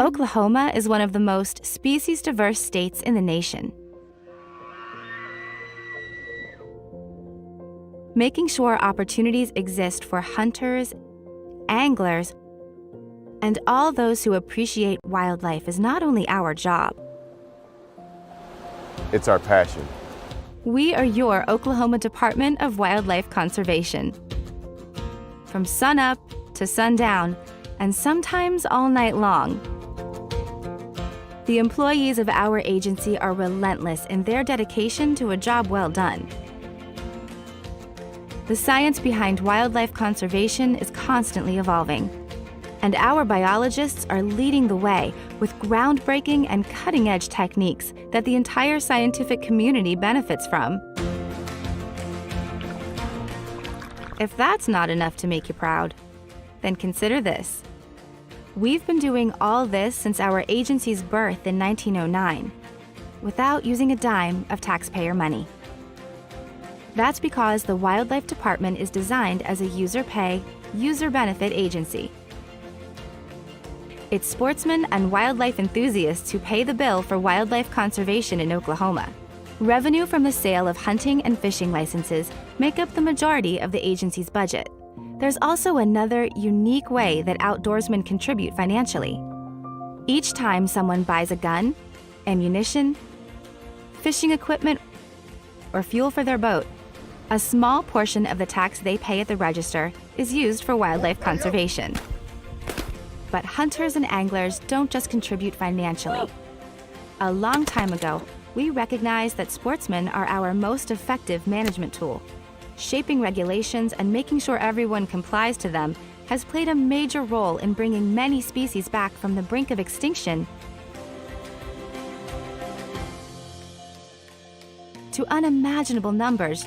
Oklahoma is one of the most species-diverse states in the nation. Making sure opportunities exist for hunters, anglers, and all those who appreciate wildlife is not only our job. It's our passion. We are your Oklahoma Department of Wildlife Conservation. From sunup to sundown, and sometimes all night long, the employees of our agency are relentless in their dedication to a job well done. The science behind wildlife conservation is constantly evolving, and our biologists are leading the way with groundbreaking and cutting-edge techniques that the entire scientific community benefits from. If that's not enough to make you proud, then consider this. We've been doing all this since our agency's birth in 1909, without using a dime of taxpayer money. That's because the Wildlife Department is designed as a user-pay, user-benefit agency. It's sportsmen and wildlife enthusiasts who pay the bill for wildlife conservation in Oklahoma. Revenue from the sale of hunting and fishing licenses make up the majority of the agency's budget. There's also another unique way that outdoorsmen contribute financially. Each time someone buys a gun, ammunition, fishing equipment, or fuel for their boat, a small portion of the tax they pay at the register is used for wildlife conservation. But hunters and anglers don't just contribute financially. A long time ago, we recognized that sportsmen are our most effective management tool. Shaping regulations and making sure everyone complies to them has played a major role in bringing many species back from the brink of extinction to unimaginable numbers.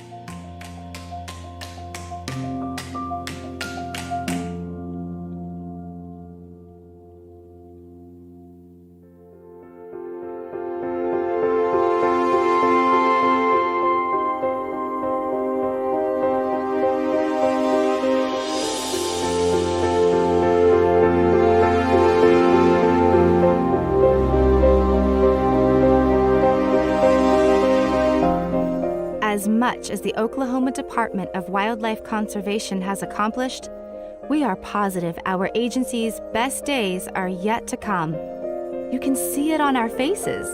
As much as the Oklahoma Department of Wildlife Conservation has accomplished, we are positive our agency's best days are yet to come. You can see it on our faces.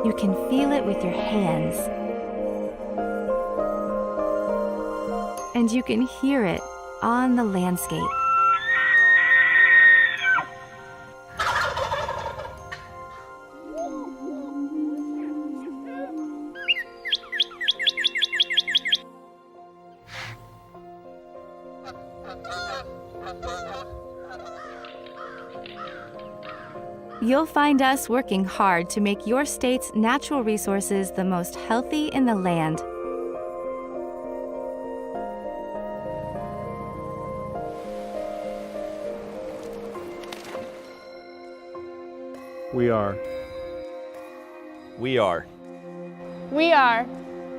You can feel it with your hands. And you can hear it on the landscape. You'll find us working hard to make your state's natural resources the most healthy in the land. We are. We are. We are.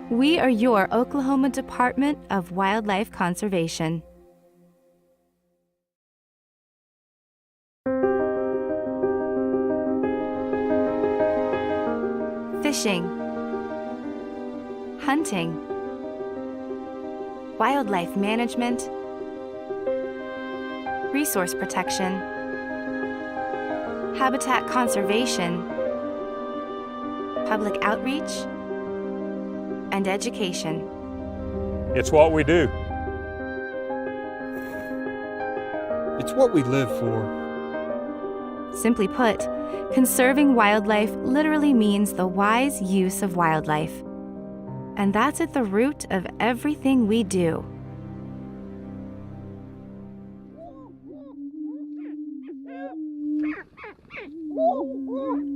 We are your Oklahoma Department of Wildlife Conservation. Fishing, hunting, wildlife management, resource protection, habitat conservation, public outreach, and education. It's what we do. It's what we live for. Simply put, conserving wildlife literally means the wise use of wildlife. And that's at the root of everything we do.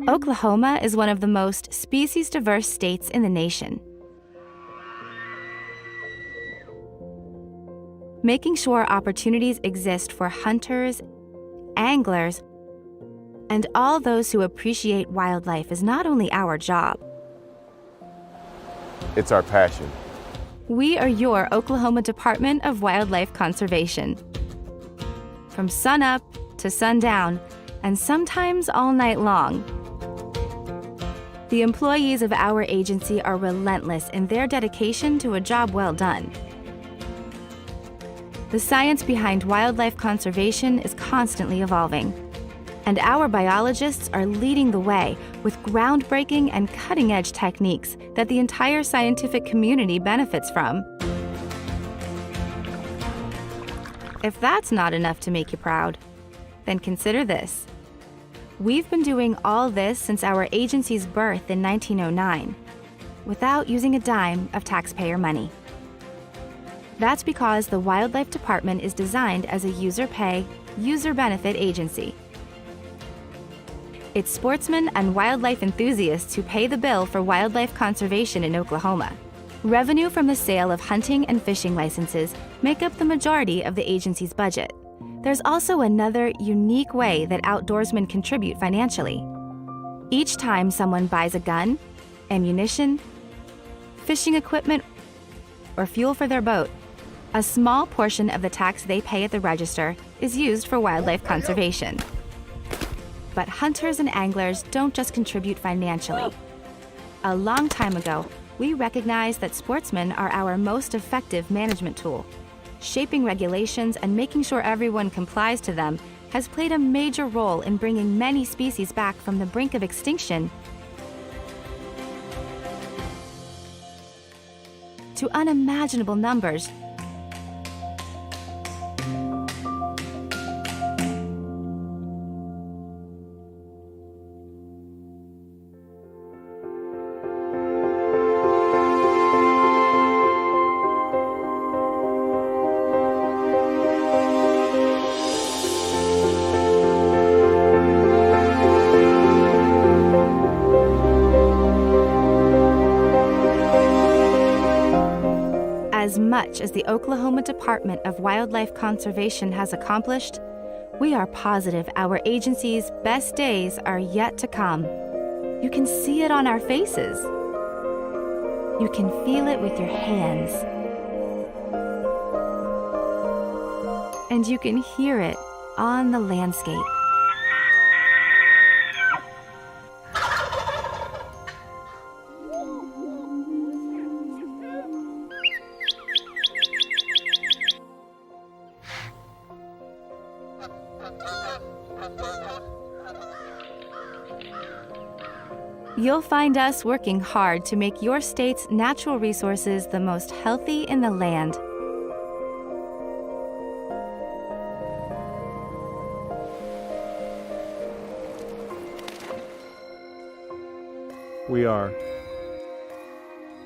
Oklahoma is one of the most species-diverse states in the nation. Making sure opportunities exist for hunters, anglers, and all those who appreciate wildlife is not only our job. It's our passion. We are your Oklahoma Department of Wildlife Conservation. From sunup to sundown, and sometimes all night long. The employees of our agency are relentless in their dedication to a job well done. The science behind wildlife conservation is constantly evolving, and our biologists are leading the way with groundbreaking and cutting-edge techniques that the entire scientific community benefits from. If that's not enough to make you proud, then consider this. We've been doing all this since our agency's birth in 1909, without using a dime of taxpayer money. That's because the Wildlife Department is designed as a user-pay, user-benefit agency. It's sportsmen and wildlife enthusiasts who pay the bill for wildlife conservation in Oklahoma. Revenue from the sale of hunting and fishing licenses make up the majority of the agency's budget. There's also another unique way that outdoorsmen contribute financially. Each time someone buys a gun, ammunition, fishing equipment, or fuel for their boat, a small portion of the tax they pay at the register is used for wildlife conservation. But hunters and anglers don't just contribute financially. A long time ago, we recognized that sportsmen are our most effective management tool. Shaping regulations and making sure everyone complies to them has played a major role in bringing many species back from the brink of extinction to unimaginable numbers. As much as the Oklahoma Department of Wildlife Conservation has accomplished, we are positive our agency's best days are yet to come. You can see it on our faces. You can feel it with your hands. And you can hear it on the landscape. You'll find us working hard to make your state's natural resources the most healthy in the land. We are.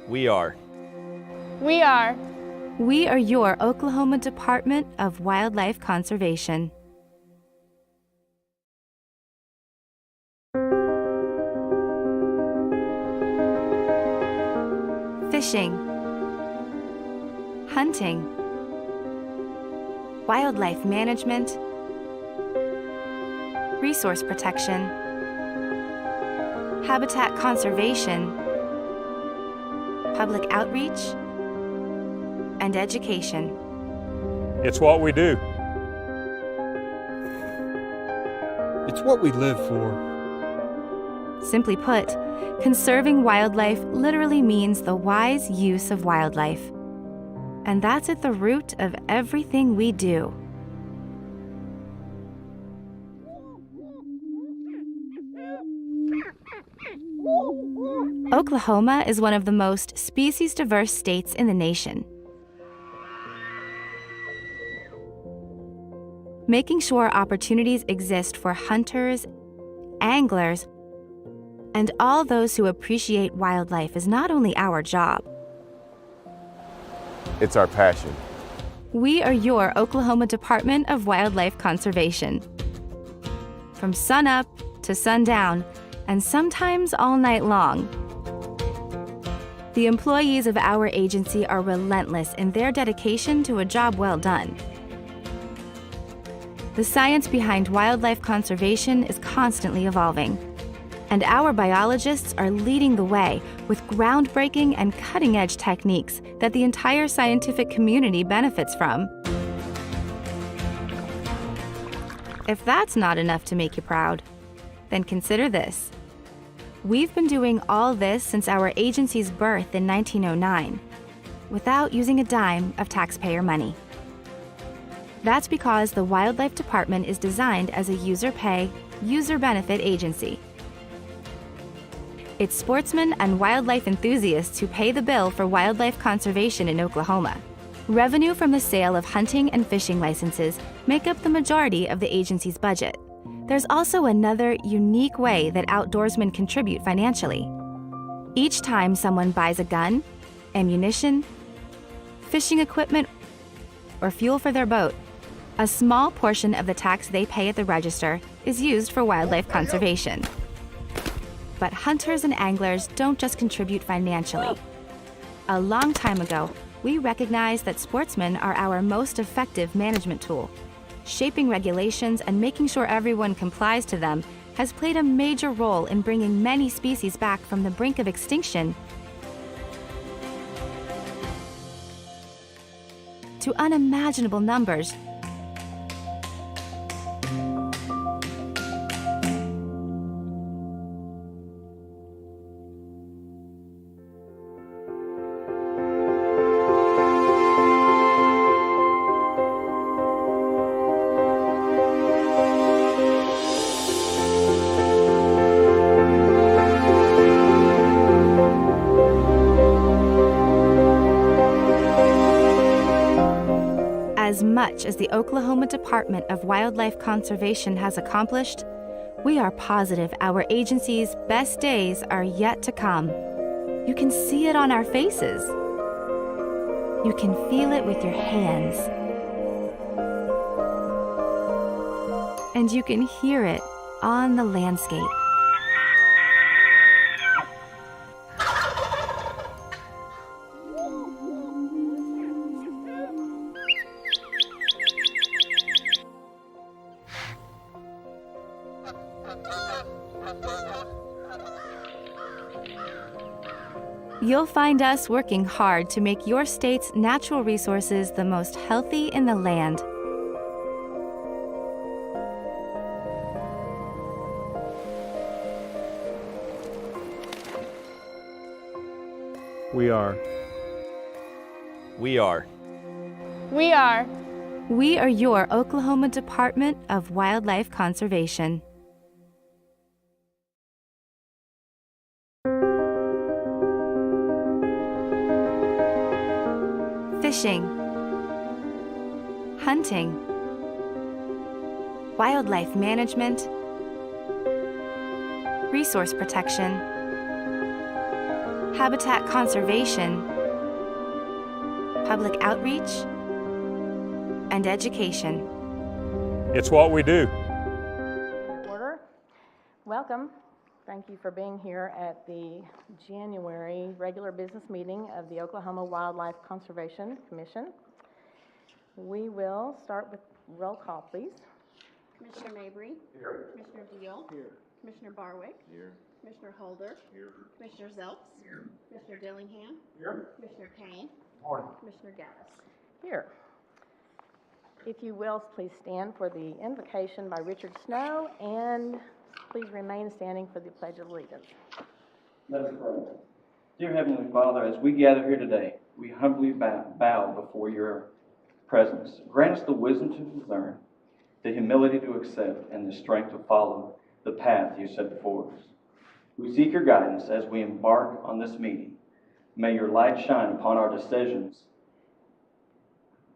We are. We are. We are your Oklahoma Department of Wildlife Conservation. Fishing, hunting, wildlife management, resource protection, habitat conservation, public outreach, and education. It's what we do. It's what we live for. Simply put, conserving wildlife literally means the wise use of wildlife. And that's at the root of everything we do. Oklahoma is one of the most species-diverse states in the nation. Making sure opportunities exist for hunters, anglers, and all those who appreciate wildlife is not only our job. It's our passion. We are your Oklahoma Department of Wildlife Conservation. From sunup to sundown, and sometimes all night long, the employees of our agency are relentless in their dedication to a job well done. The science behind wildlife conservation is constantly evolving, and our biologists are leading the way with groundbreaking and cutting-edge techniques that the entire scientific community benefits from. If that's not enough to make you proud, then consider this. We've been doing all this since our agency's birth in 1909, without using a dime of taxpayer money. That's because the Wildlife Department is designed as a user-pay, user-benefit agency. It's sportsmen and wildlife enthusiasts who pay the bill for wildlife conservation in Oklahoma. Revenue from the sale of hunting and fishing licenses make up the majority of the agency's budget. There's also another unique way that outdoorsmen contribute financially. Each time someone buys a gun, ammunition, fishing equipment, or fuel for their boat, a small portion of the tax they pay at the register is used for wildlife conservation. But hunters and anglers don't just contribute financially. A long time ago, we recognized that sportsmen are our most effective management tool. Shaping regulations and making sure everyone complies to them has played a major role in bringing many species back from the brink of extinction to unimaginable numbers. As much as the Oklahoma Department of Wildlife Conservation has accomplished, we are positive our agency's best days are yet to come. You can see it on our faces. You can feel it with your hands. And you can hear it on the landscape. You'll find us working hard to make your state's natural resources the most healthy in the land. We are. We are. We are. We are your Oklahoma Department of Wildlife Conservation. Fishing, hunting, wildlife management, resource protection, habitat conservation, public outreach, and education. It's what we do. Order. Welcome. Thank you for being here at the January regular business meeting of the Oklahoma Wildlife Conservation Commission. We will start with roll call, please. Commissioner Mabry. Here. Commissioner Deal. Here. Commissioner Barwick. Here. Commissioner Holder. Here. Commissioner Zelps. Here. Commissioner Dillingham. Here. Commissioner Payne. Morning. Commissioner Gaddis. Here. If you will, please stand for the invocation by Richard Snow, and please remain standing for the Pledge of Allegiance. Let us pray. Dear Heavenly Father, as we gather here today, we humbly bow before your presence. Grant us the wisdom to discern, the humility to accept, and the strength to follow the path you set before us. We seek your guidance as we embark on this meeting. May your light shine upon our decisions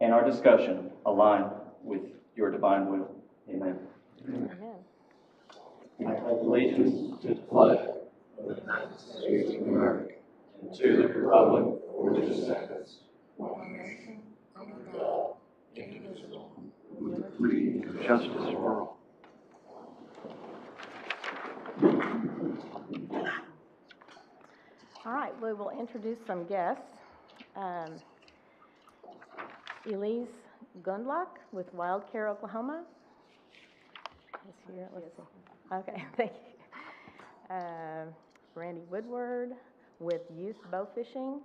and our discussion align with your divine will. Amen. Amen. I pledge allegiance to the flag of the United States of America and to the republic for which it stands, one nation, under God, indivisible, with liberty and justice for all. All right, we will introduce some guests. Elise Gundlach with Wild Care Oklahoma. Is here. Let's see. Okay, thank you. Randy Woodward with Youth Bow Fishing.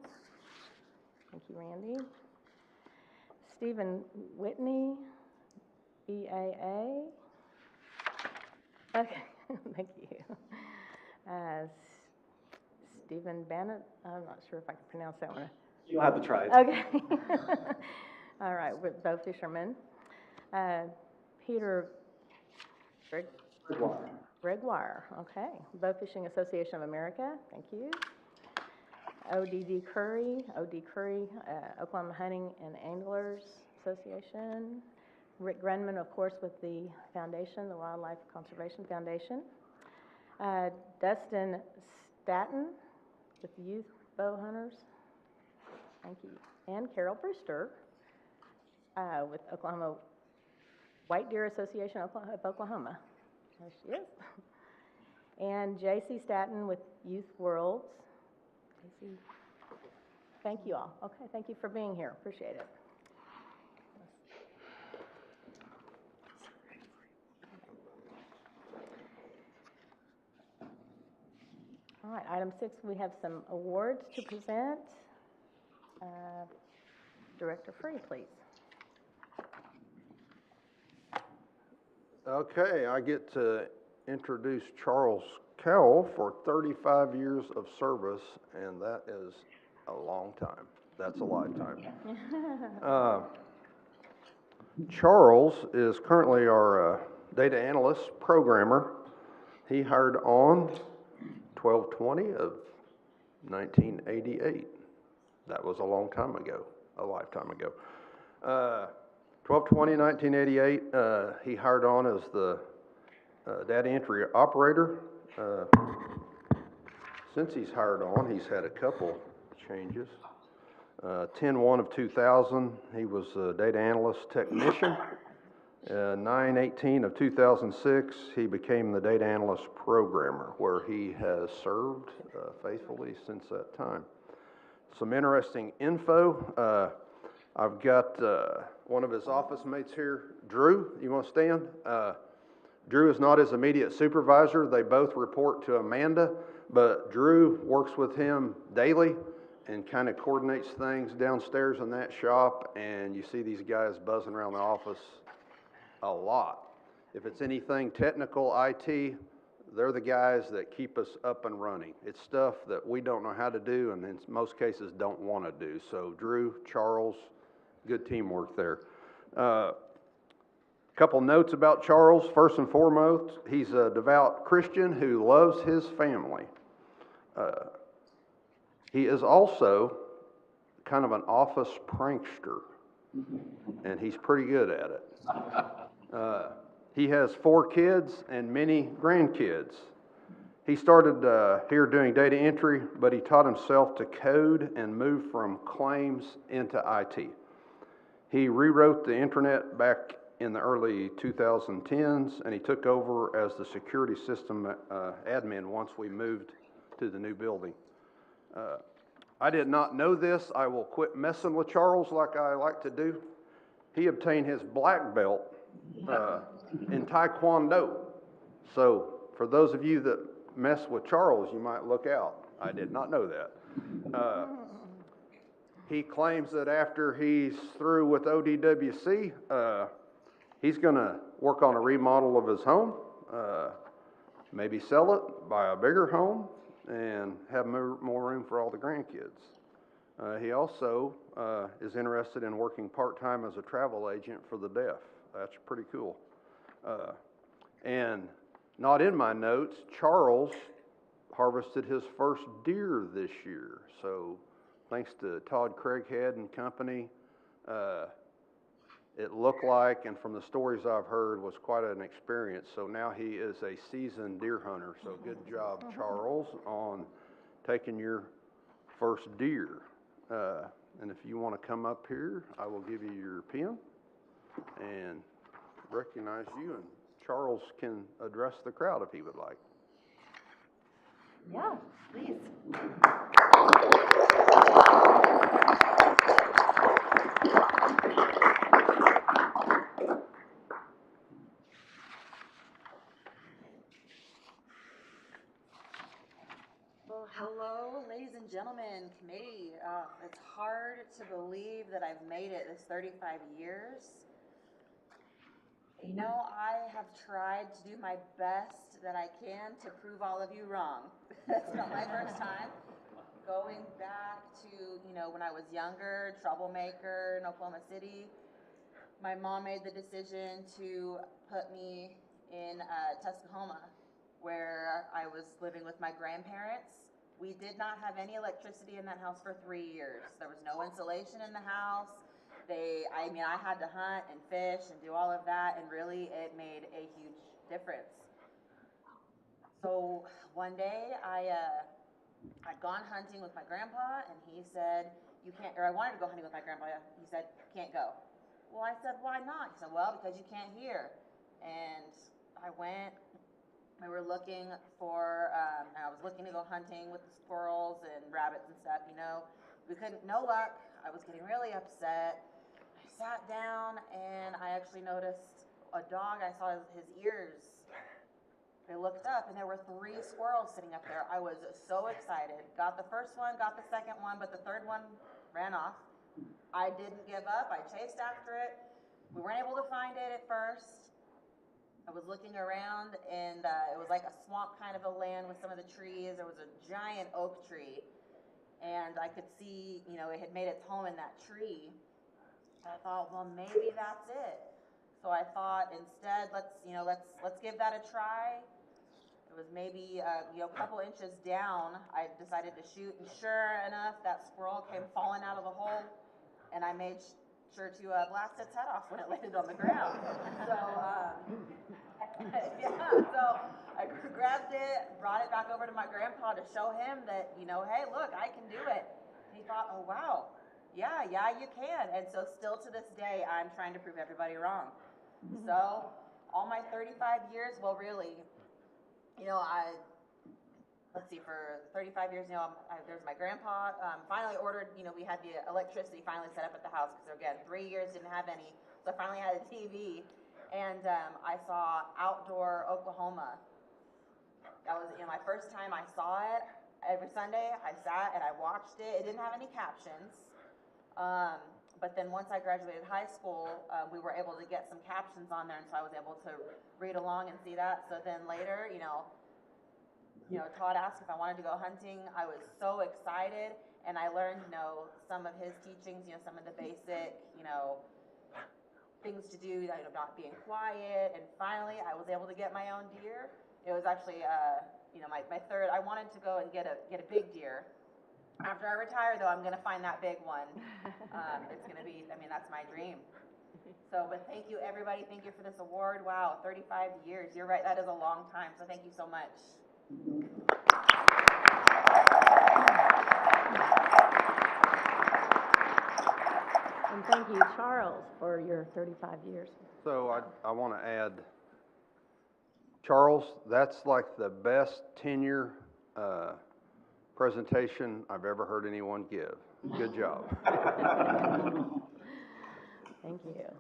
Thank you, Randy. Stephen Whitney, EAA. Okay, thank you. Stephen Bannett, I'm not sure if I can pronounce that one. You'll have to try it. Okay. All right, with bow fishermen. Peter Gregoire, okay. Bow Fishing Association of America, thank you. OD Curry, Oklahoma Hunting and Anglers Association. Rick Grunman, of course, with the foundation, the Wildlife Conservation Foundation. Dustin Staton with Youth Bow Hunters, thank you. And Carol Brewster with Oklahoma White Deer Association of Oklahoma. There she is. And J.C. Staton with Youth Worlds. J.C. Thank you all. Okay, thank you for being here. Appreciate it. All right, item 6, we have some awards to present. Director Free, please. Okay, I get to introduce Charles Cowell for 35 years of service, and that is a long time. That's a lifetime. Charles is currently our data analyst programmer. He hired on 12/20 of 1988. That was a long time ago, a lifetime ago. 12/20/1988, he hired on as the data entry operator. Since he's hired on, he's had a couple changes. 10/1 of 2000, he was a data analyst technician. 9/18 of 2006, he became the data analyst programmer, where he has served faithfully since that time. Some interesting info. I've got one of his office mates here, Drew. You want to stand? Drew is not his immediate supervisor. They both report to Amanda, but Drew works with him daily and kind of coordinates things downstairs in that shop, and you see these guys buzzing around the office a lot. If it's anything technical, IT, they're the guys that keep us up and running. It's stuff that we don't know how to do and in most cases don't want to do. So Drew, Charles, good teamwork there. Couple notes about Charles. First and foremost, he's a devout Christian who loves his family. He is also kind of an office prankster, and he's pretty good at it. He has 4 kids and many grandkids. He started here doing data entry, but he taught himself to code and move from claims into IT. He rewrote the internet back in the early 2010s, and he took over as the security system admin once we moved to the new building. I did not know this. I will quit messing with Charles like I like to do. He obtained his black belt in Taekwondo. So for those of you that mess with Charles, you might look out. I did not know that. He claims that after he's through with ODWC, he's going to work on a remodel of his home, maybe sell it, buy a bigger home, and have more room for all the grandkids. He also is interested in working part-time as a travel agent for the deaf. That's pretty cool. And not in my notes, Charles harvested his first deer this year. So thanks to Todd Craighead and company, it looked like, and from the stories I've heard, was quite an experience. So now he is a seasoned deer hunter. So good job, Charles, on taking your first deer. And if you want to come up here, I will give you your pen and recognize you, and Charles can address the crowd if he would like. Yeah, please. Well, hello, ladies and gentlemen, committee. It's hard to believe that I've made it this 35 years. You know, I have tried to do my best that I can to prove all of you wrong. It's not my first time. Going back to, when I was younger, troublemaker in Oklahoma City, my mom made the decision to put me in Tuskahoma, where I was living with my grandparents. We did not have any electricity in that house for 3 years. There was no insulation in the house. I had to hunt and fish and do all of that, and really it made a huge difference. So one day I'd gone hunting with my grandpa, and he said, I wanted to go hunting with my grandpa. He said, can't go. Well, I said, why not? He said, well, because you can't hear. And I went, we were looking for, I was looking to go hunting with the squirrels and rabbits and stuff, We couldn't, no luck. I was getting really upset. I sat down, and I actually noticed a dog. I saw his ears. I looked up, and there were 3 squirrels sitting up there. I was so excited. Got the first one, got the second one, but the third one ran off. I didn't give up. I chased after it. We weren't able to find it at first. I was looking around, and it was like a swamp kind of a land with some of the trees. There was a giant oak tree, and I could see, it had made its home in that tree. I thought, well, maybe that's it. So I thought, instead, let's give that a try. It was maybe a couple inches down. I decided to shoot, and sure enough, that squirrel came falling out of the hole, and I made sure to blast its head off when it landed on the ground. So, so I grabbed it, brought it back over to my grandpa to show him that, hey, look, I can do it. And he thought, oh, wow. Yeah, you can. And so still to this day, I'm trying to prove everybody wrong. So all my 35 years, well, really, for 35 years, there's my grandpa, finally ordered, we had the electricity finally set up at the house, because again, 3 years didn't have any, so I finally had a TV, and I saw Outdoor Oklahoma. That was, my first time I saw it. Every Sunday, I sat and I watched it. It didn't have any captions. But then once I graduated high school, we were able to get some captions on there, and so I was able to read along and see that. So then later, Todd asked if I wanted to go hunting. I was so excited, and I learned, some of his teachings, some of the basic, things to do, not being quiet. And finally, I was able to get my own deer. It was actually, my third. I wanted to go and get a big deer. After I retire, though, I'm going to find that big one. It's going to be, that's my dream. So, but thank you, everybody. Thank you for this award. Wow, 35 years. You're right, that is a long time. So thank you so much. And thank you, Charles, for your 35 years. So I want to add, Charles, that's like the best tenure presentation I've ever heard anyone give. Good job. Thank you.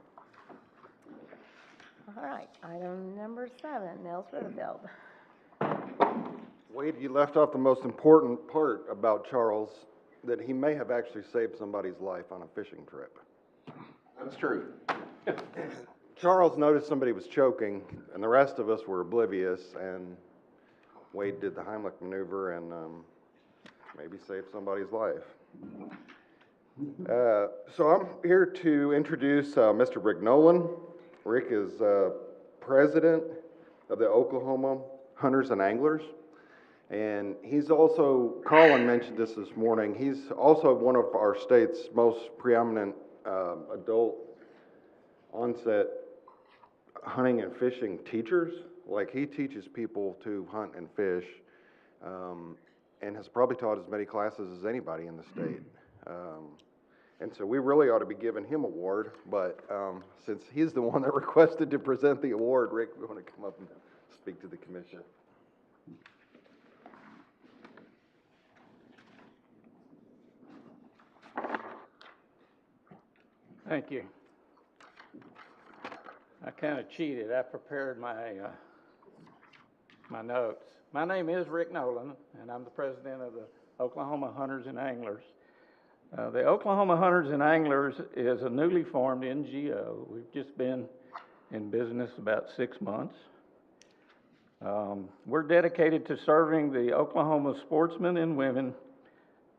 All right, item number 7, Nels Ritterfeld. Wade, you left off the most important part about Charles, that he may have actually saved somebody's life on a fishing trip. That's true. Charles noticed somebody was choking, and the rest of us were oblivious, and Wade did the Heimlich maneuver and maybe saved somebody's life. So I'm here to introduce Mr. Rick Nolan. Rick is president of the Oklahoma Hunters and Anglers. And he's also, Colin mentioned this morning, he's also one of our state's most preeminent adult onset hunting and fishing teachers. Like, he teaches people to hunt and fish, and has probably taught as many classes as anybody in the state. And so we really ought to be giving him an award, but since he's the one that requested to present the award, Rick, we want to come up and speak to the commission. Thank you. I kind of cheated. I prepared my notes. My name is Rick Nolan, and I'm the president of the Oklahoma Hunters and Anglers. The Oklahoma Hunters and Anglers is a newly formed NGO. We've just been in business about 6 months. We're dedicated to serving the Oklahoma sportsmen and women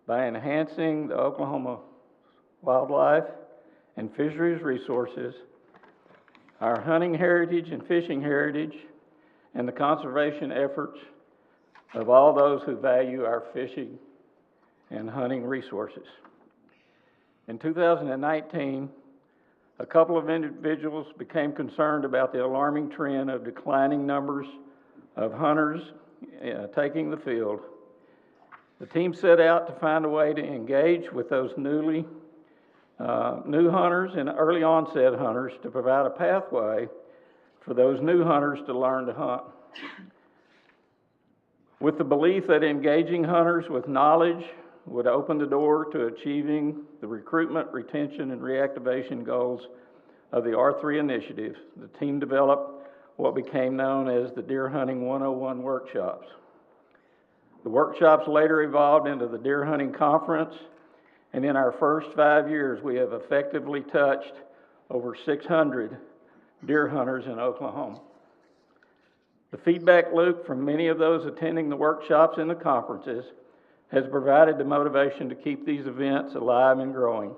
by enhancing the Oklahoma wildlife and fisheries resources, our hunting heritage and fishing heritage, and the conservation efforts of all those who value our fishing and hunting resources. In 2019, a couple of individuals became concerned about the alarming trend of declining numbers of hunters taking the field. The team set out to find a way to engage with those new hunters and early onset hunters to provide a pathway for those new hunters to learn to hunt. With the belief that engaging hunters with knowledge would open the door to achieving the recruitment, retention, and reactivation goals of the R3 initiative, the team developed what became known as the Deer Hunting 101 workshops. The workshops later evolved into the Deer Hunting Conference, and in our first 5 years, we have effectively touched over 600 deer hunters in Oklahoma. The feedback loop from many of those attending the workshops and the conferences has provided the motivation to keep these events alive and growing.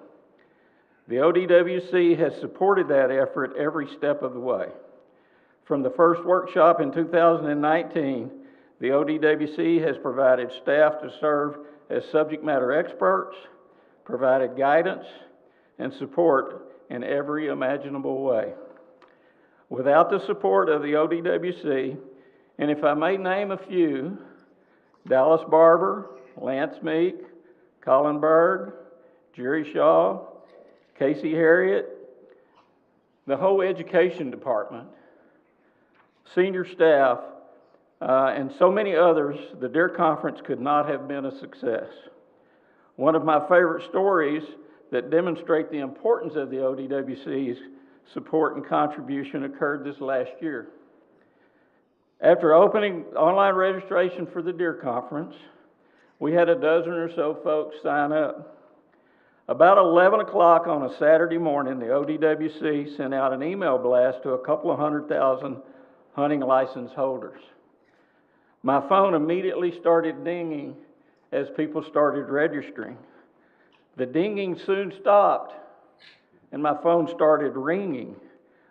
The ODWC has supported that effort every step of the way. From the first workshop in 2019, the ODWC has provided staff to serve as subject matter experts, provided guidance and support in every imaginable way. Without the support of the ODWC, and if I may name a few, Dallas Barber, Lance Meek, Colin Berg, Jerry Shaw, Casey Harriet, the whole education department, senior staff, and so many others, the Deer Conference could not have been a success. One of my favorite stories that demonstrate the importance of the ODWC's support and contribution occurred this last year. After opening online registration for the Deer Conference, we had a dozen or so folks sign up. About 11 o'clock on a Saturday morning, the ODWC sent out an email blast to a couple of 100,000 hunting license holders. My phone immediately started dinging as people started registering. The dinging soon stopped, and my phone started ringing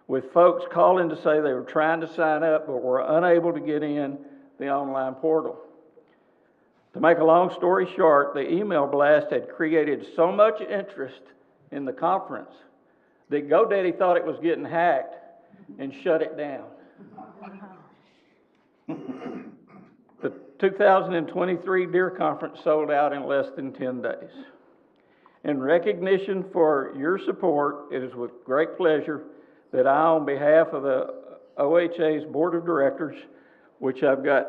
with folks calling to say they were trying to sign up but were unable to get in the online portal. To make a long story short, the email blast had created so much interest in the conference that GoDaddy thought it was getting hacked and shut it down. The 2023 Deer Conference sold out in less than 10 days. In recognition for your support, it is with great pleasure that I, on behalf of the OHA's Board of Directors, which I've got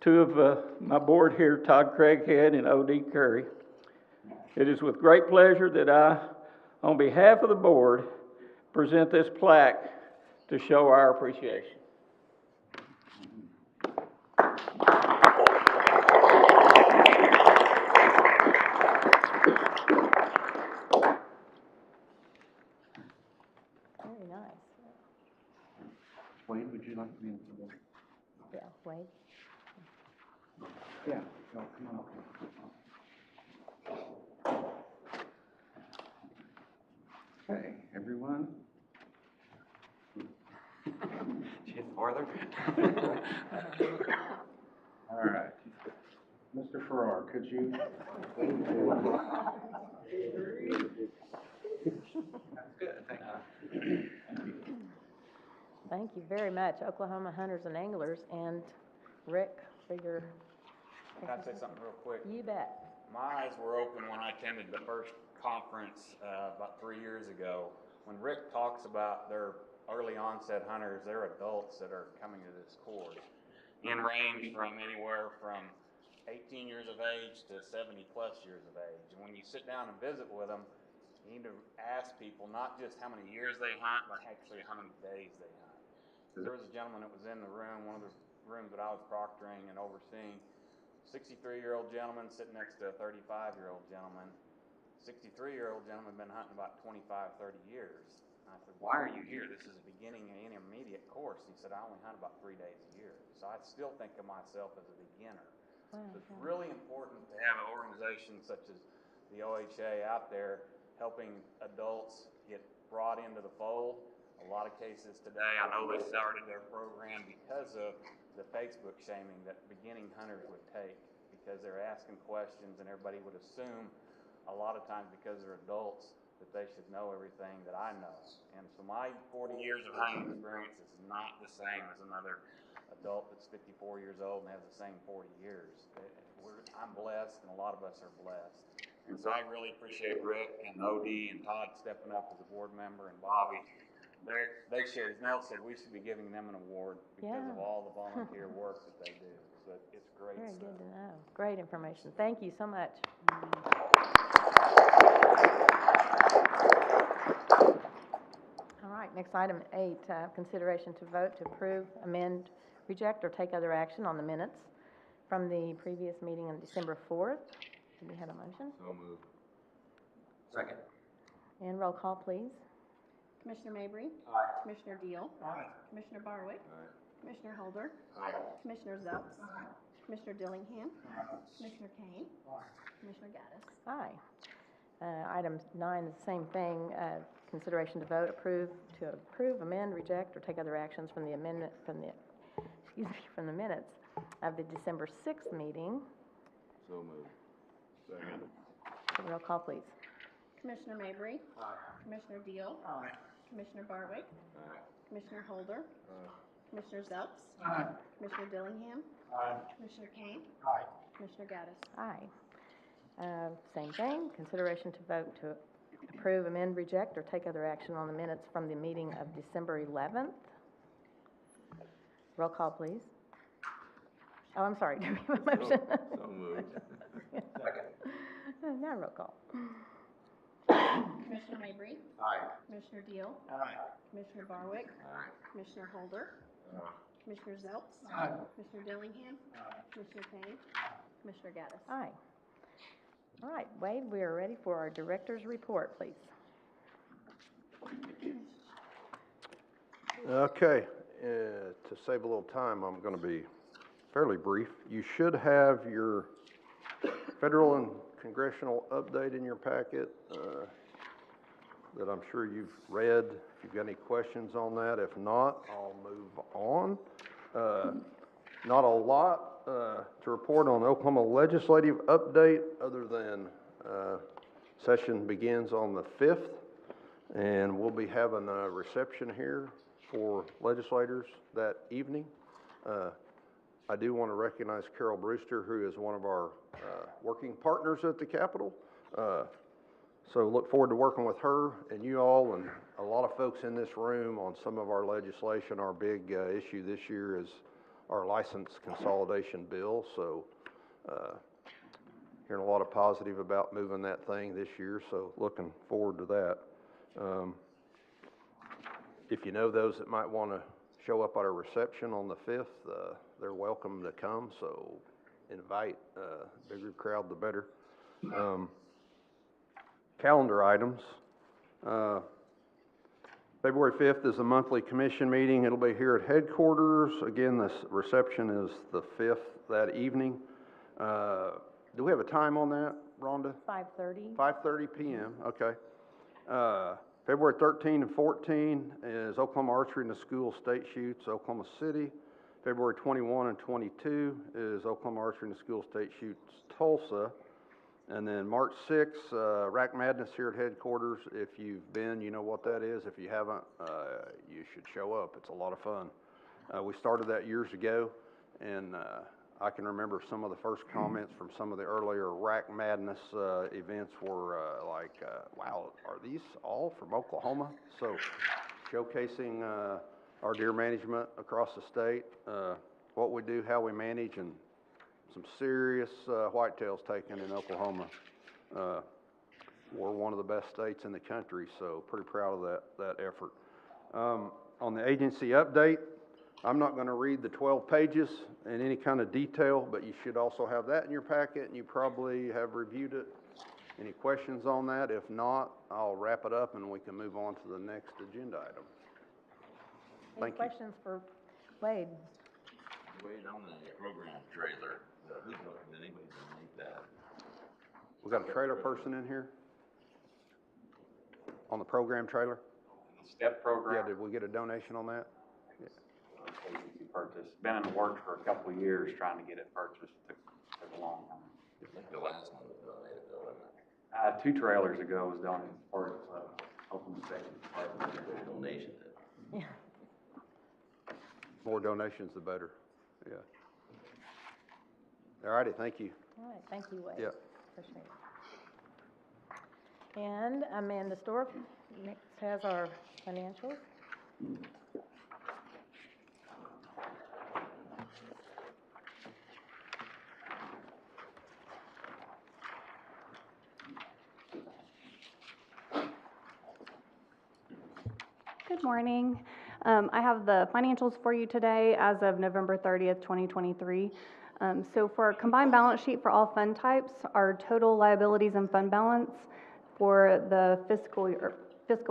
two of my board here, Todd Craighead and O.D. Curry, it is with great pleasure that I, on behalf of the board, present this plaque to show our appreciation. Very nice. Wade, would you like to be in the board? Yeah, Wade. Yeah, y'all come on. Okay, everyone. Get farther. All right. Mr. Farrar, could you? That's good, thank you. Thank you very much, Oklahoma Hunters and Anglers, and Rick, for your... Can I say something real quick? You bet. My eyes were open when I attended the first conference about 3 years ago. When Rick talks about their early onset hunters, they're adults that are coming to this course in range from anywhere from 18 years of age to 70 plus years of age. And when you sit down and visit with them, you need to ask people not just how many years they hunt, but actually how many days they hunt. There was a gentleman that was in the room, one of the rooms that I was proctoring and overseeing, 63-year-old gentleman sitting next to a 35-year-old gentleman. 63-year-old gentleman been hunting about 25, 30 years. I said, why are you here? This is a beginning and intermediate course. He said, I only hunt about 3 days a year. So I still think of myself as a beginner. So it's really important to have organizations such as the OHA out there helping adults get brought into the fold. A lot of cases today, I know they started their program because of the Facebook shaming that beginning hunters would take, because they're asking questions and everybody would assume a lot of times because they're adults that they should know everything that I know. And so my 40 years of hunting experience is not the same as another adult that's 54 years old and has the same 40 years. I'm blessed, and a lot of us are blessed. And so I really appreciate Rick and OD and Todd stepping up as a board member, and Bobby. They shared, Nell said we should be giving them an award because of all the volunteer work that they do. So it's great Very stuff. good to know. Great information. Thank you so much. All right, next item 8, consideration to vote to approve, amend, reject, or take other action on the minutes from the previous meeting on December 4th. Do we have a motion? So moved. Second. And roll call, please. Commissioner Mabry? Aye. Commissioner Deal? Aye. Commissioner Barwick? Aye. Commissioner Holder? Aye. Commissioner Zelps? Commissioner Dillingham? Commissioner Kane? Commissioner Gaddis? Aye. Item 9 is the same thing, consideration to vote, approve, amend, reject, or take other actions from the amendment, from the minutes of the December 6th meeting. So moved. Second. Roll call, please. Commissioner Mabry? Aye. Commissioner Deal? Aye. Commissioner Barwick? Aye. Commissioner Holder? Aye. Commissioner Zelps? Aye. Commissioner Dillingham? Aye. Commissioner Kane? Aye. Commissioner Gaddis? Aye. Same thing, consideration to vote to approve, amend, reject, or take other action on the minutes from the meeting of December 11th. Roll call, please. Oh, I'm sorry, do we have a motion? So moved. Second. Now roll call. Commissioner Mabry? Aye. Commissioner Deal? Aye. Commissioner Barwick? Aye. Commissioner Holder? Aye. Commissioner Zelps? Aye. Commissioner Dillingham? Commissioner Kane? Commissioner Gaddis? Aye. All right, Wade, we are ready for our director's report, please. Okay, to save a little time, I'm going to be fairly brief. You should have your federal and congressional update in your packet that I'm sure you've read. If you've got any questions on that, if not, I'll move on. Not a lot to report on Oklahoma legislative update other than session begins on the 5th, and we'll be having a reception here for legislators that evening. I do want to recognize Carol Brewster, who is one of our working partners at the Capitol. So look forward to working with her and you all and a lot of folks in this room on some of our legislation. Our big issue this year is our license consolidation bill. So hearing a lot of positive about moving that thing this year. So looking forward to that. If you know those that might want to show up at our reception on the 5th, they're welcome to come. So invite, bigger crowd, the better. Calendar items. February 5th is a monthly commission meeting. It'll be here at headquarters. Again, this reception is the 5th that evening. Do we have a time on that, Rhonda? 5:30. 5:30 p.m., okay. February 13 and 14 is Oklahoma Archery in the School State Shoots, Oklahoma City. February 21 and 22 is Oklahoma Archery in the School State Shoots, Tulsa. And then March 6th, Rack Madness here at headquarters. If you've been, you know what that is. If you haven't, you should show up. It's a lot of fun. We started that years ago, and I can remember some of the first comments from some of the earlier Rack Madness events were wow, are these all from Oklahoma? So showcasing our deer management across the state, what we do, how we manage, and some serious whitetails taken in Oklahoma. We're one of the best states in the country, so pretty proud of that effort. On the agency update, I'm not going to read the 12 pages in any kind of detail, but you should also have that in your packet, and you probably have reviewed it Any questions on that? If not, I'll wrap it up and we can move on to the next agenda item. Any Thank you. questions for Wade? Wait on the program trailer. Who's looking, did anybody donate that? We got a trailer person in here? On the program trailer? STEP Yeah, program. did we get a donation on that? ODWC purchase. Been in the works for a couple of years trying to get it purchased. Took a long time. I think the last one was donated though, wasn't it? 2 trailers ago was donated for open space department. Donation. Yeah. More donations, the better, yeah. All righty, thank you. All right, thank you, Wade. Yeah. Appreciate it. And Amanda Stork next has our financials. Good morning. I have the financials for you today as of November 30th, 2023. So for our combined balance sheet for all fund types, our total liabilities and fund balance for the fiscal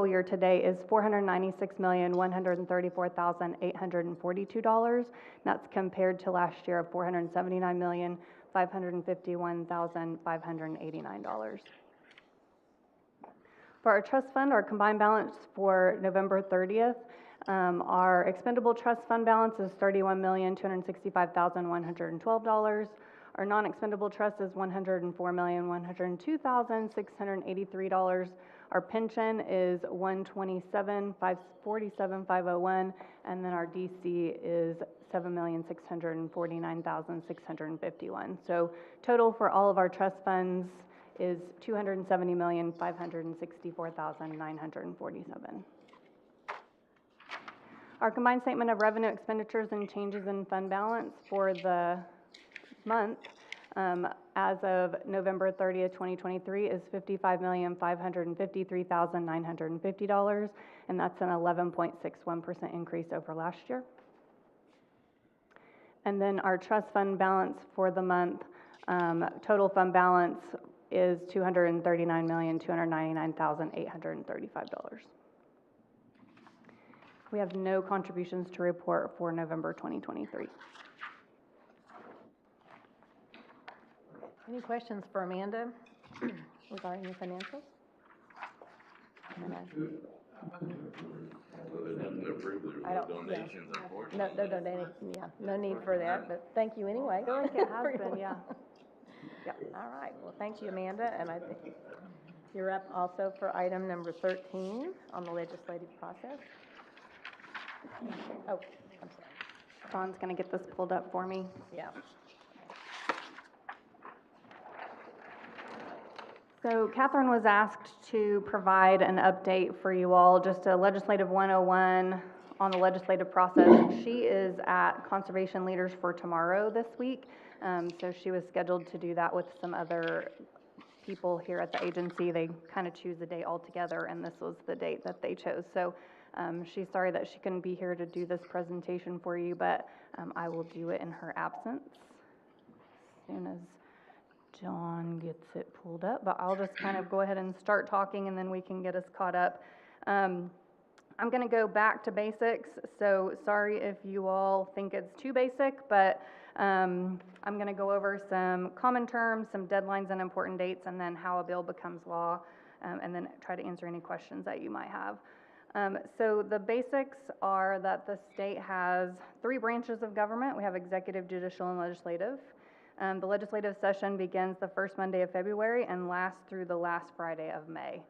year today is $496,134,842. That's compared to last year of $479,551,589. For our trust fund, our combined balance for November 30th, our expendable trust fund balance is $31,265,112. Our non-expendable trust is $104,102,683. Our pension is $127,547,501, and then our DC is $7,649,651. So total for all of our trust funds is $270,564,947. Our combined statement of revenue, expenditures, and changes in fund balance for the month as of November 30th, 2023 is $55,553,950, and that's an 11.61% increase over last year. And then our trust fund balance for the month, total fund balance is $239,299,835. We have no contributions to report for November 2023. Any questions for Amanda regarding the financials? I don't, Donations, unfortunately. no donation, yeah, no need for that, but thank you anyway. I feel like it has been, yeah. All right, well, thank you, Amanda, and I think you're up also for item number 13 on the legislative process. Oh, I'm sorry. Ron's going to get this pulled up for me. Yeah. So Catherine was asked to provide an update for you all, just a legislative 101 on the legislative process. She is at Conservation Leaders for Tomorrow this week, so she was scheduled to do that with some other people here at the agency. They kind of choose a date altogether, and this was the date that they chose. So she's sorry that she couldn't be here to do this presentation for you, but I will do it in her absence as soon as John gets it pulled up. But I'll just kind of go ahead and start talking, and then we can get us caught up. I'm going to go back to basics, so sorry if you all think it's too basic, but I'm going to go over some common terms, some deadlines and important dates, and then how a bill becomes law, and then try to answer any questions that you might have. So the basics are that the state has 3 branches of government. We have executive, judicial, and legislative. The legislative session begins the first Monday of February and lasts through the last Friday of May.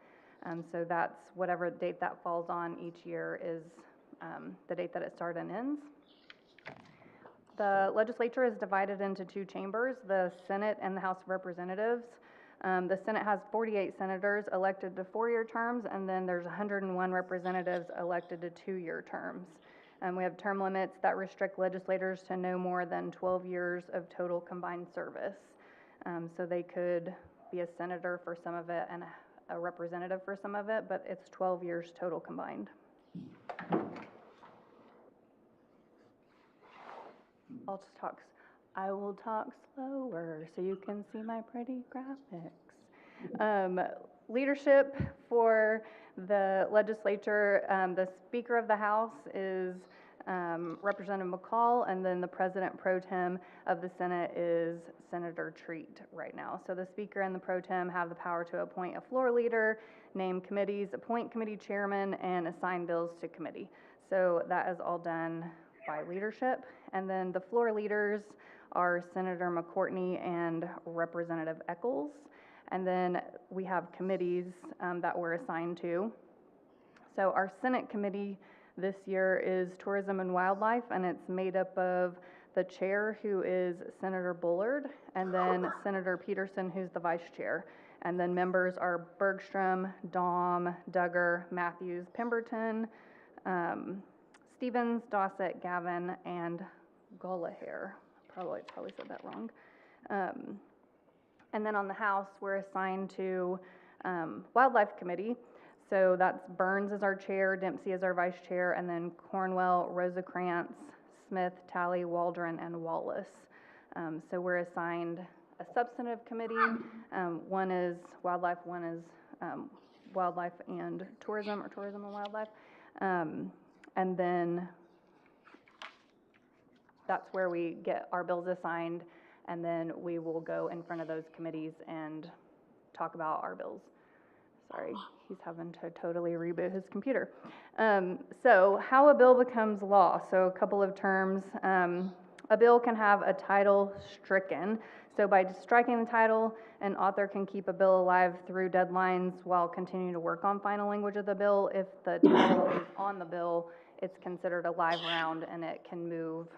So that's whatever date that falls on each year is the date that it starts and ends. The legislature is divided into 2 chambers, the Senate and the House of Representatives. The Senate has 48 senators elected to 4-year terms, and then there's 101 representatives elected to 2-year terms. We have term limits that restrict legislators to no more than 12 years of total combined service. So they could be a senator for some of it and a representative for some of it, but it's 12 years total combined. I will talk slower so you can see my pretty graphics. Leadership for the legislature, the Speaker of the House is Representative McCall, and then the President Pro Tem of the Senate is Senator Treat right now. So the Speaker and the Pro Tem have the power to appoint a floor leader, name committees, appoint committee chairman, and assign bills to committee. So that is all done by leadership. And then the floor leaders are Senator McCourtney and Representative Eccles. And then we have committees that we're assigned to. So our Senate committee this year is Tourism and Wildlife, and it's made up of the chair, who is Senator Bullard, and then Senator Peterson, who's the vice chair. And then members are Bergstrom, Dahm, Duggar, Matthews, Pemberton, Stevens, Dossett, Gavin, and Gallagher. Probably said that wrong. And then on the House, we're assigned to Wildlife Committee. So that's Burns as our chair, Dempsey as our vice chair, and then Cornwell, Rosekrantz, Smith, Talley, Waldron, and Wallace. So we're assigned a substantive committee. One is wildlife, one is wildlife and tourism, or tourism and wildlife. And then that's where we get our bills assigned, and then we will go in front of those committees and talk about our bills. Sorry, he's having to totally reboot his computer. So how a bill becomes law. So a couple of terms. A bill can have a title stricken. So by striking the title, an author can keep a bill alive through deadlines while continuing to work on final language of the bill. If the title is on the bill, it's considered a live round, and it can move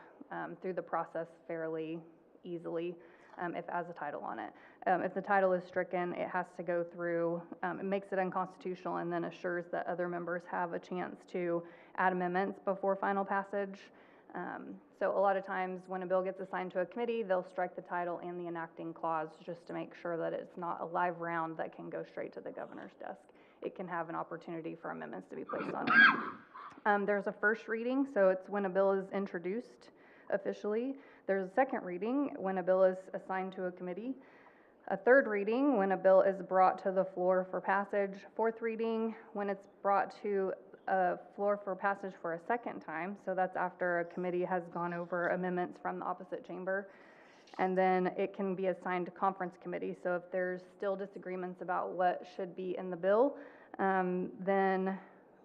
through the process fairly easily if it has a title on it. If the title is stricken, it has to go through, it makes it unconstitutional, and then assures that other members have a chance to add amendments before final passage. So a lot of times when a bill gets assigned to a committee, they'll strike the title and the enacting clause just to make sure that it's not a live round that can go straight to the governor's desk. It can have an opportunity for amendments to be placed on it. There's a first reading, so it's when a bill is introduced officially. There's a second reading when a bill is assigned to a committee. A third reading when a bill is brought to the floor for passage. Fourth reading when it's brought to a floor for passage for a second time. So that's after a committee has gone over amendments from the opposite chamber. And then it can be assigned to conference committee. So if there's still disagreements about what should be in the bill, then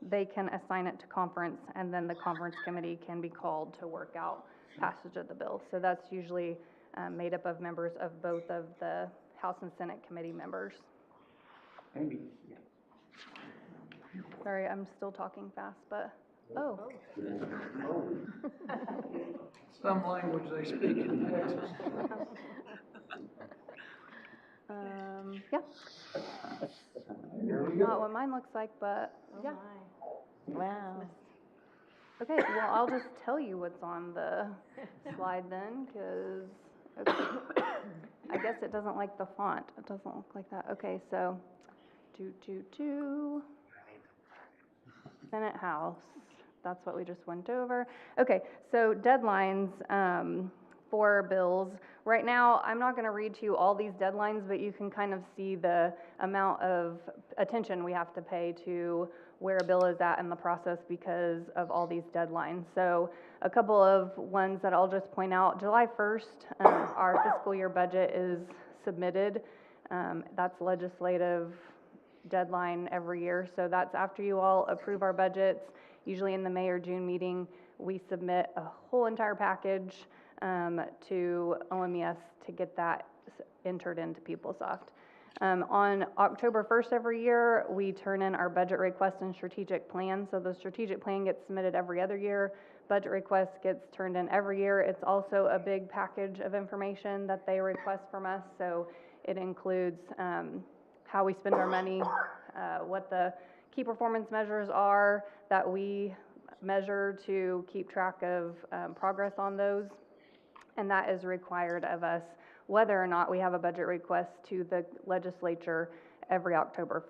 they can assign it to conference, and then the conference committee can be called to work out passage of the bill. So that's usually made up of members of both of the House and Senate committee members. Amy. Sorry, I'm still talking fast, but, oh. Some language they speak in Texas. Yeah. Not what mine looks like, but yeah. Wow. Okay, well, I'll just tell you what's on the slide then, because, okay. I guess it doesn't like the font. It doesn't look like that. Okay, so, Senate, House. That's what we just went over. Okay, so deadlines for bills. Right now, I'm not going to read to you all these deadlines, but you can kind of see the amount of attention we have to pay to where a bill is at in the process because of all these deadlines. So a couple of ones that I'll just point out. July 1st, our fiscal year budget is submitted. That's legislative deadline every year. So that's after you all approve our budgets. Usually in the May or June meeting, we submit a whole entire package to OMES to get that entered into PeopleSoft. On October 1st every year, we turn in our budget request and strategic plan. So the strategic plan gets submitted every other year. Budget request gets turned in every year. It's also a big package of information that they request from us. So it includes how we spend our money, what the key performance measures are that we measure to keep track of progress on those. And that is required of us whether or not we have a budget request to the legislature every October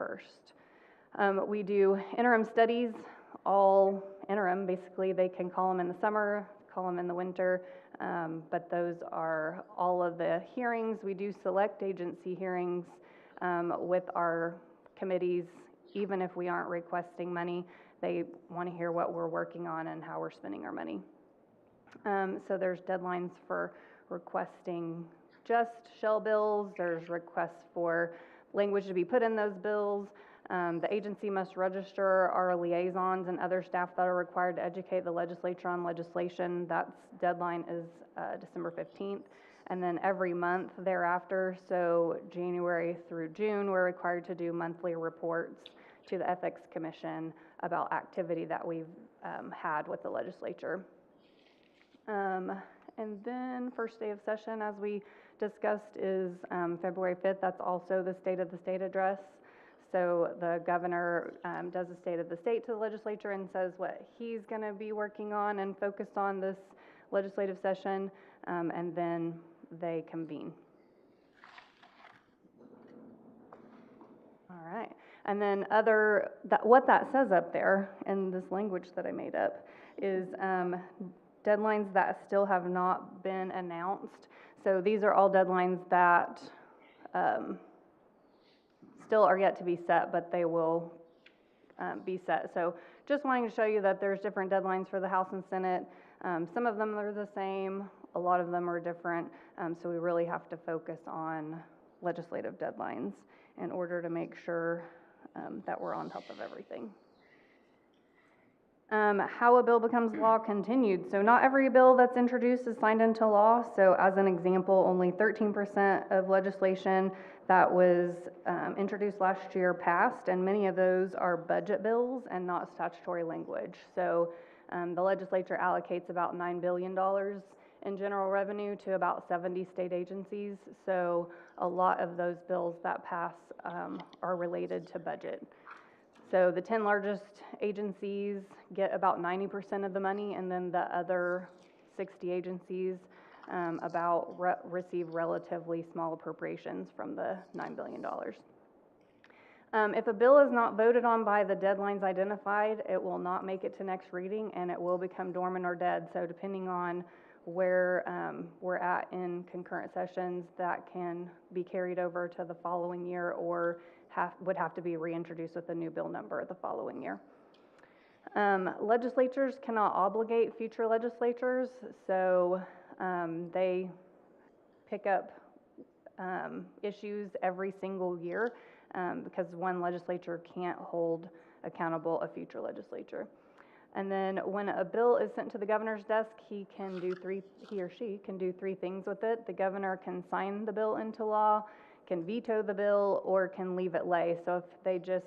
1st. We do interim studies, all interim, basically. They can call them in the summer, call them in the winter, but those are all of the hearings. We do select agency hearings with our committees, even if we aren't requesting money. They want to hear what we're working on and how we're spending our money. So there's deadlines for requesting just shell bills. There's requests for language to be put in those bills. The agency must register our liaisons and other staff that are required to educate the legislature on legislation. That's deadline is December 15th. And then every month thereafter, so January through June, we're required to do monthly reports to the Ethics Commission about activity that we've had with the legislature. And then first day of session, as we discussed, is February 5th. That's also the State of the State address. So the governor does a State of the State to the legislature and says what he's going to be working on and focused on this legislative session, and then they convene. All right. And then what that says up there in this language that I made up is deadlines that still have not been announced. So these are all deadlines that still are yet to be set, but they will be set. So just wanting to show you that there's different deadlines for the House and Senate. Some of them are the same, a lot of them are different, so we really have to focus on legislative deadlines in order to make sure that we're on top of everything. How a bill becomes law continued. So not every bill that's introduced is signed into law. So as an example, only 13% of legislation that was introduced last year passed, and many of those are budget bills and not statutory language. So the legislature allocates about $9 billion in general revenue to about 70 state agencies. So a lot of those bills that pass are related to budget. So the 10 largest agencies get about 90% of the money, and then the other 60 agencies receive relatively small appropriations from the $9 billion. If a bill is not voted on by the deadlines identified, it will not make it to next reading, and it will become dormant or dead. So depending on where we're at in concurrent sessions, that can be carried over to the following year or would have to be reintroduced with a new bill number the following year. Legislatures cannot obligate future legislatures, so they pick up issues every single year because one legislature can't hold accountable a future legislature. And then when a bill is sent to the governor's desk, he or she can do three things with it. The governor can sign the bill into law, can veto the bill, or can leave it lay. So if they just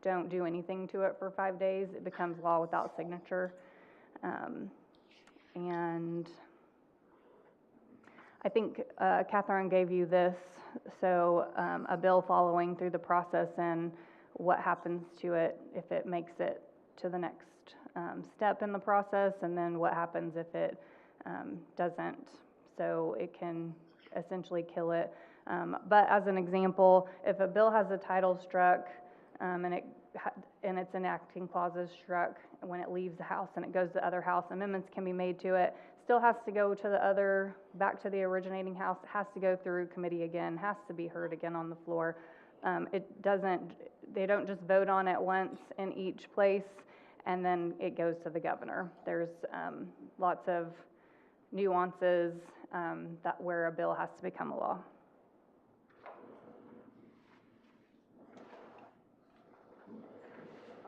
don't do anything to it for 5 days, it becomes law without signature. And I think Catherine gave you this, so a bill following through the process and what happens to it if it makes it to the next step in the process, and then what happens if it doesn't. So it can essentially kill it. But as an example, if a bill has a title struck and its enacting clauses struck when it leaves the House and it goes to the other House, amendments can be made to it. Still has to go to back to the originating House, has to go through committee again, has to be heard again on the floor. They don't just vote on it once in each place and then it goes to the governor. There's lots of nuances where a bill has to become a law.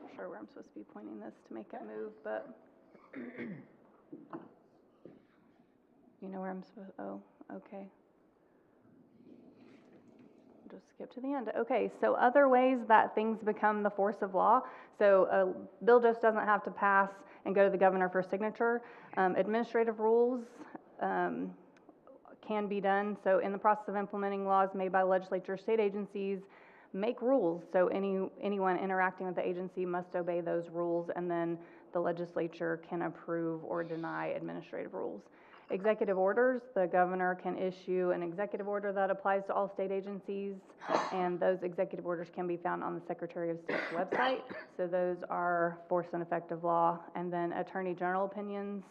Not sure where I'm supposed to be pointing this to make it move, but you know where I'm supposed, oh, okay. Just skip to the end. Okay, so other ways that things become the force of law. So a bill just doesn't have to pass and go to the governor for signature. Administrative rules can be done. So in the process of implementing laws made by legislature, state agencies make rules. So anyone interacting with the agency must obey those rules, and then the legislature can approve or deny administrative rules. Executive orders, the governor can issue an executive order that applies to all state agencies, and those executive orders can be found on the Secretary of State's website. So those are force and effective law. And then attorney general opinions,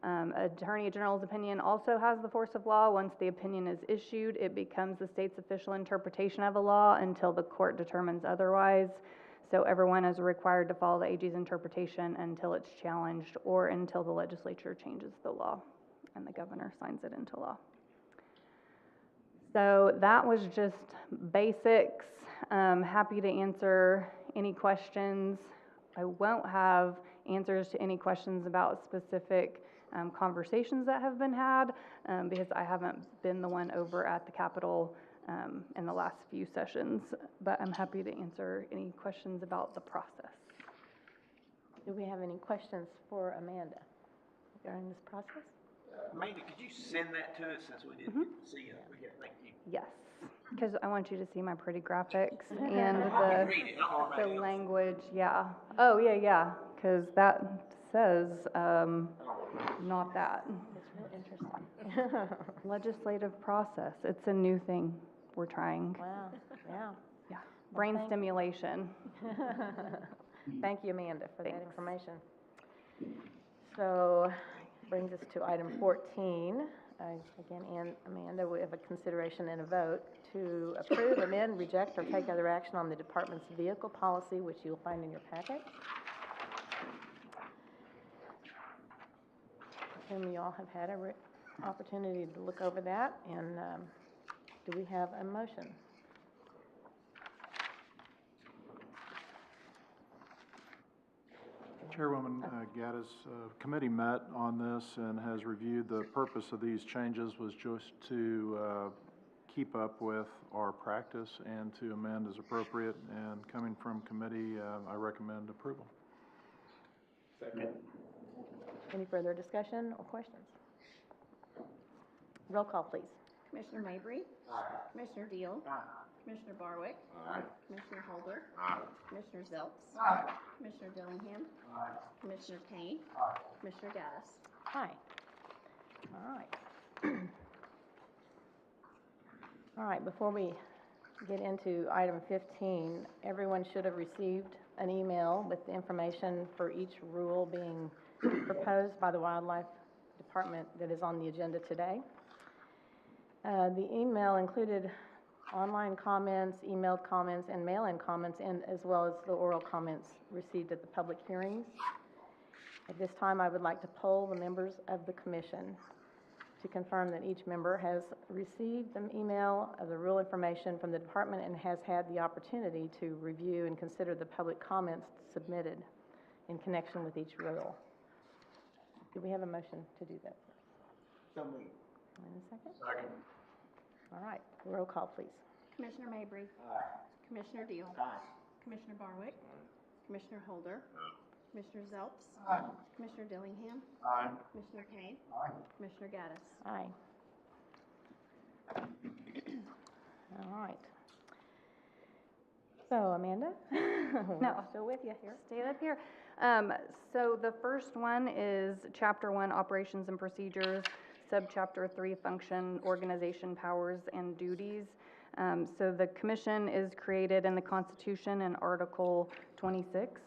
Attorney General's opinion also has the force of law. Once the opinion is issued, it becomes the state's official interpretation of the law until the court determines otherwise. So everyone is required to follow the AG's interpretation until it's challenged or until the legislature changes the law and the governor signs it into law. So that was just basics. Happy to answer any questions. I won't have answers to any questions about specific conversations that have been had because I haven't been the one over at the Capitol in the last few sessions, but I'm happy to answer any questions about the process. Do we have any questions for Amanda during this process? Amanda, could you send that to us since we didn't get to see it? Thank you. Yes, because I want you to see my pretty graphics and the language, yeah. Oh, yeah, because that says not that. It's real interesting. Legislative process, it's a new thing we're trying. Wow, yeah. Yeah, brain stimulation. Thank you, Amanda, for that information. So, brings us to item 14. Again, Ann, Amanda, we have a consideration and a vote to approve, amend, reject, or take other action on the department's vehicle policy, which you'll find in your packet. I assume you all have had an opportunity to look over that, and do we have a motion? Chairwoman Gaddis, committee met on this and has reviewed. The purpose of these changes was just to keep up with our practice and to amend as appropriate. And coming from committee, I recommend approval. Second. Any further discussion or questions? Roll call, please. Commissioner Mabry? Aye. Commissioner Deal? Aye. Commissioner Barwick? Aye. Commissioner Holder? Aye. Commissioner Zelps? Aye. Commissioner Dillingham? Aye. Commissioner Kane? Aye. Commissioner Gaddis? Aye. All right. All right, before we get into item 15, everyone should have received an email with the information for each rule being proposed by the Wildlife Department that is on the agenda today. The email included online comments, emailed comments, and mail-in comments, and as well as the oral comments received at the public hearings. At this time, I would like to poll the members of the commission to confirm that each member has received an email of the rule information from the department and has had the opportunity to review and consider the public comments submitted in connection with each rule. Do we have a motion to do that? So moved. And a second? Second. All right, roll call, please. Commissioner Mabry? Aye. Commissioner Deal? Aye. Commissioner Barwick? Commissioner Holder? Commissioner Zelps? Aye. Commissioner Dillingham? Aye. Commissioner Kane? Aye. Commissioner Gaddis? Aye. All right. So, Amanda? No. Still with you here. Stay up here. So the first one is Chapter 1, Operations and Procedures, Subchapter 3, Function, Organization, Powers, and Duties. So the commission is created in the Constitution in Article 26,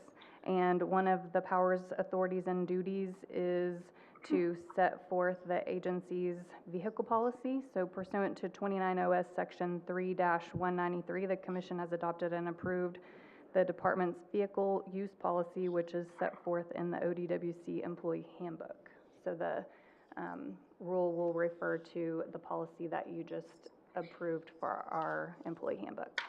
and one of the powers, authorities, and duties is to set forth the agency's vehicle policy. So pursuant to 29 OS Section 3-193, the commission has adopted and approved the department's vehicle use policy, which is set forth in the ODWC employee handbook. So the rule will refer to the policy that you just approved for our employee handbook.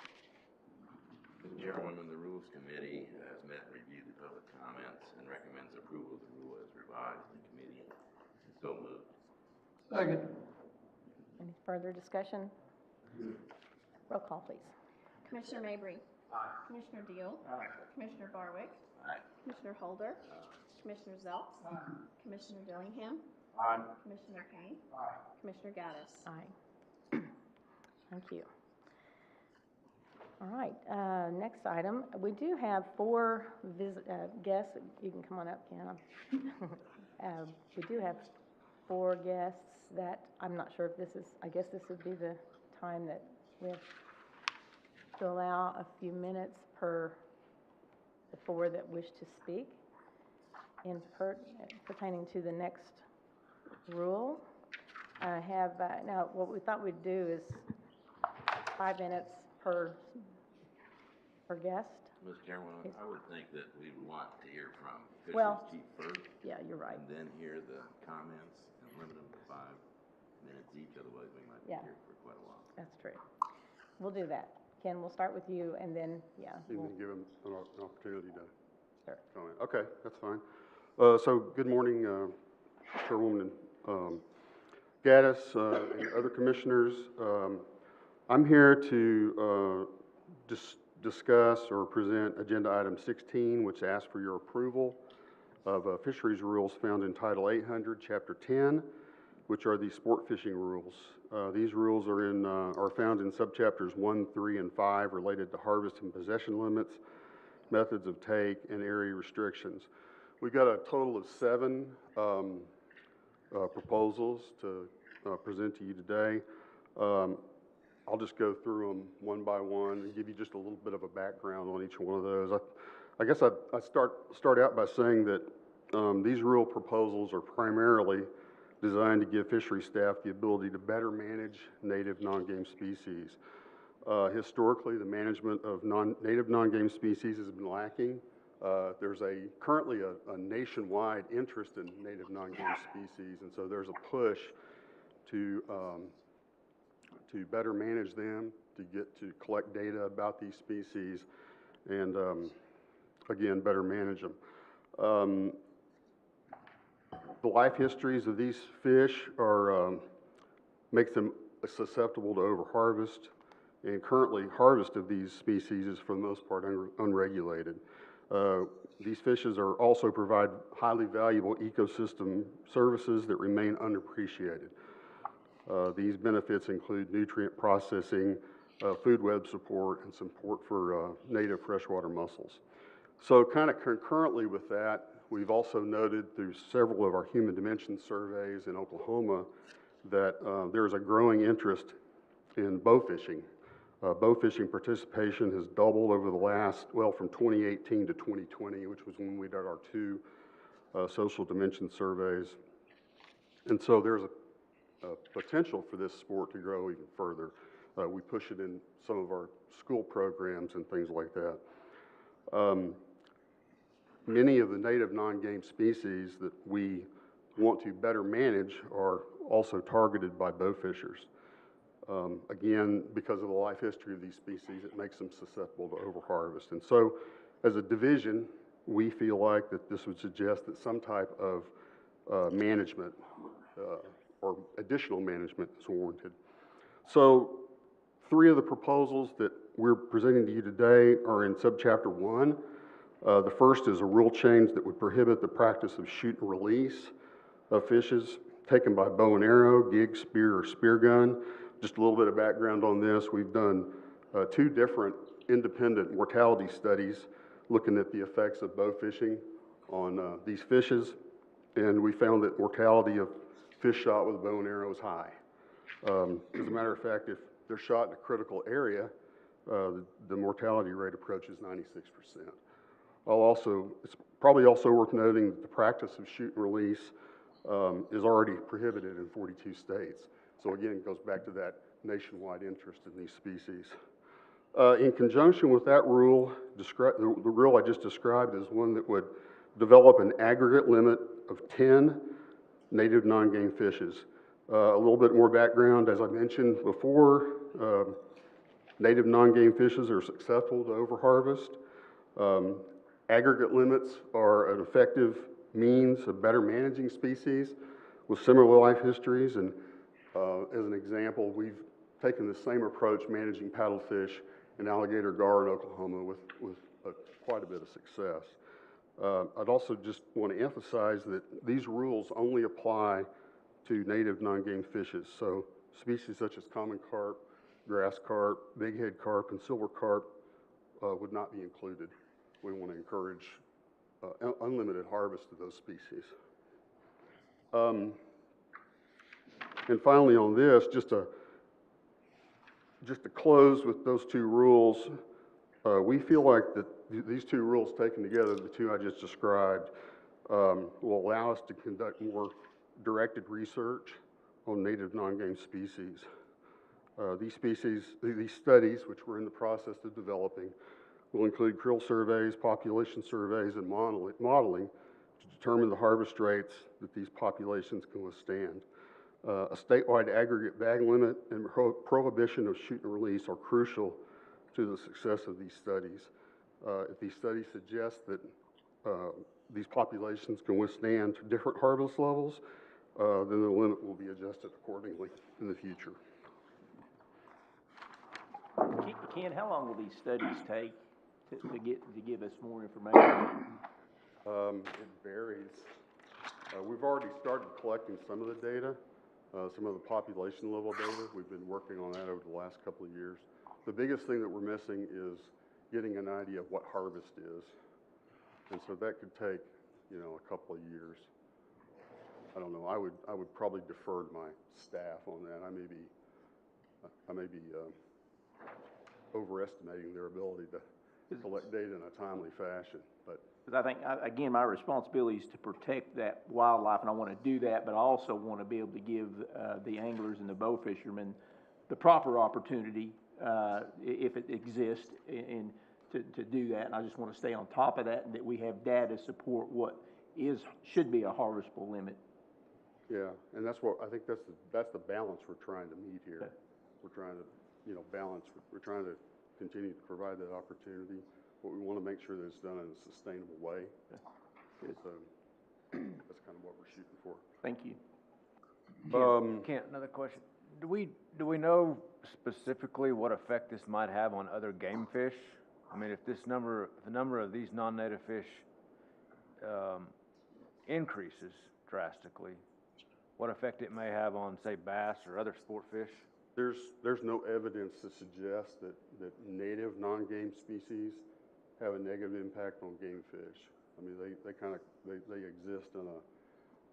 Chairwoman, the Rules Committee has met and reviewed the public comments and recommends approval of the rule as revised in committee. So moved. Second. Any further discussion? Roll call, please. Commissioner Mabry? Aye. Commissioner Deal? Aye. Commissioner Barwick? Aye. Commissioner Holder? Commissioner Zelps? Commissioner Dillingham? Aye. Commissioner Kane? Aye. Commissioner Gaddis? Aye. Thank you. All right, next item. We do have 4 guests. You can come on up, Ken. We do have 4 guests that I'm not sure if this is, I guess this would be the time that we have to allow a few minutes per the 4 that wish to speak in pertaining to the next rule. I have, now, what we thought we'd do is 5 minutes per guest. Mr. Chairman, I would think that we'd want to hear from Well, Fisheries Chief first. Yeah, you're right. And then hear the comments and limit them to 5 minutes each, otherwise we might be Yeah. here for quite a while. That's true. We'll do that. Ken, we'll start with you, and then, yeah. And we'll- then give them an opportunity to Sure. comment. Okay, that's fine. So good morning, Chairwoman Gaddis and other commissioners. I'm here to discuss or present Agenda Item 16, which asks for your approval of fisheries rules found in Title 800, Chapter 10, which are the sport fishing rules. These rules are found in subchapters 1, 3, and 5 related to harvest and possession limits, methods of take, and area restrictions. We've got a total of 7 proposals to present to you today. I'll just go through them one by one and give you just a little bit of a background on each one of those. I guess I start out by saying that these rule proposals are primarily designed to give fishery staff the ability to better manage native non-game species. Historically, the management of native non-game species has been lacking. There's currently a nationwide interest in native non-game species, and so there's a push to better manage them, to collect data about these species, and again, better manage them. The life histories of these fish makes them susceptible to overharvest, and currently harvest of these species is for the most part unregulated. These fishes also provide highly valuable ecosystem services that remain unappreciated. These benefits include nutrient processing, food web support, and support for native freshwater mussels. So kind of concurrently with that, we've also noted through several of our human dimension surveys in Oklahoma that there's a growing interest in bow fishing. Bow fishing participation has doubled over the from 2018 to 2020, which was when we did our 2 social dimension surveys. And so there's a potential for this sport to grow even further. We push it in some of our school programs and things like that. Many of the native non-game species that we want to better manage are also targeted by bow fishers. Again, because of the life history of these species, it makes them susceptible to overharvest. And so, as a division, we feel like that this would suggest that some type of management or additional management is warranted. So, 3 of the proposals that we're presenting to you today are in subchapter 1. The first is a rule change that would prohibit the practice of shoot and release of fishes taken by bow and arrow, gig, spear, or spear gun. Just a little bit of background on this. We've done 2 different independent mortality studies looking at the effects of bow fishing on these fishes, and we found that mortality of fish shot with a bow and arrow is high. As a matter of fact, if they're shot in a critical area, the mortality rate approaches 96%. It's probably also worth noting that the practice of shoot and release is already prohibited in 42 states. So again, it goes back to that nationwide interest in these species. In conjunction with that rule, the rule I just described is one that would develop an aggregate limit of 10 native non-game fishes. A little bit more background, as I mentioned before, native non-game fishes are susceptible to overharvest. Aggregate limits are an effective means of better managing species with similar life histories, and as an example, we've taken the same approach managing paddlefish and alligator gar in Oklahoma with quite a bit of success. I'd also just want to emphasize that these rules only apply to native non-game fishes. So species such as common carp, grass carp, bighead carp, and silver carp would not be included. We want to encourage unlimited harvest of those species. And finally on this, just to close with those 2 rules, we feel like that these 2 rules taken together, the 2 I just described, will allow us to conduct more directed research on native non-game species. These studies, which we're in the process of developing, will include creel surveys, population surveys, and modeling to determine the harvest rates that these populations can withstand. A statewide aggregate bag limit and prohibition of shoot and release are crucial to the success of these studies. If these studies suggest that these populations can withstand different harvest levels, then the limit will be adjusted accordingly in the future. Ken, how long will these studies take to give us more information? It varies. We've already started collecting some of the data, some of the population level data. We've been working on that over the last couple of years. The biggest thing that we're missing is getting an idea of what harvest is. And so that could take, a couple of years. I don't know. I would probably defer to my staff on that. I may be overestimating their ability to collect data in a timely fashion, but. Because I think, again, my responsibility is to protect that wildlife, and I want to do that, but I also want to be able to give the anglers and the bow fishermen the proper opportunity, if it exists, to do that. And I just want to stay on top of that, and that we have data to support what should be a harvestable limit. Yeah, and that's what I think that's the balance we're trying to meet here. We're trying to, balance. We're trying to continue to provide that opportunity, but we want to make sure that it's done in a sustainable way. So that's kind of what we're shooting for. Thank you. Kent, another question. Do we know specifically what effect this might have on other game fish? I mean, if the number of these non-native fish increases drastically, what effect it may have on, say, bass or other sport fish? There's no evidence to suggest that native non-game species have a negative impact on game fish. I mean, they exist in a,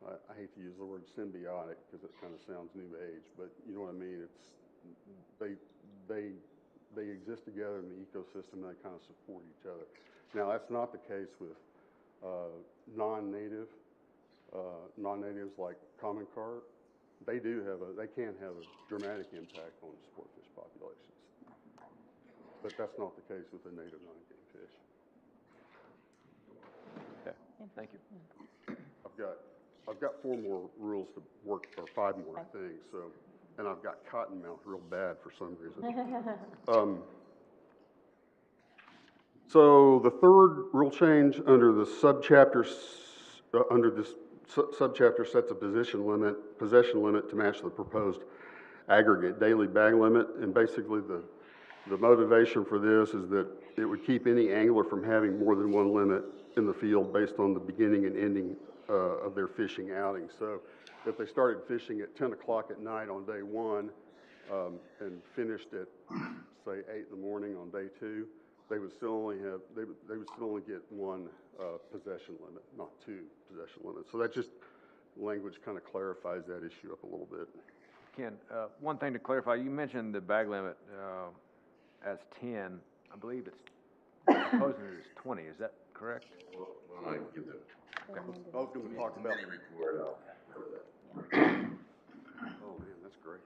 I hate to use the word symbiotic because it kind of sounds new age, but you know what I mean. They exist together in the ecosystem and they kind of support each other. Now that's not the case with non-natives like common carp. They can have a dramatic impact on the sport fish populations, but that's not the case with the native non-game fish. Okay, thank you. I've got 4 more rules to work, or 5 more, I think. So, and I've got cottonmouth real bad for some reason. So the third rule change under the subchapter, under this subchapter sets a possession limit to match the proposed aggregate daily bag limit. And basically the motivation for this is that it would keep any angler from having more than one limit in the field based on the beginning and ending of their fishing outing. So if they started fishing at 10 o'clock at night on day 1 and finished at, say, 8 in the morning on day 2, they would still only have, they would still only get 1 possession limit, not 2 possession limits. So that just, language kind of clarifies that issue up a little bit. Ken, one thing to clarify, you mentioned the bag limit as 10. I believe it's proposing it as 20. Is that correct? Well, I give it. Okay. I was going to talk about. Oh man, that's great.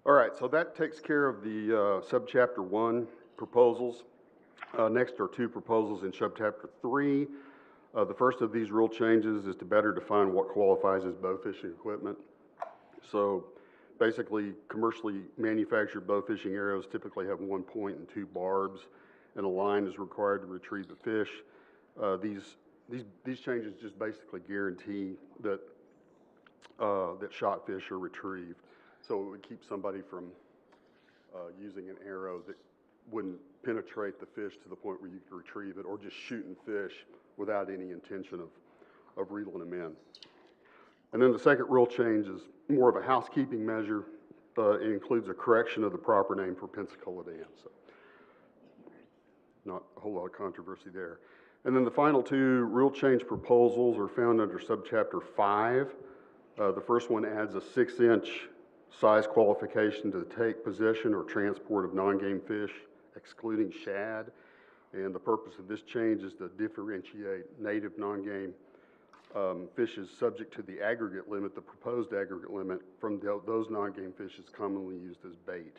All right, so that takes care of the subchapter 1 proposals. Next are 2 proposals in subchapter 3. The first of these rule changes is to better define what qualifies as bow fishing equipment. So basically, commercially manufactured bow fishing arrows typically have 1 point and 2 barbs, and a line is required to retrieve the fish. These changes just basically guarantee that that shot fish are retrieved. So it would keep somebody from using an arrow that wouldn't penetrate the fish to the point where you could retrieve it, or just shooting fish without any intention of reeling them in. And then the second rule change is more of a housekeeping measure. It includes a correction of the proper name for Pensacola Dam. So not a whole lot of controversy there. And then the final 2 rule change proposals are found under subchapter 5. The first one adds a 6-inch size qualification to take possession or transport of non-game fish, excluding shad. And the purpose of this change is to differentiate native non-game fishes subject to the aggregate limit, the proposed aggregate limit, from those non-game fishes commonly used as bait.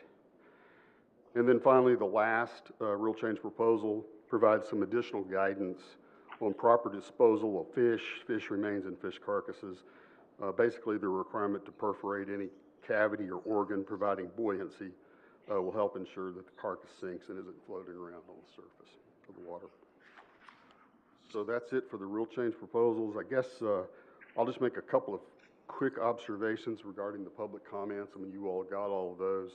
And then finally, the last rule change proposal provides some additional guidance on proper disposal of fish remains, and fish carcasses. Basically, the requirement to perforate any cavity or organ providing buoyancy will help ensure that the carcass sinks and isn't floating around on the surface of the water. So that's it for the rule change proposals. I guess I'll just make a couple of quick observations regarding the public comments. I mean, you all got all of those.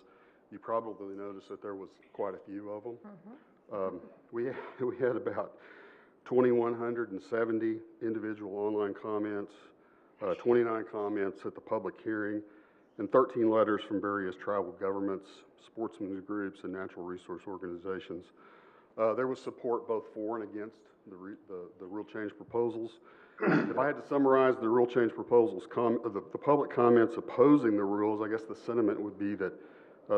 You probably noticed that there was quite a few of them. We had about 2,170 individual online comments, 29 comments at the public hearing, and 13 letters from various tribal governments, sportsmen's groups, and natural resource organizations. There was support both for and against the rule change proposals. If I had to summarize the rule change proposals, the public comments opposing the rules, I guess the sentiment would be that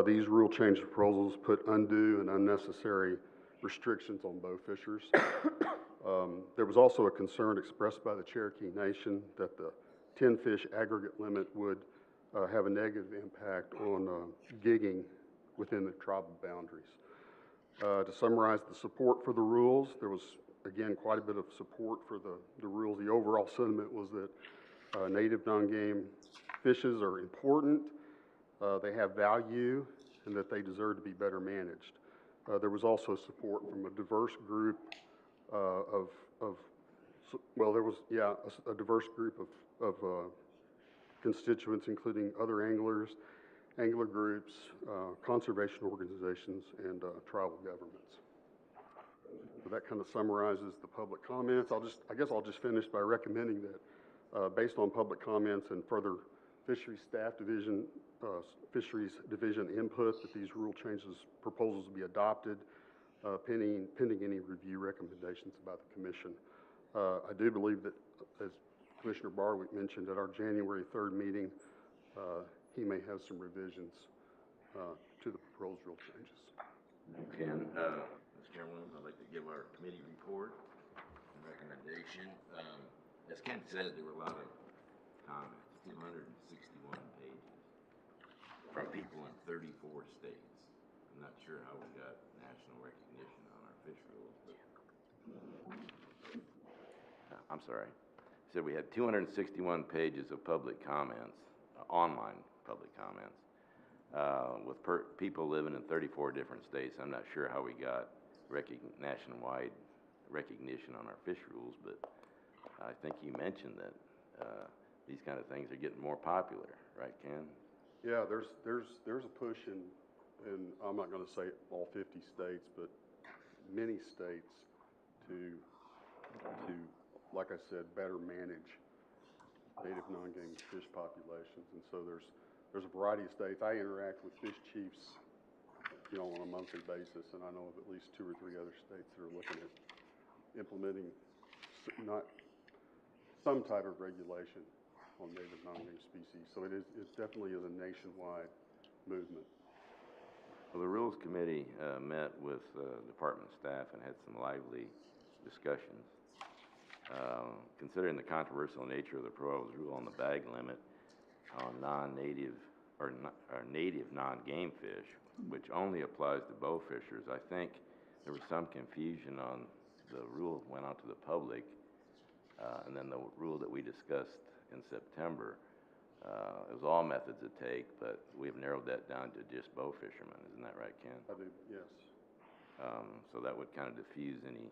these rule change proposals put undue and unnecessary restrictions on bow fishers. There was also a concern expressed by the Cherokee Nation that the 10-fish aggregate limit would have a negative impact on gigging within the tribal boundaries. To summarize the support for the rules, there was, again, quite a bit of support for the rules. The overall sentiment was that native non-game fishes are important, they have value, and that they deserve to be better managed. There was also support from a diverse group a diverse group of constituents, including other anglers, angler groups, conservation organizations, and tribal governments. So that kind of summarizes the public comments. I guess I'll just finish by recommending that, based on public comments and further fisheries division input, that these rule changes proposals be adopted, pending any review recommendations about the commission. I do believe that, as Commissioner Barwick mentioned, at our January 3rd meeting, he may have some revisions to the proposed rule changes. And, Mr. Chairman, I'd like to give our committee report and recommendation. As Ken said, there were a lot of comments, 261 pages from people in 34 states. I'm not sure how we got national recognition on our fish rules, but I'm sorry. I said we had 261 pages of public comments, online public comments, with people living in 34 different states. I'm not sure how we got nationwide recognition on our fish rules, but I think you mentioned that these kind of things are getting more popular, right, Ken? Yeah, there's a push in I'm not going to say all 50 states, but many states to like I said, better manage native non-game fish populations. And so there's a variety of states. I interact with fish chiefs, on a monthly basis, and I know of at least 2 or 3 other states that are looking at implementing some type of regulation on native non-game species. So it definitely is a nationwide movement. Well, the Rules Committee met with department staff and had some lively discussions. Considering the controversial nature of the proposed rule on the bag limit on non-native or native non-game fish, which only applies to bow fishers, I think there was some confusion on the rule that went out to the public, and then the rule that we discussed in September. It was all methods of take, but we've narrowed that down to just bow fishermen. Isn't that right, Ken? I do, yes. So that would kind of diffuse any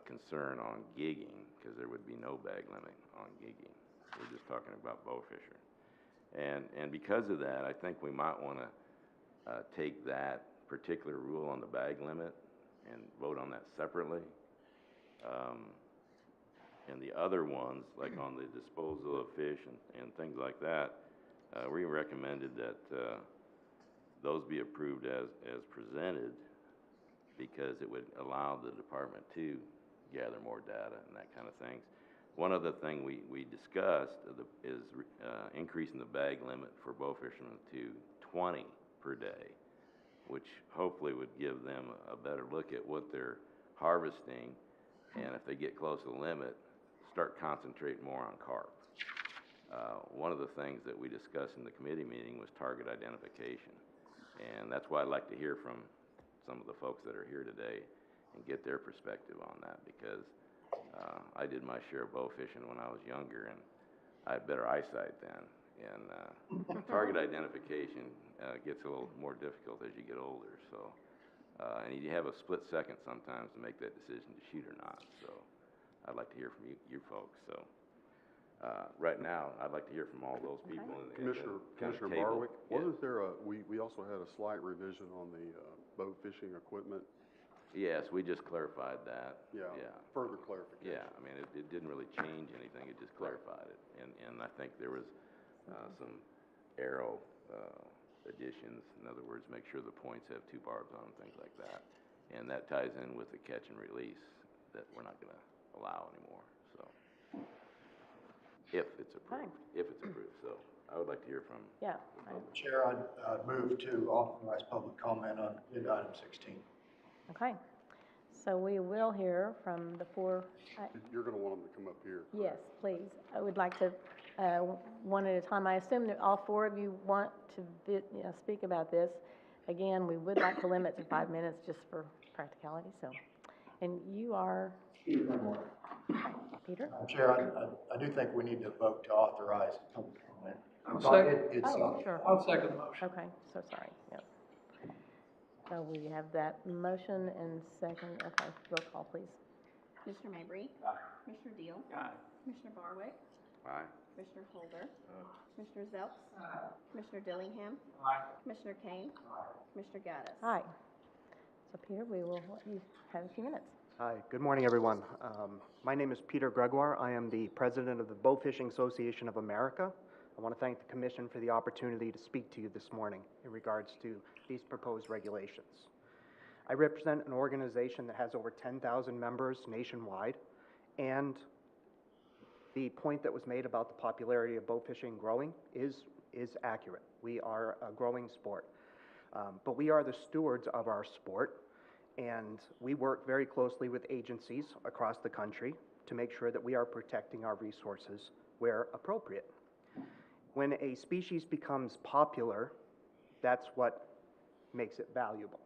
concern on gigging, because there would be no bag limit on gigging. We're just talking about bow fisher. And because of that, I think we might want to take that particular rule on the bag limit and vote on that separately. And the other ones, like on the disposal of fish and things like that, we recommended that those be approved as presented, because it would allow the department to gather more data and that kind of things. One other thing we discussed is increasing the bag limit for bow fishermen to 20 per day, which hopefully would give them a better look at what their harvesting, and if they get close to the limit, start concentrating more on carp. One of the things that we discussed in the committee meeting was target identification, and that's why I'd like to hear from some of the folks that are here today and get their perspective on that, because I did my share of bow fishing when I was younger, and I had better eyesight then. And target identification gets a little more difficult as you get older. So, and you have a split second sometimes to make that decision to shoot or not. So, I'd like to hear from you folks. So, right now, I'd like to hear from all those people. Commissioner Barwick, wasn't there we also had a slight revision on the boat fishing equipment? Yes, we just clarified that. Yeah. Further clarification. Yeah, I mean, it didn't really change anything, it just clarified it. And I think there was some arrow additions. In other words, make sure the points have 2 barbs on them, things like that. And that ties in with the catch and release that we're not gonna allow anymore, so. If it's approved, so I would like to hear from. Yeah. Chair, I'd move to authorize public comment on agenda item 16. Okay, so we will hear from the 4. You're going to want them to come up here. Yes, please. I would like to, one at a time. I assume that all 4 of you want to speak about this. Again, we would like to limit to 5 minutes just for practicality, so. And you are? Peter Gregor. Peter? Chair, I do think we need to vote to authorize public comment. Sure. I'll second the motion. Okay, so sorry, yep. So we have that motion and second, okay, roll call, please. Commissioner Mabry? Aye. Commissioner Deal? Aye. Commissioner Barwick? Aye. Commissioner Holder? Commissioner Zelps? Commissioner Dillingham? Commissioner Kane? Commissioner Gaddis? Aye. So Peter, we will let you have a few minutes. Hi, good morning, everyone. My name is Peter Gregoire. I am the president of the Bow Fishing Association of America. I want to thank the commission for the opportunity to speak to you this morning in regards to these proposed regulations. I represent an organization that has over 10,000 members nationwide, and the point that was made about the popularity of bow fishing growing is accurate. We are a growing sport, but we are the stewards of our sport, and we work very closely with agencies across the country to make sure that we are protecting our resources where appropriate. When a species becomes popular, that's what makes it valuable.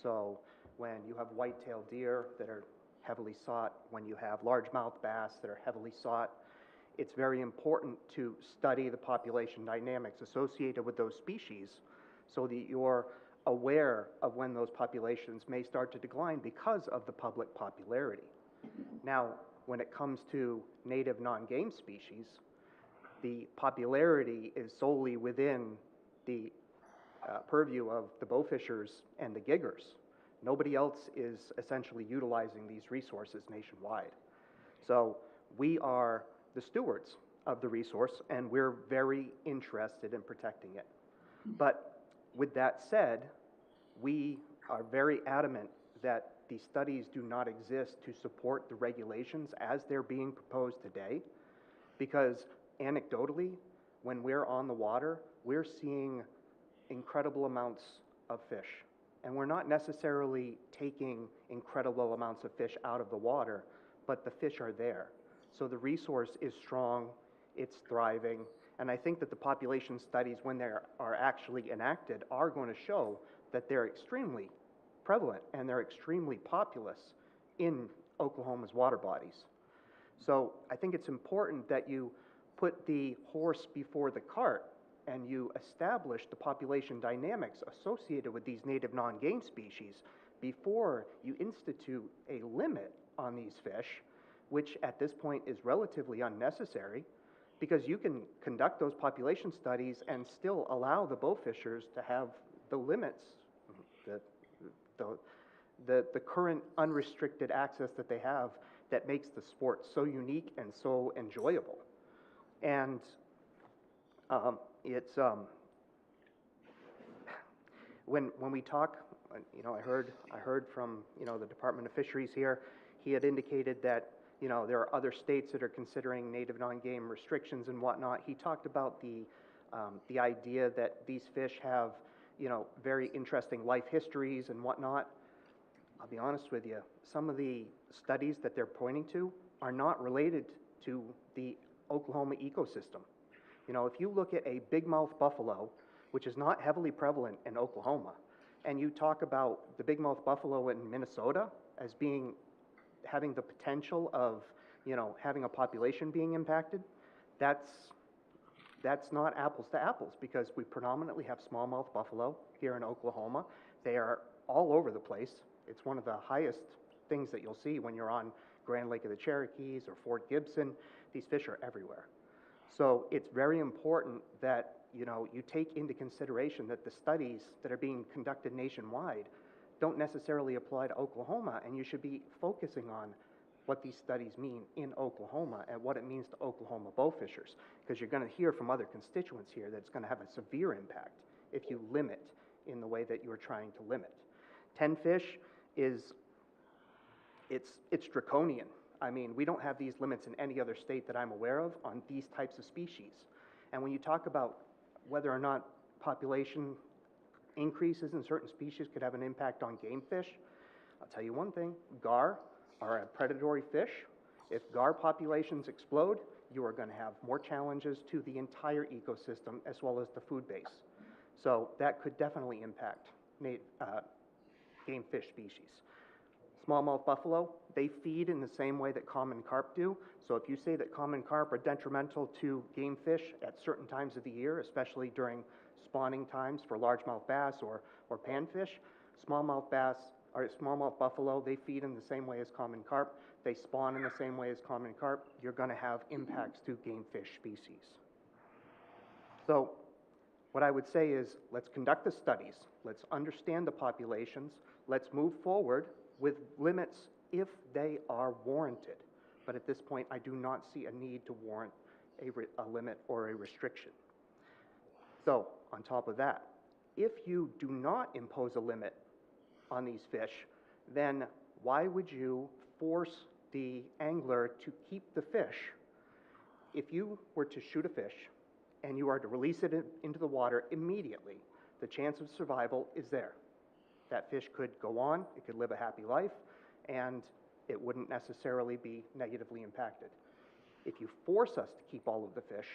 So when you have white-tailed deer that are heavily sought, when you have largemouth bass that are heavily sought, it's very important to study the population dynamics associated with those species so that you're aware of when those populations may start to decline because of the public popularity. Now, when it comes to native non-game species, the popularity is solely within the purview of the bow fishers and the giggers. Nobody else is essentially utilizing these resources nationwide. So we are the stewards of the resource, and we're very interested in protecting it. But with that said, we are very adamant that the studies do not exist to support the regulations as they're being proposed today, because anecdotally, when we're on the water, we're seeing incredible amounts of fish. And we're not necessarily taking incredible amounts of fish out of the water, but the fish are there. So the resource is strong, it's thriving, and I think that the population studies, when they are actually enacted, are going to show that they're extremely prevalent and they're extremely populous in Oklahoma's water bodies. So I think it's important that you put the horse before the cart and you establish the population dynamics associated with these native non-game species before you institute a limit on these fish, which at this point is relatively unnecessary, because you can conduct those population studies and still allow the bow fishers to have the limits, the current unrestricted access that they have that makes the sport so unique and so enjoyable. And it's when we talk, you know, I heard from, you know, the Department of Fisheries here. He had indicated that, you know, there are other states that are considering native non-game restrictions and whatnot. He talked about the idea that these fish have, you know, very interesting life histories and whatnot. I'll be honest with you, some of the studies that they're pointing to are not related to the Oklahoma ecosystem. You know, if you look at a big-mouth buffalo, which is not heavily prevalent in Oklahoma, and you talk about the big-mouth buffalo in Minnesota as having the potential of, you know, having a population being impacted, that's not apples to apples, because we predominantly have smallmouth buffalo here in Oklahoma. They are all over the place. It's one of the highest things that you'll see when you're on Grand Lake of the Cherokees or Fort Gibson. These fish are everywhere. So it's very important that, you know, you take into consideration that the studies that are being conducted nationwide don't necessarily apply to Oklahoma, and you should be focusing on what these studies mean in Oklahoma and what it means to Oklahoma bow fishers, because you're going to hear from other constituents here that it's going to have a severe impact if you limit in the way that you're trying to limit. 10 fish it's draconian. I mean, we don't have these limits in any other state that I'm aware of on these types of species. And when you talk about whether or not population increases in certain species could have an impact on game fish, I'll tell you one thing, gar are a predatory fish. If gar populations explode, you are going to have more challenges to the entire ecosystem as well as the food base. So that could definitely impact game fish species. Smallmouth buffalo, they feed in the same way that common carp do. So if you say that common carp are detrimental to game fish at certain times of the year, especially during spawning times for largemouth bass or panfish, smallmouth buffalo, they feed in the same way as common carp. They spawn in the same way as common carp. You're going to have impacts to game fish species. So what I would say is, let's conduct the studies. Let's understand the populations. Let's move forward with limits if they are warranted. But at this point, I do not see a need to warrant a limit or a restriction. So, on top of that, if you do not impose a limit on these fish, then why would you force the angler to keep the fish? If you were to shoot a fish and you are to release it into the water immediately, the chance of survival is there. That fish could go on, it could live a happy life, and it wouldn't necessarily be negatively impacted. If you force us to keep all of the fish,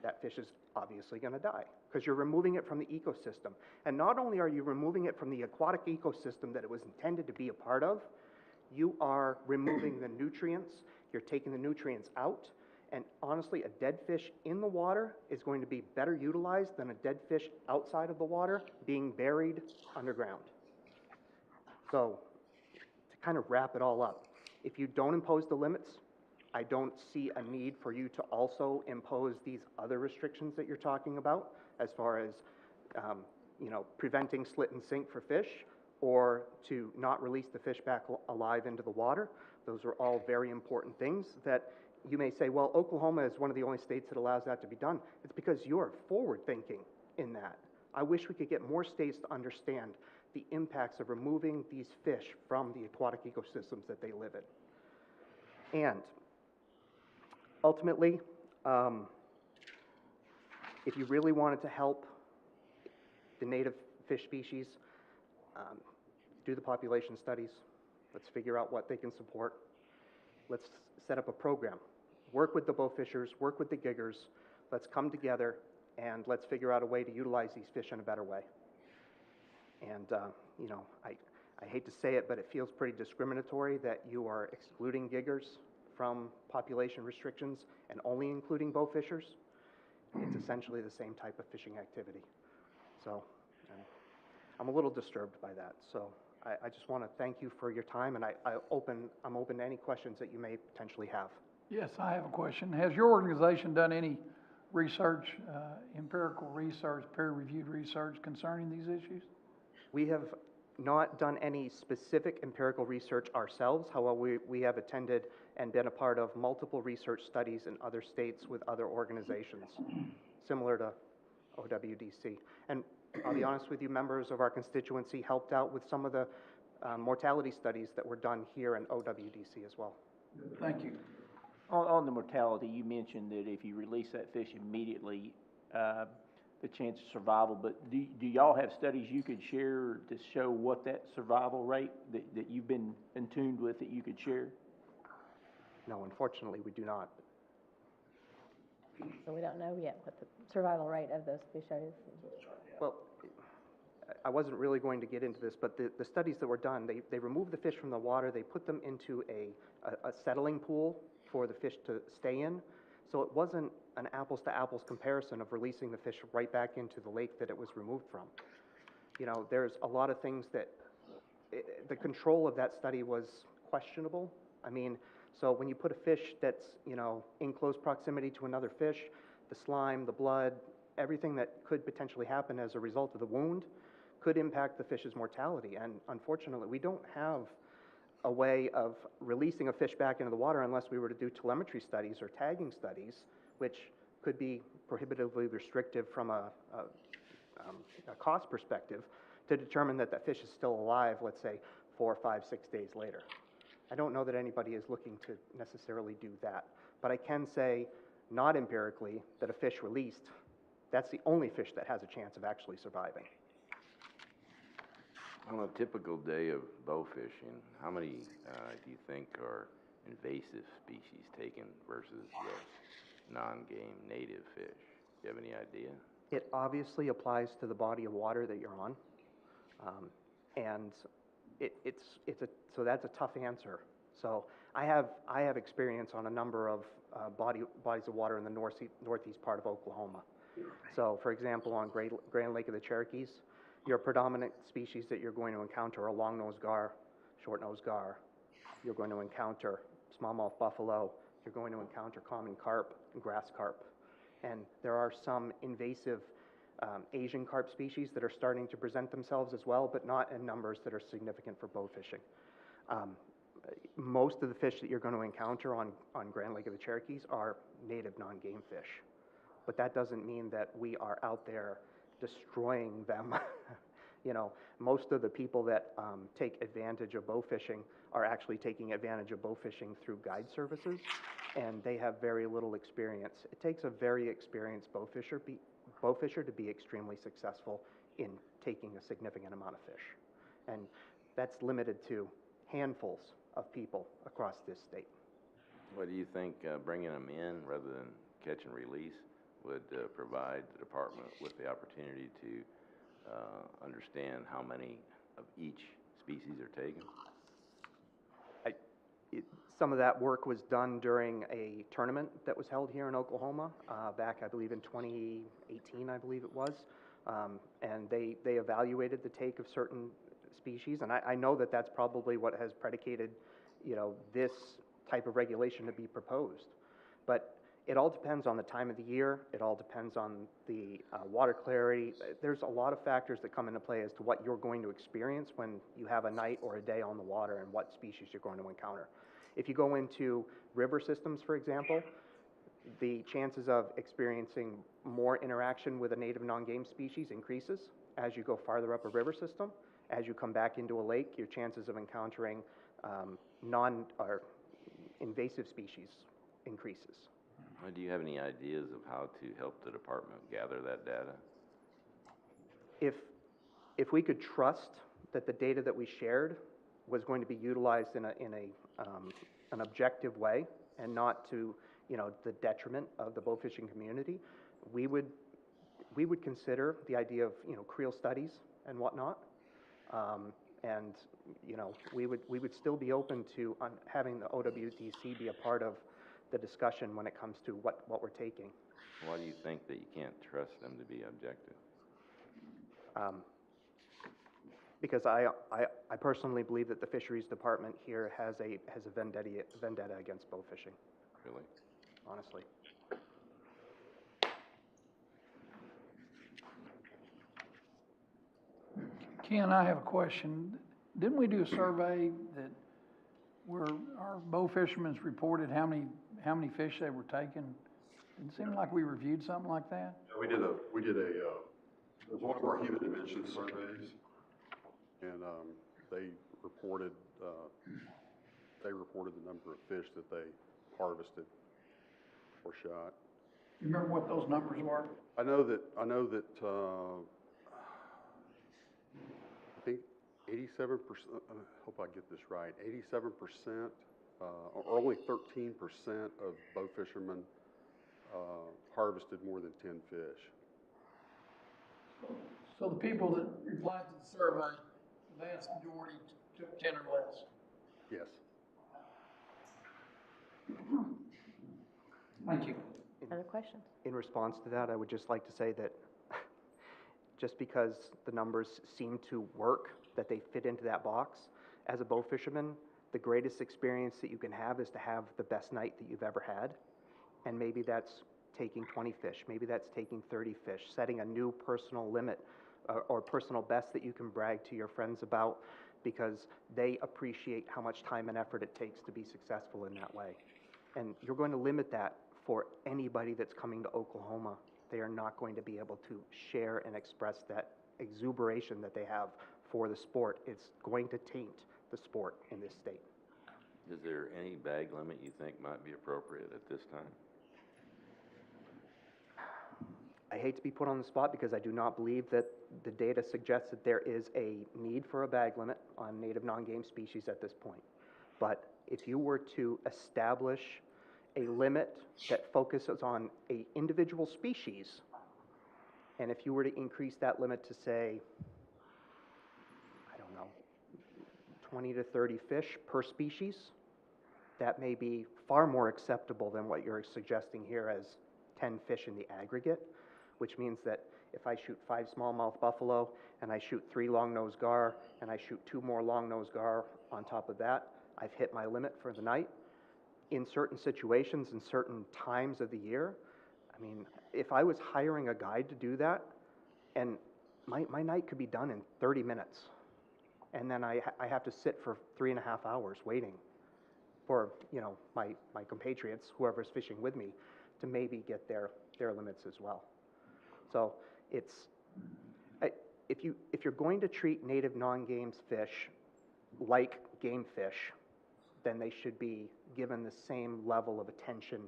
that fish is obviously going to die, because you're removing it from the ecosystem. And not only are you removing it from the aquatic ecosystem that it was intended to be a part of, you are removing the nutrients, you're taking the nutrients out, and honestly, a dead fish in the water is going to be better utilized than a dead fish outside of the water being buried underground. So, to kind of wrap it all up, if you don't impose the limits, I don't see a need for you to also impose these other restrictions that you're talking about, as far as preventing slit and sink for fish, or to not release the fish back alive into the water. Those are all very important things that you may say, well, Oklahoma is one of the only states that allows that to be done. It's because you're forward thinking in that. I wish we could get more states to understand the impacts of removing these fish from the aquatic ecosystems that they live in. And ultimately, if you really wanted to help the native fish species, do the population studies. Let's figure out what they can support. Let's set up a program. Work with the bow fishers, work with the giggers. Let's come together and let's figure out a way to utilize these fish in a better way. And, I hate to say it, but it feels pretty discriminatory that you are excluding giggers from population restrictions and only including bow fishers. It's essentially the same type of fishing activity. So I'm a little disturbed by that. So I just want to thank you for your time, and I'm open to any questions that you may potentially have. Yes, I have a question. Has your organization done any research, empirical research, peer-reviewed research concerning these issues? We have not done any specific empirical research ourselves. However, we have attended and been a part of multiple research studies in other states with other organizations, similar to OWDC. And I'll be honest with you, members of our constituency helped out with some of the mortality studies that were done here in OWDC as well. Thank you. On the mortality, you mentioned that if you release that fish immediately, the chance of survival, but do y'all have studies you could share to show what that survival rate that you've been in tune with that you could share? No, unfortunately, we do not. So we don't know yet what the survival rate of those fish is. Well, I wasn't really going to get into this, but the studies that were done, they removed the fish from the water, they put them into a settling pool for the fish to stay in. So it wasn't an apples to apples comparison of releasing the fish right back into the lake that it was removed from. You know, there's a lot of things that, the control of that study was questionable. I mean, so when you put a fish that's, you know, in close proximity to another fish, the slime, the blood, everything that could potentially happen as a result of the wound could impact the fish's mortality. And unfortunately, we don't have a way of releasing a fish back into the water unless we were to do telemetry studies or tagging studies, which could be prohibitively restrictive from a cost perspective to determine that that fish is still alive, let's say 4, 5, 6 days later. I don't know that anybody is looking to necessarily do that, but I can say, not empirically, that a fish released, that's the only fish that has a chance of actually surviving. On a typical day of bow fishing, how many do you think are invasive species taken versus the non-game native fish? Do you have any idea? It obviously applies to the body of water that you're on, and so that's a tough answer. So I have experience on a number of bodies of water in the northeast part of Oklahoma. So, for example, on Grand Lake of the Cherokees, your predominant species that you're going to encounter are long-nosed gar, short-nosed gar. You're going to encounter smallmouth buffalo. You're going to encounter common carp and grass carp. And there are some invasive Asian carp species that are starting to present themselves as well, but not in numbers that are significant for bow fishing. Most of the fish that you're going to encounter on Grand Lake of the Cherokees are native non-game fish. But that doesn't mean that we are out there destroying them. You know, most of the people that take advantage of bow fishing are actually taking advantage of bow fishing through guide services, and they have very little experience. It takes a very experienced bow fisher to be extremely successful in taking a significant amount of fish. And that's limited to handfuls of people across this state. What do you think bringing them in rather than catch and release would provide the department with the opportunity to understand how many of each species are taken? Some of that work was done during a tournament that was held here in Oklahoma back, I believe, in 2018, I believe it was. And they evaluated the take of certain species, and I know that that's probably what has predicated, you know, this type of regulation to be proposed. But it all depends on the time of the year. It all depends on the water clarity. There's a lot of factors that come into play as to what you're going to experience when you have a night or a day on the water and what species you're going to encounter. If you go into river systems, for example, the chances of experiencing more interaction with a native non-game species increases as you go farther up a river system. As you come back into a lake, your chances of encountering invasive species increases. Do you have any ideas of how to help the department gather that data? If we could trust that the data that we shared was going to be utilized in an objective way and not to, you know, the detriment of the bow fishing community, we would consider the idea of, you know, creel studies and whatnot. And, you know, we would still be open to having the ODWC be a part of the discussion when it comes to what we're taking. Why do you think that you can't trust them to be objective? Because I personally believe that the fisheries department here has a vendetta against bow fishing. Really? Honestly. Ken, I have a question. Didn't we do a survey that where our bow fishermen reported how many fish they were taking? It seemed like we reviewed something like that. Yeah, we did a it was one of our human dimension surveys, and they reported the number of fish that they harvested or shot. You remember what those numbers were? I know that, I think 87%, hope I get this right, 87%, or only 13% of bow fishermen harvested more than 10 fish. So the people that replied to the survey, the vast majority took 10 or less. Yes. Thank you. Other questions? In response to that, I would just like to say that just because the numbers seem to work, that they fit into that box, as a bow fisherman, the greatest experience that you can have is to have the best night that you've ever had. And maybe that's taking 20 fish, maybe that's taking 30 fish, setting a new personal limit or personal best that you can brag to your friends about because they appreciate how much time and effort it takes to be successful in that way. And you're going to limit that for anybody that's coming to Oklahoma. They are not going to be able to share and express that exuberation that they have for the sport. It's going to taint the sport in this state. Is there any bag limit you think might be appropriate at this time? I hate to be put on the spot because I do not believe that the data suggests that there is a need for a bag limit on native non-game species at this point. But if you were to establish a limit that focuses on an individual species, and if you were to increase that limit to say, I don't know, 20 to 30 fish per species, that may be far more acceptable than what you're suggesting here as 10 fish in the aggregate, which means that if I shoot 5 smallmouth buffalo and I shoot 3 long-nosed gar and I shoot 2 more long-nosed gar on top of that, I've hit my limit for the night. In certain situations, in certain times of the year, I mean, if I was hiring a guide to do that, and my night could be done in 30 minutes, and then I have to sit for 3.5 hours waiting for, you know, my compatriots, whoever's fishing with me, to maybe get their limits as well. So it's, if you're going to treat native non-game fish like game fish, then they should be given the same level of attention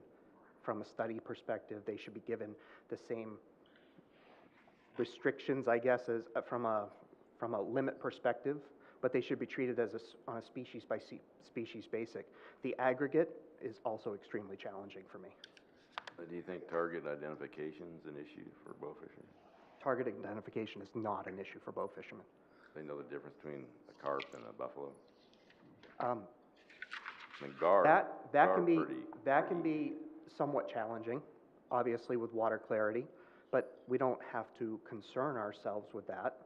from a study perspective. They should be given the same restrictions, I guess, as from a limit perspective, but they should be treated as on a species by species basic. The aggregate is also extremely challenging for me. Do you think target identification is an issue for bow fishermen? Target identification is not an issue for bow fishermen. They know the difference between a carp and a buffalo? I mean, that can be somewhat challenging, obviously with water clarity, but we don't have to concern ourselves with that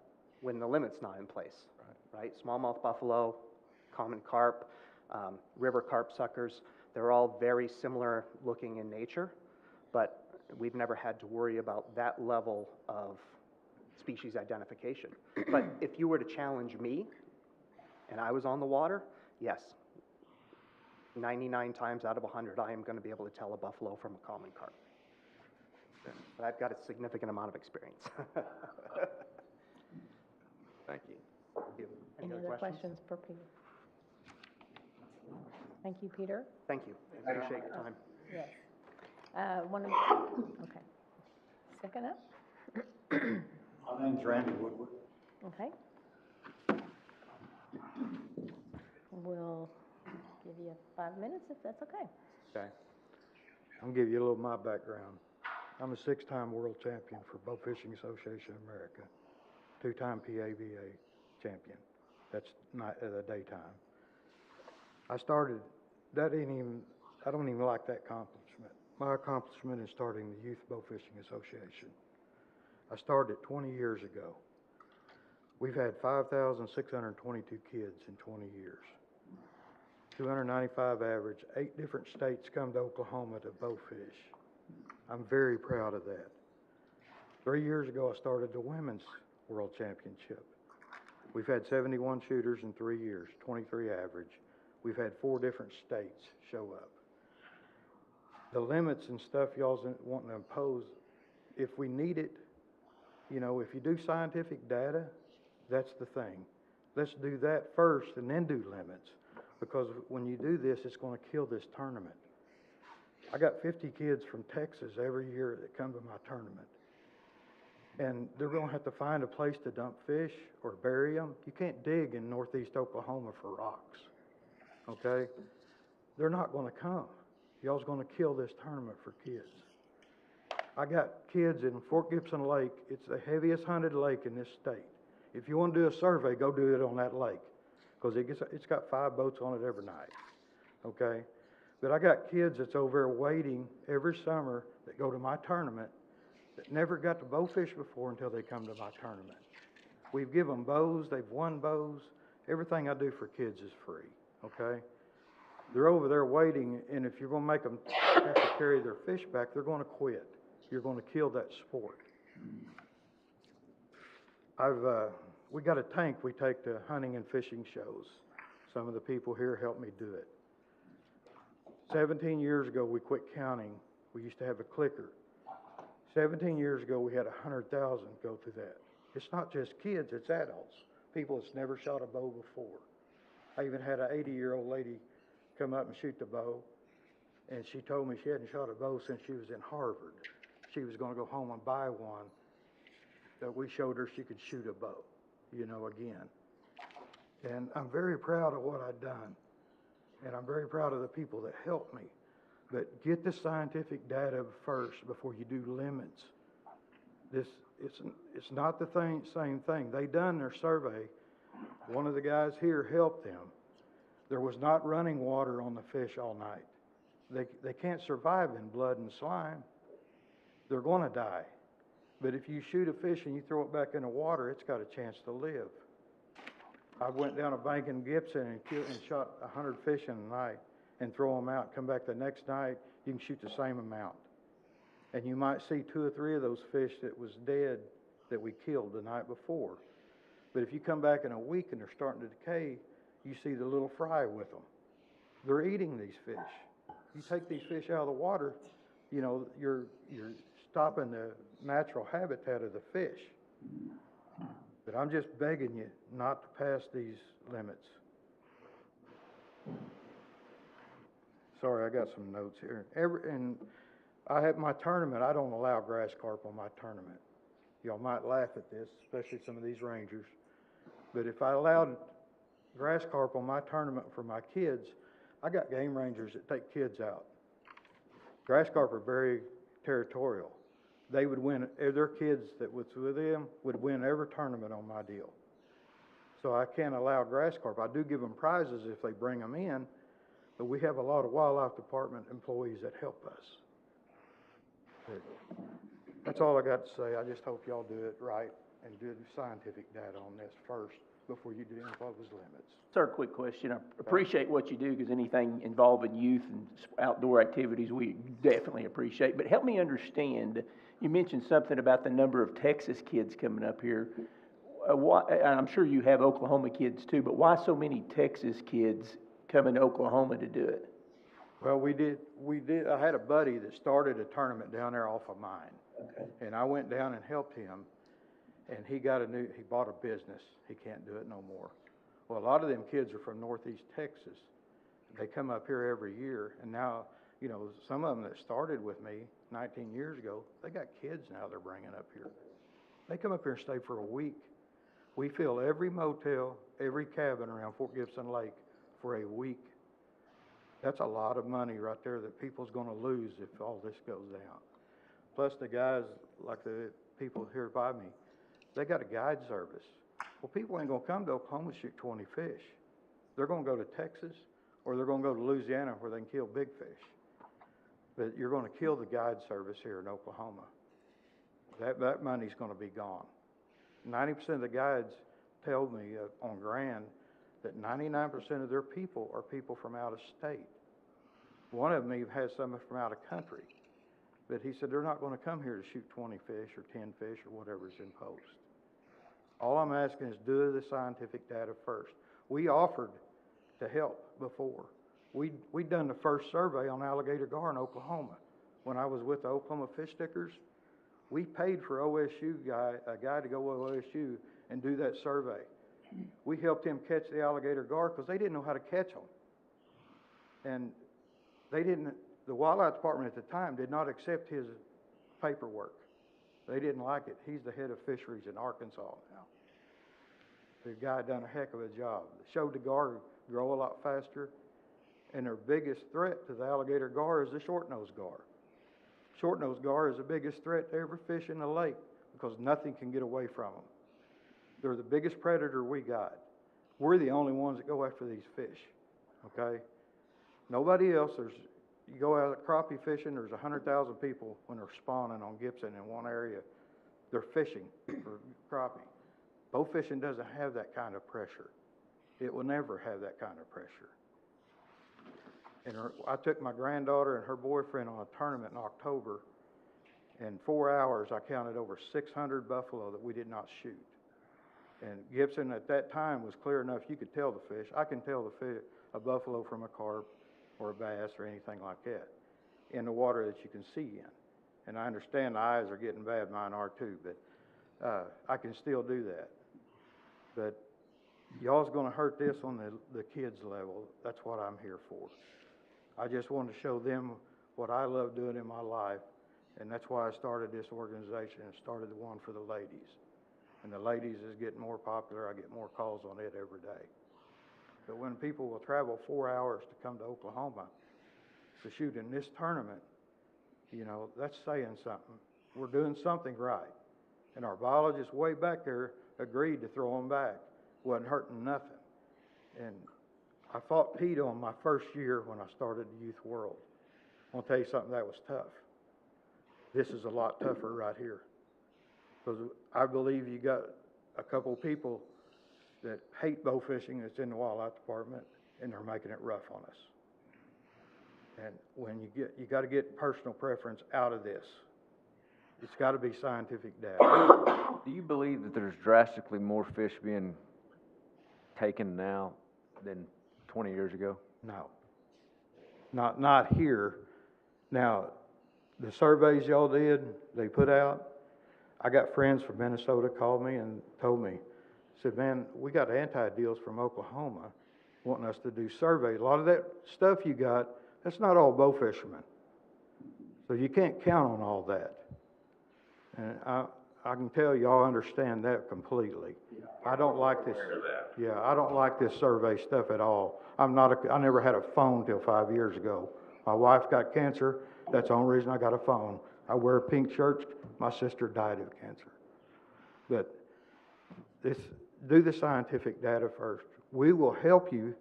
when the limit's not in place, right? Smallmouth buffalo, common carp, river carp suckers, they're all very similar looking in nature, but we've never had to worry about that level of species identification. But if you were to challenge me and I was on the water, yes, 99 times out of 100, I am going to be able to tell a buffalo from a common carp. But I've got a significant amount of experience. Thank you. Any other questions for Peter? Thank you, Peter. Thank you. I appreciate your time. Yes. Okay. Second up? My name's Randy Woodward. Okay. We'll give you 5 minutes if that's okay. Okay. I'll give you a little of my background. I'm a 6-time world champion for Bow Fishing Association of America, 2-time PAVA champion. That's not at the daytime. I don't even like that accomplishment. My accomplishment is starting the Youth Bow Fishing Association. I started 20 years ago. We've had 5,622 kids in 20 years. 295 average, 8 different states come to Oklahoma to bow fish. I'm very proud of that. 3 years ago, I started the Women's World Championship. We've had 71 shooters in 3 years, 23 average. We've had 4 different states show up. The limits and stuff y'all's wanting to impose, if we need it, you know, if you do scientific data, that's the thing. Let's do that first and then do limits. Because when you do this, it's going to kill this tournament. I got 50 kids from Texas every year that come to my tournament. And they're gonna have to find a place to dump fish or bury them. You can't dig in northeast Oklahoma for rocks, okay? They're not gonna come. Y'all's gonna kill this tournament for kids. I got kids in Fort Gibson Lake. It's the heaviest hunted lake in this state. If you wanna do a survey, go do it on that lake, because it's got 5 boats on it every night, okay? But I got kids that's over there waiting every summer that go to my tournament that never got to bowfish before until they come to my tournament. We've given them bows, they've won bows. Everything I do for kids is free, okay? They're over there waiting, and if you're gonna make them have to carry their fish back, they're gonna quit. You're gonna kill that sport. We got a tank we take to hunting and fishing shows. Some of the people here helped me do it. 17 years ago, we quit counting. We used to have a clicker. 17 years ago, we had 100,000 go through that. It's not just kids, it's adults. People that's never shot a bow before. I even had an 80-year-old lady come up and shoot the bow, and she told me she hadn't shot a bow since she was in Harvard. She was gonna go home and buy one, that we showed her she could shoot a bow, again. And I'm very proud of what I've done, and I'm very proud of the people that helped me. But get the scientific data first before you do limits. It's not the same thing. They done their survey. One of the guys here helped them. There was not running water on the fish all night. They can't survive in blood and slime. They're gonna die. But if you shoot a fish and you throw it back in the water, it's got a chance to live. I went down a bank in Gibson and shot 100 fish in a night and throw them out. Come back the next night, you can shoot the same amount. And you might see 2 or 3 of those fish that was dead that we killed the night before. But if you come back in a week and they're starting to decay, you see the little fry with them. They're eating these fish. You take these fish out of the water, you're stopping the natural habitat of the fish. But I'm just begging you not to pass these limits. Sorry, I got some notes here. And I have my tournament, I don't allow grass carp on my tournament. Y'all might laugh at this, especially some of these rangers. But if I allowed grass carp on my tournament for my kids, I got game rangers that take kids out. Grass carp are very territorial. They would win, their kids that was with them would win every tournament on my deal. So I can't allow grass carp. I do give them prizes if they bring them in, but we have a lot of wildlife department employees that help us. But that's all I got to say. I just hope y'all do it right and do the scientific data on this first before you do impose limits. Sir, quick question. I appreciate what you do, because anything involving youth and outdoor activities we definitely appreciate. But help me understand, you mentioned something about the number of Texas kids coming up here. And I'm sure you have Oklahoma kids too, but why so many Texas kids coming to Oklahoma to do it? Well, we did. I had a buddy that started a tournament down there off of mine. Okay. And I went down and helped him, and he bought a business. He can't do it no more. Well, a lot of them kids are from Northeast Texas. They come up here every year, and now, some of them that started with me 19 years ago, they got kids now they're bringing up here. They come up here and stay for a week. We fill every motel, every cabin around Fort Gibson Lake for a week. That's a lot of money right there that people's gonna lose if all this goes down. Plus the guys, like the people here by me, they got a guide service. Well, people ain't gonna come to Oklahoma to shoot 20 fish. They're gonna go to Texas, or they're gonna go to Louisiana where they can kill big fish. But you're gonna kill the guide service here in Oklahoma. That money's gonna be gone. 90% of the guides tell me on Grand that 99% of their people are people from out of state. One of them even has some from out of country. But he said they're not going to come here to shoot 20 fish or 10 fish or whatever's imposed. All I'm asking is do the scientific data first. We offered to help before. We'd done the first survey on alligator gar in Oklahoma. When I was with the Oklahoma Fish Stickers, we paid for a guy to go to OSU and do that survey. We helped him catch the alligator gar because they didn't know how to catch them. And they the wildlife department at the time did not accept his paperwork. They didn't like it. He's the head of fisheries in Arkansas now. The guy done a heck of a job. Showed the gar grow a lot faster, and their biggest threat to the alligator gar is the short-nosed gar. Short-nosed gar is the biggest threat to ever fish in the lake because nothing can get away from them. They're the biggest predator we got. We're the only ones that go after these fish, okay? Nobody else. You go out crappie fishing, there's 100,000 people when they're spawning on Gibson in one area. They're fishing for crappie. Bow fishing doesn't have that kind of pressure. It will never have that kind of pressure. And I took my granddaughter and her boyfriend on a tournament in October. In 4 hours, I counted over 600 buffalo that we did not shoot. And Gibson at that time was clear enough you could tell the fish. I can tell a buffalo from a carp or a bass or anything like that in the water that you can see in. And I understand the eyes are getting bad, mine are too, but I can still do that. But y'all's gonna hurt this on the kids' level. That's what I'm here for. I just wanted to show them what I love doing in my life, and that's why I started this organization and started the one for the ladies. And the ladies is getting more popular. I get more calls on it every day. But when people will travel 4 hours to come to Oklahoma to shoot in this tournament, you know, that's saying something. We're doing something right. And our biologists way back there agreed to throw them back. Wasn't hurting nothing. And I fought Pete on my first year when I started the Youth World. I'll tell you something, that was tough. This is a lot tougher right here. Because I believe you got a couple of people that hate bow fishing that's in the wildlife department, and they're making it rough on us. And when you got to get personal preference out of this. It's got to be scientific data. Do you believe that there's drastically more fish being taken now than 20 years ago? No. Not here. Now, the surveys y'all did, they put out, I got friends from Minnesota called me and told me, said, man, we got anti-deals from Oklahoma wanting us to do surveys. A lot of that stuff you got, that's not all bow fishermen. So you can't count on all that. And I can tell y'all understand that completely. I don't like this. Yeah, I don't like this survey stuff at all. I never had a phone till 5 years ago. My wife got cancer. That's the only reason I got a phone. I wear a pink shirt. My sister died of cancer. But do the scientific data first. We will help you.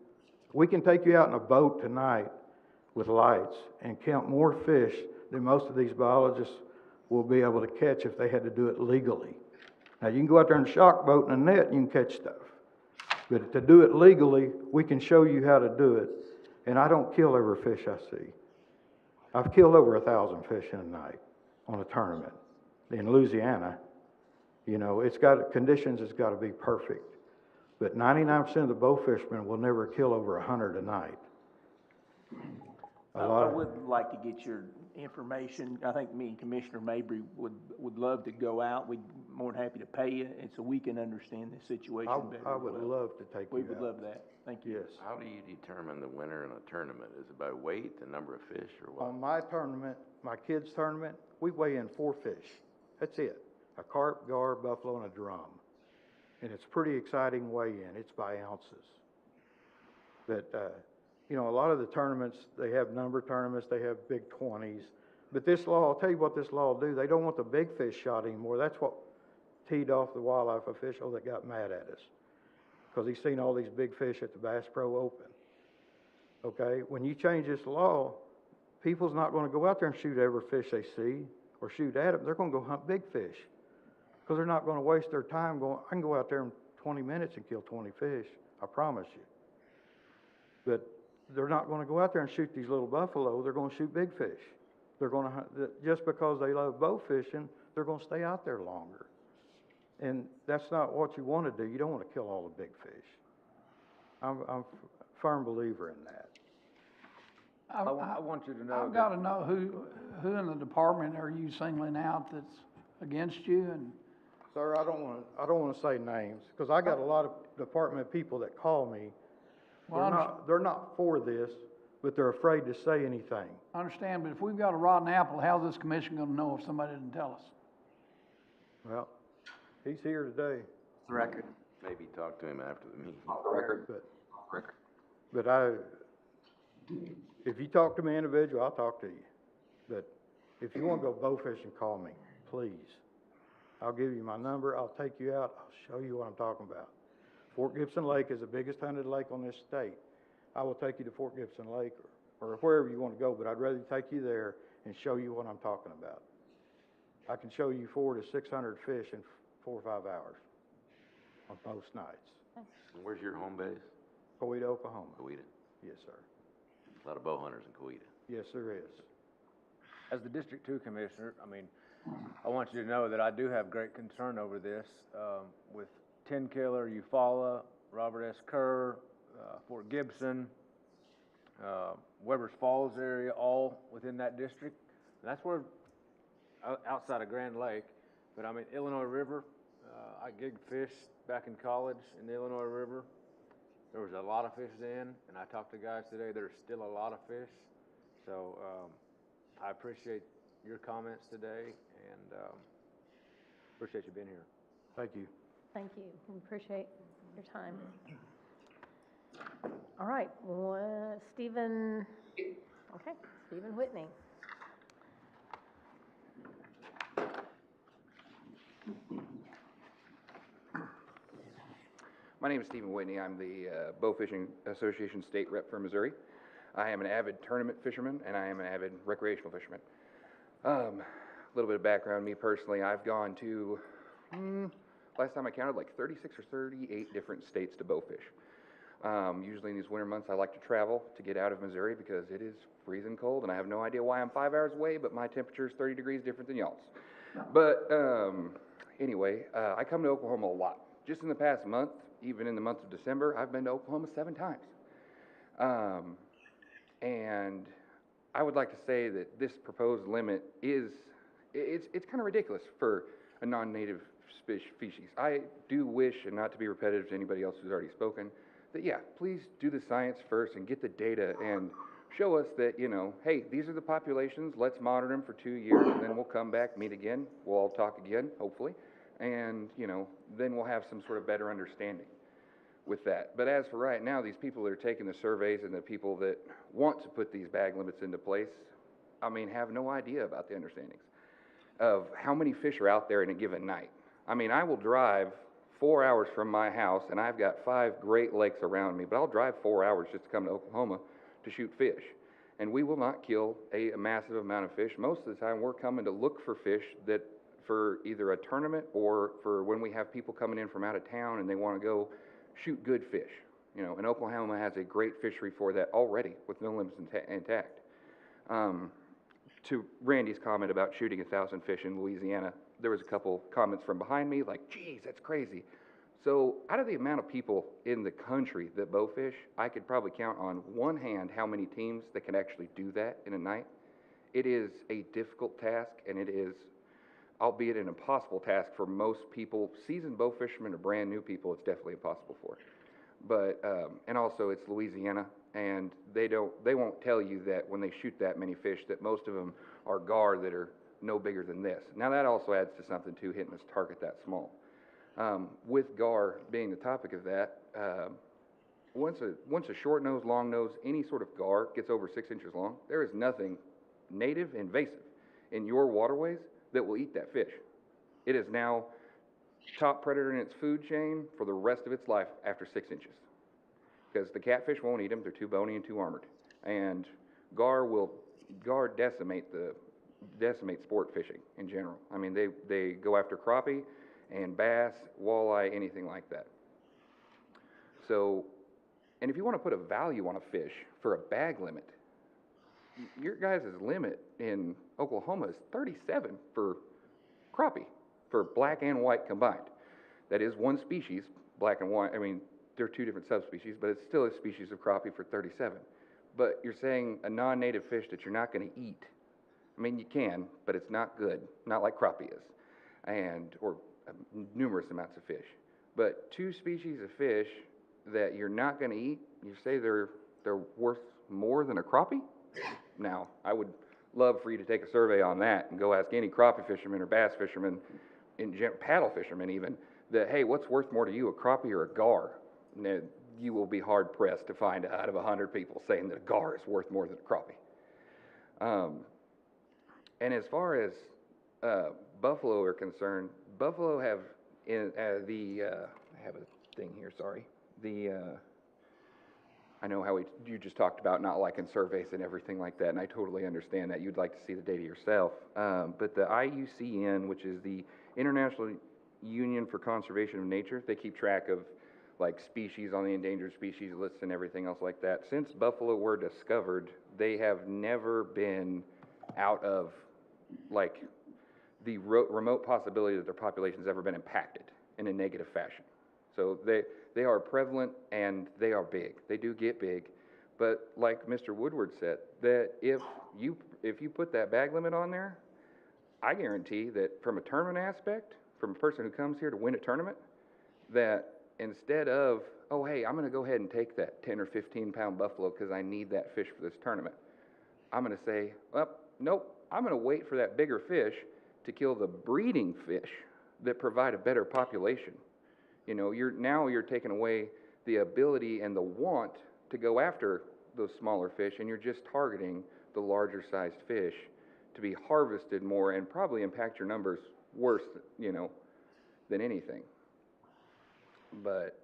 We can take you out in a boat tonight with lights and count more fish than most of these biologists will be able to catch if they had to do it legally. Now, you can go out there in a shock boat and a net, and you can catch stuff. But to do it legally, we can show you how to do it. And I don't kill every fish I see. I've killed over 1,000 fish in a night on a tournament in Louisiana. You know, conditions has got to be perfect. But 99% of the bow fishermen will never kill over 100 a night. I would like to get your information. I think me and Commissioner Mabry would love to go out. We'd be more than happy to pay you, and so we can understand the situation better. I would love to take you out. We would love that. Thank you. Yes. How do you determine the winner in a tournament? Is it by weight, the number of fish, or what? On my tournament, my kids' tournament, we weigh in 4 fish. That's it. A carp, gar, buffalo, and a drum. And it's pretty exciting weigh-in. It's by ounces. But, you know, a lot of the tournaments, they have number tournaments, they have big 20s. But this law, I'll tell you what this law will do. They don't want the big fish shot anymore. That's what teed off the wildlife official that got mad at us. Because he's seen all these big fish at the Bass Pro Open. Okay? When you change this law, people's not going to go out there and shoot every fish they see or shoot at them. They're going to go hunt big fish. Because they're not going to waste their time going, I can go out there in 20 minutes and kill 20 fish. I promise you. But they're not going to go out there and shoot these little buffalo. They're going to shoot big fish. They're going to hunt, just because they love bow fishing, they're going to stay out there longer. And that's not what you want to do. You don't want to kill all the big fish. I'm a firm believer in that. I want you to know. I've got to know who in the department are you singling out that's against you? And sir, I don't want to say names because I got a lot of department people that call me. They're not for this, but they're afraid to say anything. I understand, but if we've got a rotten apple, how's this commission gonna know if somebody didn't tell us? Well, he's here today. The record. Maybe talk to him after the meeting. But if you talk to me individual, I'll talk to you. But if you want to go bow fishing, call me, please. I'll give you my number, I'll take you out, I'll show you what I'm talking about. Fort Gibson Lake is the biggest hunted lake on this state. I will take you to Fort Gibson Lake or wherever you want to go, but I'd rather take you there and show you what I'm talking about. I can show you 400 to 600 fish in 4 or 5 hours on most nights. And where's your home base? Coweta, Oklahoma. Coweta? Yes, sir. A lot of bow hunters in Coweta. Yes, there is. As the District 2 Commissioner, I want you to know that I do have great concern over this, with Tin Killer, Eufaula, Robert S. Kerr, Fort Gibson, Weber's Falls area, all within that district. And that's where, outside of Grand Lake, but Illinois River, I gigged fish back in college in the Illinois River. There was a lot of fish then, and I talked to guys today, there's still a lot of fish. So I appreciate your comments today, and appreciate you being here. Thank you. Thank you. We appreciate your time. All right, Stephen Whitney. My name is Stephen Whitney. I'm the Bow Fishing Association state rep for Missouri. I am an avid tournament fisherman, and I am an avid recreational fisherman. A little bit of background, me personally, I've gone to, last time I counted, like 36 or 38 different states to bow fish. Usually in these winter months, I like to travel to get out of Missouri because it is freezing cold, and I have no idea why I'm 5 hours away, but my temperature is 30 degrees different than y'all's. But anyway, I come to Oklahoma a lot. Just in the past month, even in the month of December, I've been to Oklahoma 7 times. And I would like to say that this proposed limit it's kind of ridiculous for a non-native species. I do wish, and not to be repetitive to anybody else who's already spoken, that yeah, please do the science first and get the data and show us that, hey, these are the populations, let's monitor them for 2 years, and then we'll come back, meet again, we'll all talk again, hopefully, and, then we'll have some sort of better understanding with that. But as for right now, these people that are taking the surveys and the people that want to put these bag limits into place, have no idea about the understandings of how many fish are out there in a given night. I will drive 4 hours from my house, and I've got 5 great lakes around me, but I'll drive 4 hours just to come to Oklahoma to shoot fish. And we will not kill a massive amount of fish. Most of the time, we're coming to look for fish that for either a tournament or for when we have people coming in from out of town and they want to go shoot good fish. And Oklahoma has a great fishery for that already with no limits intact. To Randy's comment about shooting 1,000 fish in Louisiana, there was a couple comments from behind me like, geez, that's crazy. So out of the amount of people in the country that bow fish, I could probably count on one hand how many teams that can actually do that in a night. It is a difficult task, and it is, albeit an impossible task for most people. Seasoned bow fishermen or brand new people, it's definitely impossible for. But, and also it's Louisiana, and they won't tell you that when they shoot that many fish that most of them are gar that are no bigger than this. Now that also adds to something too, hitting this target that small. With gar being the topic of that, once a short nose, long nose, any sort of gar gets over 6 inches long, there is nothing native invasive in your waterways that will eat that fish. It is now top predator in its food chain for the rest of its life after 6 inches. Because the catfish won't eat them, they're too bony and too armored. And gar decimate sport fishing in general. They go after crappie and bass, walleye, anything like that. So, and if you want to put a value on a fish for a bag limit, your guys' limit in Oklahoma is 37 for crappie, for black and white combined. That is one species, black and white. They're 2 different subspecies, but it's still a species of crappie for 37. But you're saying a non-native fish that you're not going to eat. You can, but it's not good, not like crappie is, or numerous amounts of fish. But 2 species of fish that you're not going to eat, you say they're worth more than a crappie? Now, I would love for you to take a survey on that and go ask any crappie fisherman or bass fisherman, paddle fishermen even, that, hey, what's worth more to you, a crappie or a gar? Now, you will be hard pressed to find out of 100 people saying that a gar is worth more than a crappie. And as far as buffalo are concerned, buffalo have I have a thing here, sorry. I know how you just talked about not liking surveys and everything like that, and I totally understand that. You'd like to see the data yourself. But the IUCN, which is the International Union for Conservation of Nature, they keep track of like species on the endangered species list and everything else like that. Since buffalo were discovered, they have never been out of like the remote possibility that their population has ever been impacted in a negative fashion. So they are prevalent and they are big. They do get big, but like Mr. Woodward said, that if you put that bag limit on there, I guarantee that from a tournament aspect, from a person who comes here to win a tournament, that instead of, oh hey, I'm going to go ahead and take that 10 or 15 pound buffalo because I need that fish for this tournament, I'm going to say, well, nope, I'm going to wait for that bigger fish to kill the breeding fish that provide a better population. You know, you're taking away the ability and the want to go after those smaller fish, and you're just targeting the larger sized fish to be harvested more and probably impact your numbers worse, than anything. But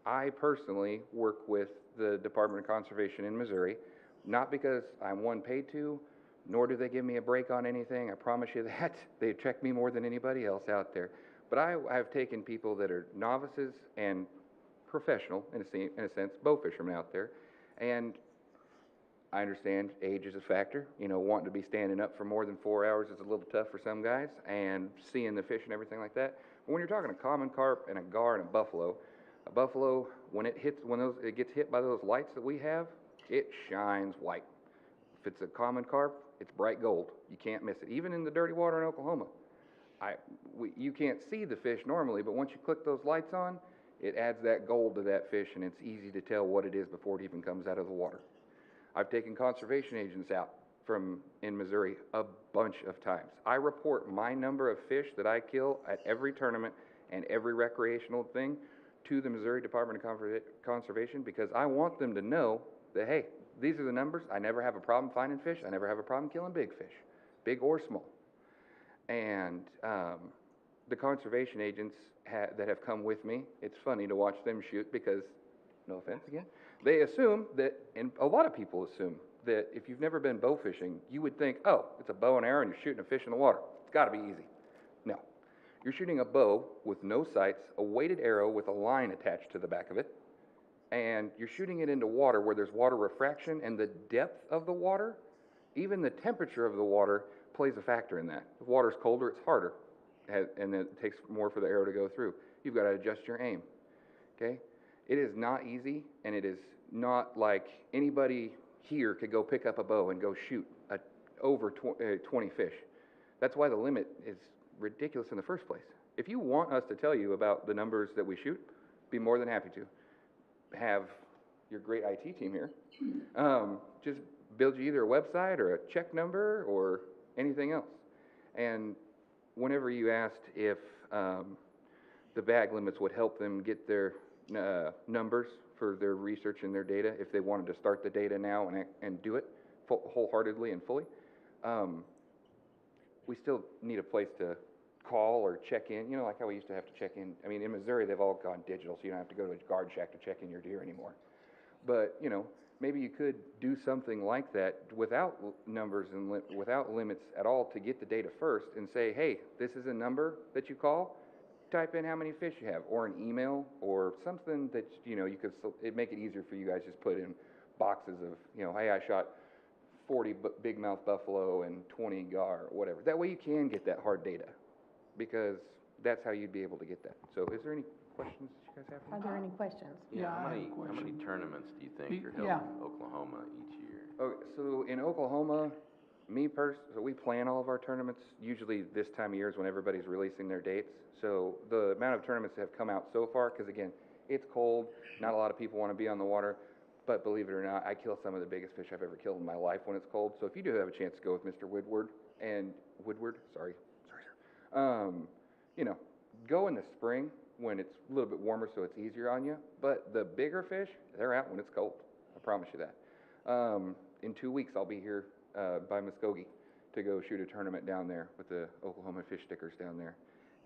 I personally work with the Department of Conservation in Missouri, not because I'm one paid to, nor do they give me a break on anything. I promise you that. They check me more than anybody else out there. But I've taken people that are novices and professional, in a sense, bow fishermen out there, and I understand age is a factor. Wanting to be standing up for more than 4 hours is a little tough for some guys, and seeing the fish and everything like that. But when you're talking a common carp and a gar and a buffalo, when it gets hit by those lights that we have, it shines white. If it's a common carp, it's bright gold. You can't miss it. Even in the dirty water in Oklahoma, you can't see the fish normally, but once you click those lights on, it adds that gold to that fish, and it's easy to tell what it is before it even comes out of the water. I've taken conservation agents out in Missouri a bunch of times. I report my number of fish that I kill at every tournament and every recreational thing to the Missouri Department of Conservation because I want them to know that, hey, these are the numbers. I never have a problem finding fish. I never have a problem killing big fish, big or small. And the conservation agents that have come with me, it's funny to watch them shoot because, no offense again, they assume that, and a lot of people assume that if you've never been bow fishing, you would think, oh, it's a bow and arrow and you're shooting a fish in the water. It's got to be easy. No. You're shooting a bow with no sights, a weighted arrow with a line attached to the back of it, and you're shooting it into water where there's water refraction, and the depth of the water, even the temperature of the water, plays a factor in that. If water's colder, it's harder, and it takes more for the arrow to go through. You've got to adjust your aim, okay? It is not easy, and it is not like anybody here could go pick up a bow and go shoot over 20 fish. That's why the limit is ridiculous in the first place. If you want us to tell you about the numbers that we shoot, be more than happy to. Have your great IT team here just build you either a website or a check number or anything else. And whenever you asked if the bag limits would help them get their numbers for their research and their data, if they wanted to start the data now and do it wholeheartedly and fully, we still need a place to call or check in, like how we used to have to check in. I mean, in Missouri, they've all gone digital, so you don't have to go to a guard shack to check in your deer anymore. But, maybe you could do something like that without numbers and without limits at all to get the data first and say, hey, this is a number that you call, type in how many fish you have, or an email, or something that, you could, it'd make it easier for you guys just put in boxes of, hey, I shot 40 big mouth buffalo and 20 gar, or whatever. That way you can get that hard data, because that's how you'd be able to get that. So is there any questions you guys have? Are there any questions? How many tournaments do you think are held in Oklahoma each year? Okay, so in Oklahoma, so we plan all of our tournaments. Usually this time of year is when everybody's releasing their dates. So the amount of tournaments that have come out so far, because again, it's cold, not a lot of people want to be on the water. but believe it or not, I kill some of the biggest fish I've ever killed in my life when it's cold. So if you do have a chance to go with Mr. Woodward, sorry, sir. You know, go in the spring when it's a little bit warmer so it's easier on you. But the bigger fish, they're out when it's cold. I promise you that. In 2 weeks, I'll be here by Muskogee to go shoot a tournament down there with the Oklahoma fish stickers down there.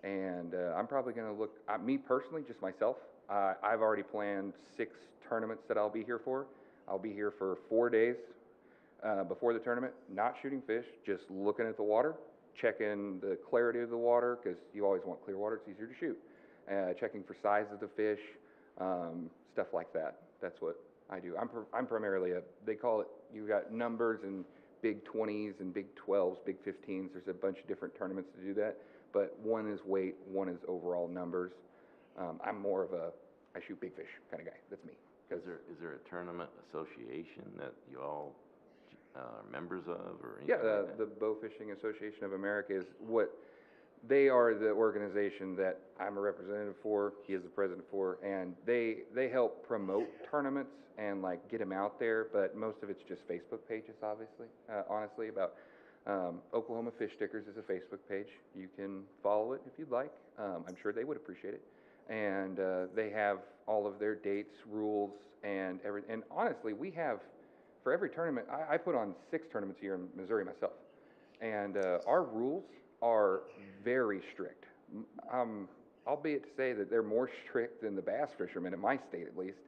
And I'm probably going to look, me personally, just myself, I've already planned 6 tournaments that I'll be here for. I'll be here for 4 days before the tournament, not shooting fish, just looking at the water, checking the clarity of the water, because you always want clear water, it's easier to shoot. Checking for size of the fish, stuff like that. That's what I do. I'm primarily they call it, you got numbers and big 20s and big 12s, big 15s. There's a bunch of different tournaments to do that. But one is weight, one is overall numbers. I'm more of I shoot big fish kind of guy. That's me. Is there a tournament association that you all are members of, or anything? Yeah, like that? the Bow Fishing Association of America is what, they are the organization that I'm a representative for, he is the president for, and they help promote tournaments and like get them out there, but most of it's just Facebook pages, obviously, honestly, about Oklahoma Fish Stickers is a Facebook page. You can follow it if you'd like. I'm sure they would appreciate it. And they have all of their dates, rules, and everything. And honestly, we have, for every tournament, I put on 6 tournaments here in Missouri myself. And our rules are very strict. Albeit to say that they're more strict than the bass fishermen, in my state at least.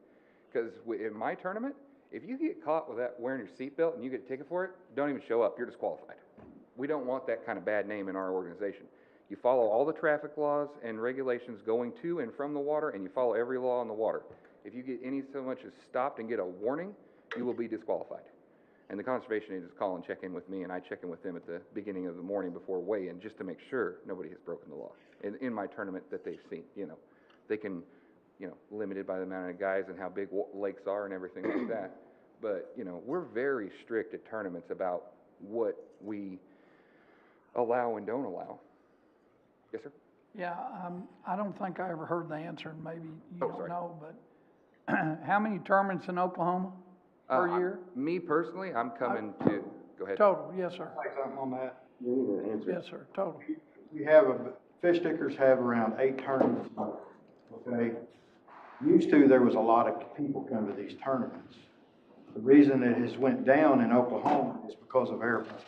Because in my tournament, if you get caught with that wearing your seatbelt and you get a ticket for it, don't even show up, you're disqualified. We don't want that kind of bad name in our organization. You follow all the traffic laws and regulations going to and from the water, and you follow every law on the water. If you get any so much as stopped and get a warning, you will be disqualified. And the conservation agents call and check in with me, and I check in with them at the beginning of the morning before weigh-in, just to make sure nobody has broken the law. In my tournament that they've seen, they can, limited by the amount of guys and how big lakes are and everything like that. But, we're very strict at tournaments about what we allow and don't allow. Yes, sir? Yeah, I don't think I ever heard the answer, and maybe you don't sorry. know, but how many tournaments in Oklahoma per year? Me personally, I'm coming to, go ahead. Total, yes, sir. Like something on that? Yes, sir, total. We have fish stickers have around 8 tournaments, okay? Used to, there was a lot of people come to these tournaments. The reason it has went down in Oklahoma is because of airboats.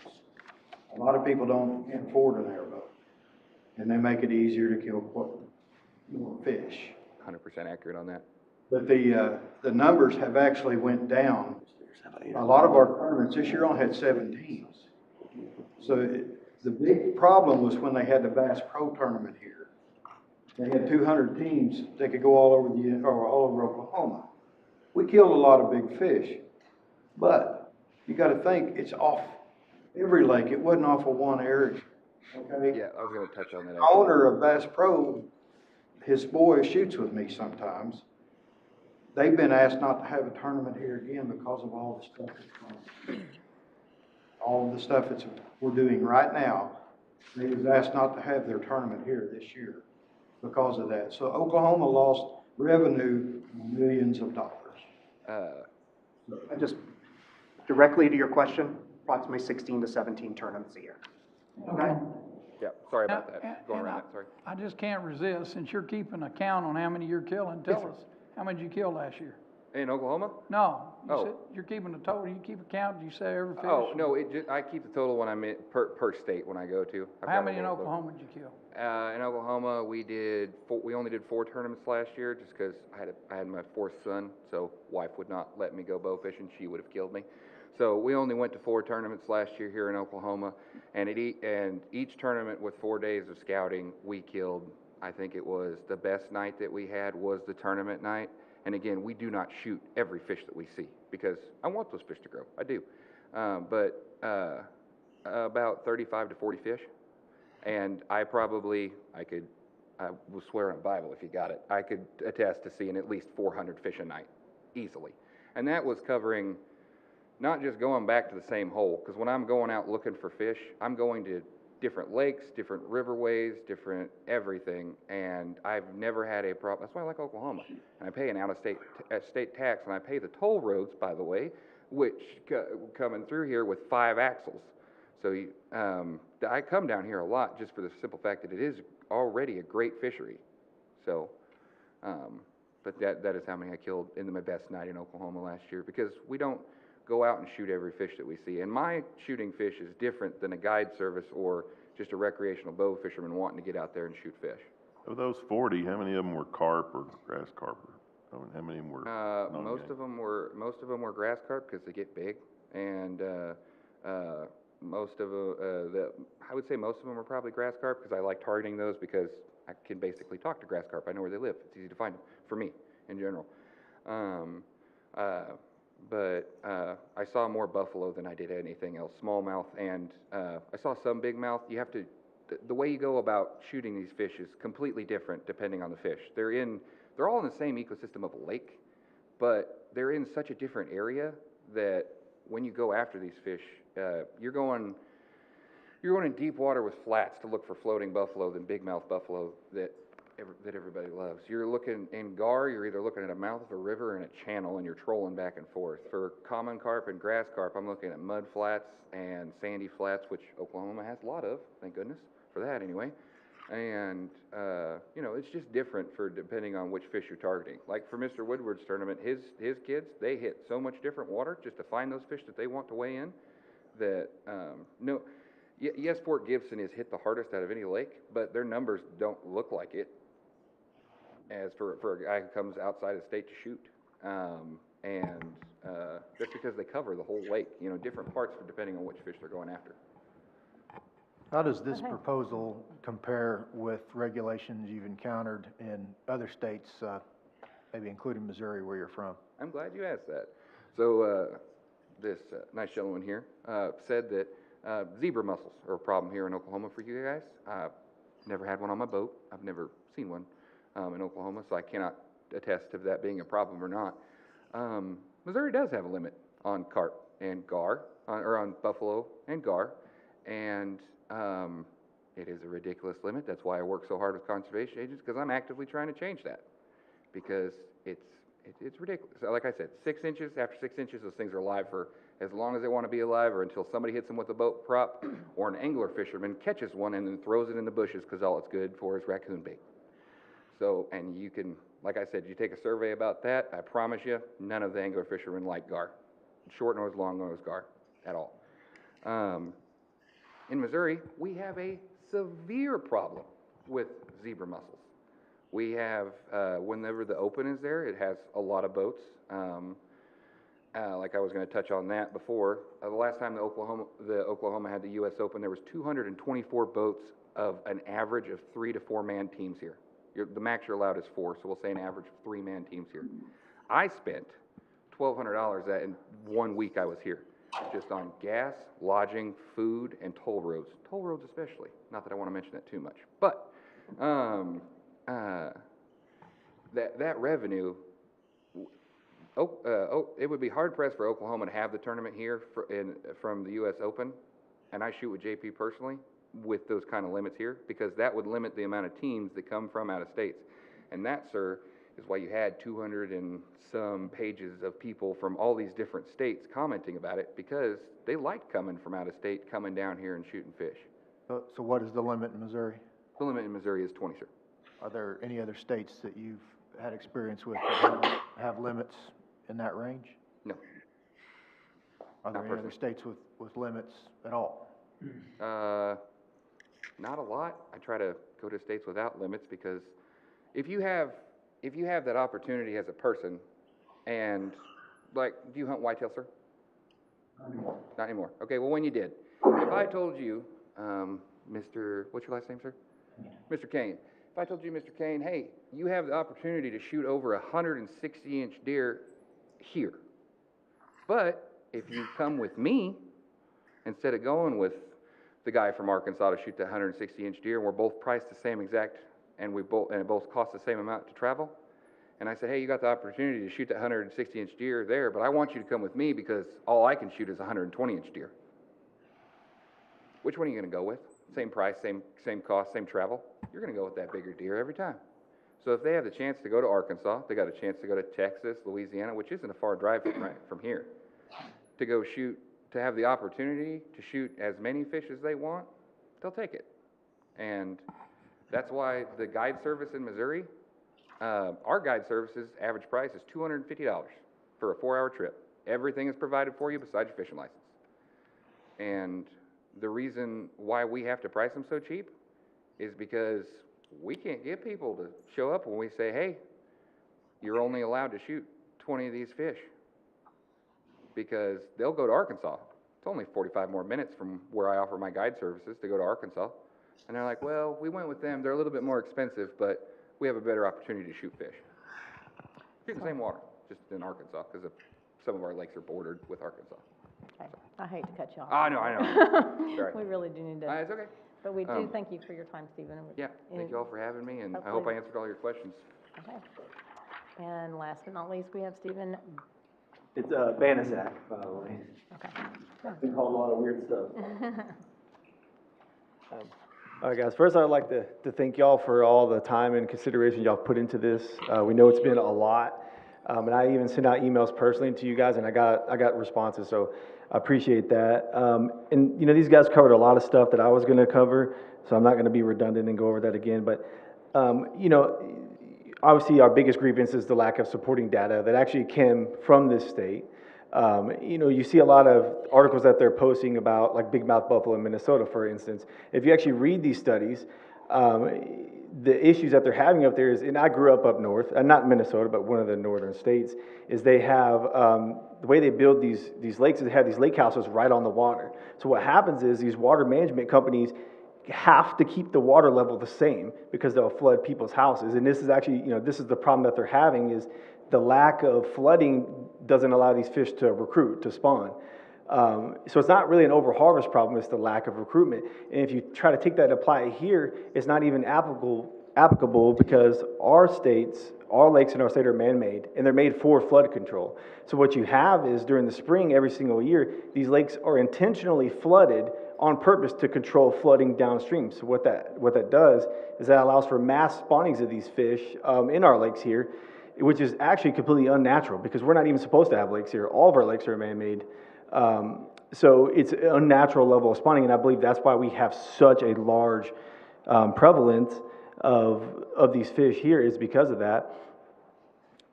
A lot of people can't afford an airboat, and they make it easier to kill more fish. 100% accurate on that. But the numbers have actually went down. A lot of our tournaments this year only had 7 teams. So the big problem was when they had the Bass Pro tournament here. They had 200 teams. They could go all over Oklahoma. We killed a lot of big fish, but you got to think it's off every lake. It wasn't off of one area. Okay. Yeah, I was going to touch on that. The owner of Bass Pro, his boy shoots with me sometimes. They've been asked not to have a tournament here again because of all the stuff that's going on. All of the stuff that we're doing right now, they was asked not to have their tournament here this year because of that. So Oklahoma lost revenue millions of dollars. Just directly to your question, approximately 16 to 17 tournaments a year. Okay. Yeah, sorry about that. Going around that, sorry. I just can't resist, since you're keeping a count on how many you're killing, tell us, how many did you kill last year? In Oklahoma? No, Oh. said you're keeping a total, you keep a count, do you say every fish? Oh, no, I keep the total when I'm per state when I go to. I've How got a many in little book. Oklahoma did you kill? In Oklahoma, we only did 4 tournaments last year, just because I had my 4th son, so wife would not let me go bow fishing. She would have killed me. So we only went to 4 tournaments last year here in Oklahoma, and each tournament with 4 days of scouting, we killed. I think it was the best night that we had was the tournament night. And again, we do not shoot every fish that we see because I want those fish to grow. I do, but about 35 to 40 fish. And I will swear on the Bible if you got it, I could attest to seeing at least 400 fish a night, easily. And that was covering not just going back to the same hole, because when I'm going out looking for fish, I'm going to different lakes, different riverways, different everything, and I've never had a problem. That's why I like Oklahoma. And I pay an out-of-state state tax, and I pay the toll roads, by the way, which coming through here with 5 axles. So I come down here a lot just for the simple fact that it is already a great fishery. So, but that is how many I killed in my best night in Oklahoma last year, because we don't go out and shoot every fish that we see. And my shooting fish is different than a guide service or just a recreational bow fisherman wanting to get out there and shoot fish. Of those 40, how many of them were carp or grass carp? How many of them were? Most of them were grass carp because they get big, and I would say most of them are probably grass carp because I like targeting those because I can basically talk to grass carp. I know where they live. It's easy to find them for me in general. But I saw more buffalo than I did anything else, smallmouth, and I saw some bigmouth. You have to, the way you go about shooting these fish is completely different depending on the fish. They're all in the same ecosystem of a lake, but they're in such a different area that when you go after these fish, you're going in deep water with flats to look for floating buffalo than bigmouth buffalo that everybody loves. You're looking in gar, you're either looking at a mouth of a river and a channel, and you're trolling back and forth. For common carp and grass carp, I'm looking at mud flats and sandy flats, which Oklahoma has a lot of, thank goodness for that anyway. And it's just different for depending on which fish you're targeting. Like for Mr. Woodward's tournament, his kids, they hit so much different water just to find those fish that they want to weigh in that yes, Fort Gibson is hit the hardest out of any lake, but their numbers don't look like it as for a guy who comes outside of state to shoot. That's because they cover the whole lake, different parts depending on which fish they're going after. How does this proposal compare with regulations you've encountered in other states, maybe including Missouri, where you're from? I'm glad you asked that. So this nice gentleman here said that zebra mussels are a problem here in Oklahoma for you guys. I've never had one on my boat. I've never seen one in Oklahoma, so I cannot attest to that being a problem or not. Missouri does have a limit on carp and gar, or on buffalo and gar, and it is a ridiculous limit. That's why I work so hard with conservation agents, because I'm actively trying to change that, because it's ridiculous. Like I said, 6 inches, after 6 inches, those things are alive for as long as they want to be alive, or until somebody hits them with a boat prop, or an angler fisherman catches one and then throws it in the bushes because all it's good for is raccoon bait. So, and you can, like I said, you take a survey about that, I promise you, none of the angler fishermen like gar. Short nose, long nose gar, at all. In Missouri, we have a severe problem with zebra mussels. We have, whenever the open is there, it has a lot of boats. Like I was going to touch on that before. The last time the Oklahoma had the U.S. Open, there was 224 boats of an average of 3 to 4 man teams here. The max you're allowed is 4, so we'll say an average of 3 man teams here. I spent $1,200 in 1 week I was here, just on gas, lodging, food, and toll roads. Toll roads especially. Not that I want to mention that too much, but that revenue. It would be hard pressed for Oklahoma to have the tournament here from the U.S. Open, and I shoot with JP personally with those kind of limits here, because that would limit the amount of teams that come from out of states. And that, sir, is why you had 200 and some pages of people from all these different states commenting about it, because they liked coming from out of state, coming down here and shooting fish. So what is the limit in Missouri? The limit in Missouri is 20, sir. Are there any other states that you've had experience with that have limits in that range? No. Are there any other states with limits at all? Not a lot. I try to go to states without limits, because if you have that opportunity as a person, and like, do you hunt whitetail, sir? Not anymore. Not anymore. Okay, well, when you did, if I told you, what's your last name, sir? Mr. Kane. If I told you, Mr. Kane, hey, you have the opportunity to shoot over 160-inch deer here, but if you come with me, instead of going with the guy from Arkansas to shoot that 160-inch deer, and we're both priced the same exact, and it both costs the same amount to travel, and I said, hey, you got the opportunity to shoot that 160-inch deer there, but I want you to come with me because all I can shoot is a 120-inch deer. Which one are you going to go with? same price, same cost, same travel, you're gonna go with that bigger deer every time. So if they have the chance to go to Arkansas, they got a chance to go to Texas, Louisiana, which isn't a far drive from here, to go shoot, to have the opportunity to shoot as many fish as they want, they'll take it. And that's why the guide service in Missouri, our guide service's average price is $250 for a 4-hour trip. Everything is provided for you besides your fishing license. And the reason why we have to price them so cheap is because we can't get people to show up when we say, hey, you're only allowed to shoot 20 of these fish, because they'll go to Arkansas. It's only 45 more minutes from where I offer my guide services to go to Arkansas. And they're like, well, we went with them. They're a little bit more expensive, but we have a better opportunity to shoot fish. Shoot the same water, just in Arkansas, because some of our lakes are bordered with Arkansas. Okay, I hate to cut you off. I know. Sorry. We really do need to. It's okay. But we do thank you for your time, Stephen. Yeah, thank you all for having me, and I hope I answered all your questions. Okay. And last but not least, we have Stephen. It's Banaszak, by the way. Okay. I've been called a lot of weird stuff. All right, guys, first I'd like to thank y'all for all the time and consideration y'all put into this. We know it's been a lot, and I even sent out emails personally to you guys, and I got responses, so I appreciate that. And you know, these guys covered a lot of stuff that I was going to cover, so I'm not going to be redundant and go over that again. But you know, obviously our biggest grievance is the lack of supporting data that actually came from this state. You know, you see a lot of articles that they're posting about, like big mouth buffalo in Minnesota, for instance. If you actually read these studies, the issues that they're having up there is, and I grew up north, not Minnesota, but one of the northern states, is they have, the way they build these lakes is they have these lake houses right on the water. So what happens is these water management companies have to keep the water level the same because they'll flood people's houses. And this is actually, you know, this is the problem that they're having, is the lack of flooding doesn't allow these fish to recruit, to spawn. So it's not really an overharvest problem, it's the lack of recruitment. And if you try to take that and apply it here, it's not even applicable because our states, our lakes in our state are man-made, and they're made for flood control. So what you have is during the spring every single year, these lakes are intentionally flooded on purpose to control flooding downstream. So what that does is that allows for mass spawnings of these fish in our lakes here, which is actually completely unnatural because we're not even supposed to have lakes here. All of our lakes are man-made. So it's an unnatural level of spawning, and I believe that's why we have such a large prevalence of these fish here is because of that.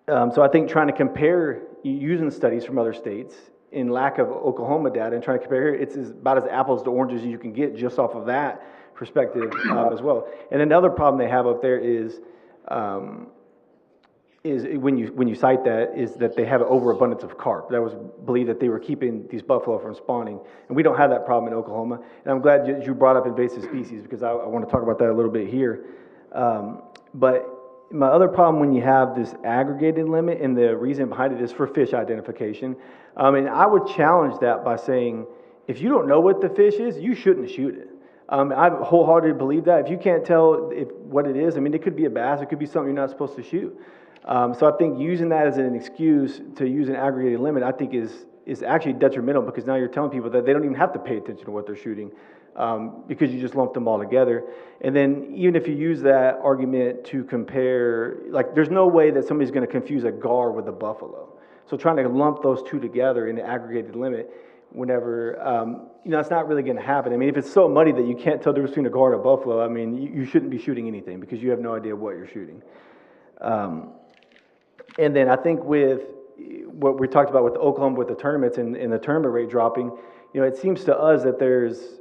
So I think trying to compare, using studies from other states in lack of Oklahoma data and trying to compare here, it's about as apples to oranges as you can get just off of that perspective as well. And another problem they have up there is when you cite that, is that they have an overabundance of carp. That was believed that they were keeping these buffalo from spawning. And we don't have that problem in Oklahoma. And I'm glad you brought up invasive species because I want to talk about that a little bit here. But my other problem when you have this aggregated limit, and the reason behind it is for fish identification. And I would challenge that by saying, if you don't know what the fish is, you shouldn't shoot it. I wholeheartedly believe that. If you can't tell what it is, I mean, it could be a bass, it could be something you're not supposed to shoot. So I think using that as an excuse to use an aggregated limit, I think is actually detrimental because now you're telling people that they don't even have to pay attention to what they're shooting because you just lumped them all together. And then even if you use that argument to compare, like there's no way that somebody's going to confuse a gar with a buffalo. So trying to lump those two together in an aggregated limit, whenever, you know, it's not really going to happen. I mean, if it's so muddy that you can't tell the difference between a gar and a buffalo, I mean, you shouldn't be shooting anything because you have no idea what you're shooting. And then I think with what we talked about with Oklahoma, with the tournaments and the tournament rate dropping, you know, it seems to us that there's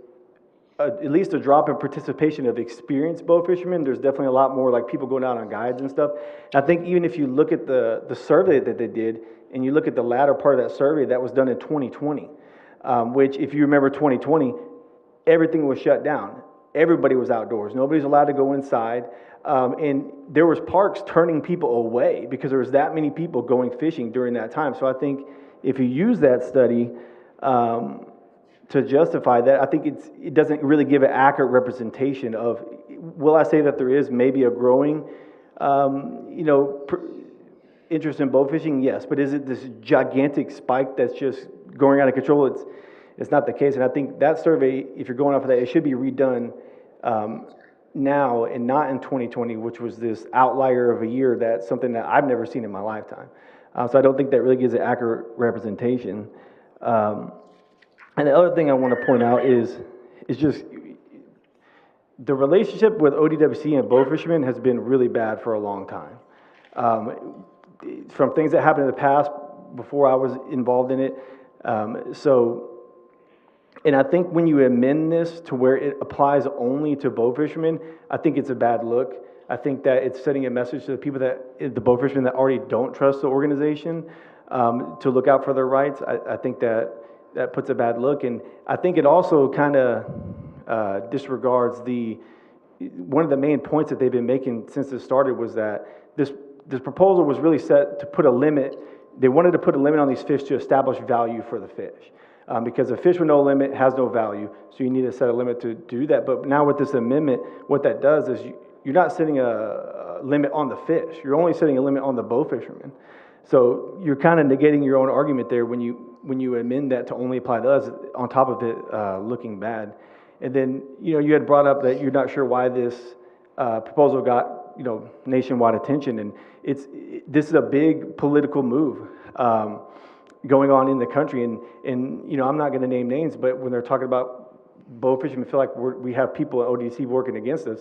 at least a drop in participation of experienced bow fishermen. There's definitely a lot more like people going out on guides and stuff. And I think even if you look at the survey that they did, and you look at the latter part of that survey that was done in 2020, which if you remember 2020, everything was shut down. Everybody was outdoors. Nobody's allowed to go inside. And there was parks turning people away because there was that many people going fishing during that time. So I think if you use that study to justify that, I think it doesn't really give an accurate representation of, will I say that there is maybe a growing, you know, interest in bow fishing? Yes, but is it this gigantic spike that's just going out of control? It's not the case. And I think that survey, if you're going off of that, it should be redone now and not in 2020, which was this outlier of a year. That's something that I've never seen in my lifetime. So I don't think that really gives an accurate representation. And the other thing I want to point out is just the relationship with ODWC and bow fishermen has been really bad for a long time. From things that happened in the past before I was involved in it. And I think when you amend this to where it applies only to bow fishermen, I think it's a bad look. I think that it's sending a message to the people the bow fishermen that already don't trust the organization to look out for their rights. I think that puts a bad look. And I think it also kind of disregards one of the main points that they've been making since this started was that this proposal was really set to put a limit. They wanted to put a limit on these fish to establish value for the fish. Because a fish with no limit has no value, so you need to set a limit to do that. But now with this amendment, what that does is you're not setting a limit on the fish. You're only setting a limit on the bow fishermen. So you're kind of negating your own argument there when you amend that to only apply to us, on top of it looking bad. And then, you had brought up that you're not sure why this proposal got, nationwide attention. And this is a big political move going on in the country. And I'm not going to name names, but when they're talking about bow fishermen, feel like we have people at ODC working against us.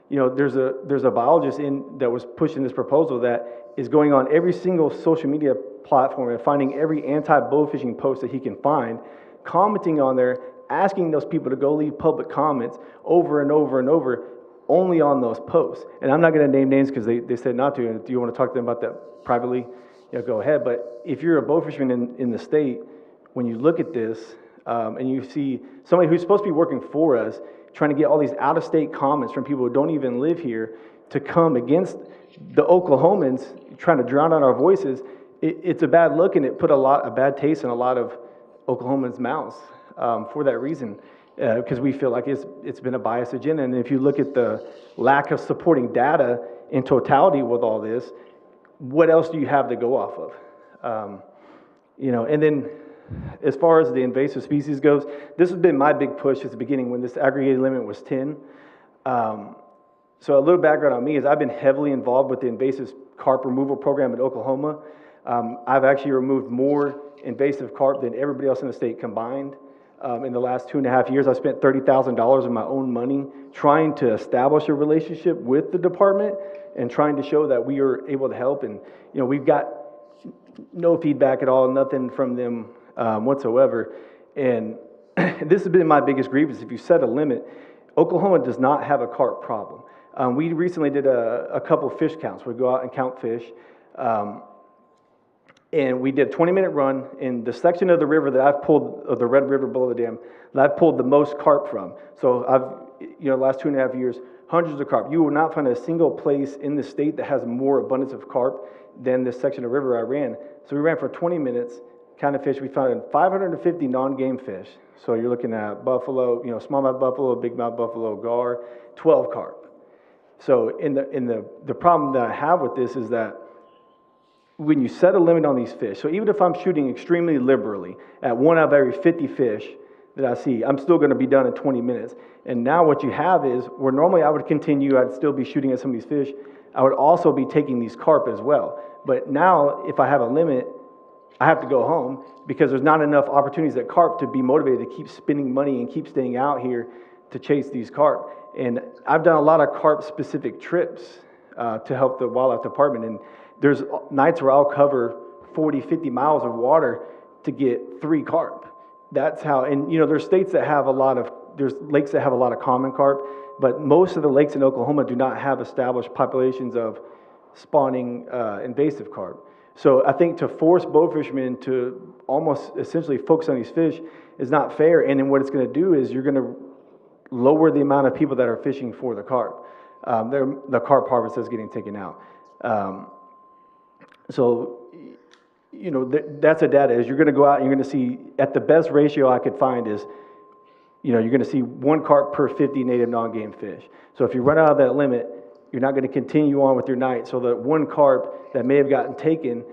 There's a biologist that was pushing this proposal that is going on every single social media platform and finding every anti-bow fishing post that he can find, commenting on there, asking those people to go leave public comments over and over and over, only on those posts. And I'm not going to name names because they said not to. And if you want to talk to them about that privately, go ahead. But if you're a bow fisherman in the state, when you look at this and you see somebody who's supposed to be working for us trying to get all these out-of-state comments from people who don't even live here to come against the Oklahomans, trying to drown out our voices, it's a bad look, and it put a bad taste in a lot of Oklahomans' mouths for that reason, because we feel like it's been a biased agenda. And if you look at the lack of supporting data in totality with all this, what else do you have to go off of? And then as far as the invasive species goes, this has been my big push at the beginning when this aggregated limit was 10. So a little background on me is I've been heavily involved with the invasive carp removal program in Oklahoma. I've actually removed more invasive carp than everybody else in the state combined. In the last 2.5 years, I spent $30,000 of my own money trying to establish a relationship with the department and trying to show that we are able to help. And, we've got no feedback at all, nothing from them whatsoever. And this has been my biggest grievance. If you set a limit, Oklahoma does not have a carp problem. We recently did a couple fish counts. We go out and count fish. And we did a 20-minute run in the section of the river that I've pulled, of the Red River below the dam, that I've pulled the most carp from. So the last 2.5 years, hundreds of carp. You will not find a single place in the state that has more abundance of carp than this section of river I ran. So we ran for 20 minutes, counted fish. We found 550 non-game fish. So you're looking at buffalo, smallmouth buffalo, bigmouth buffalo, gar, 12 carp. So the problem that I have with this is that when you set a limit on these fish, so even if I'm shooting extremely liberally at 1 out of every 50 fish that I see, I'm still going to be done in 20 minutes. And now what you have is, where normally I would continue, I'd still be shooting at some of these fish, I would also be taking these carp as well. But now, if I have a limit, I have to go home because there's not enough opportunities at carp to be motivated to keep spending money and keep staying out here to chase these carp. And I've done a lot of carp-specific trips to help the wildlife department, and there's nights where I'll cover 40, 50 miles of water to get 3 carp. That's how, and there's states that have there's lakes that have a lot of common carp, but most of the lakes in Oklahoma do not have established populations of spawning invasive carp. So I think to force bow fishermen to almost essentially focus on these fish is not fair, and then what it's going to do is you're going to lower the amount of people that are fishing for the carp. The carp harvest is getting taken out. So, that's a data is you're going to go out and you're going to see, at the best ratio I could find is, you're going to see 1 carp per 50 native non-game fish. So if you run out of that limit, you're not going to continue on with your night. So that 1 carp that may have gotten taken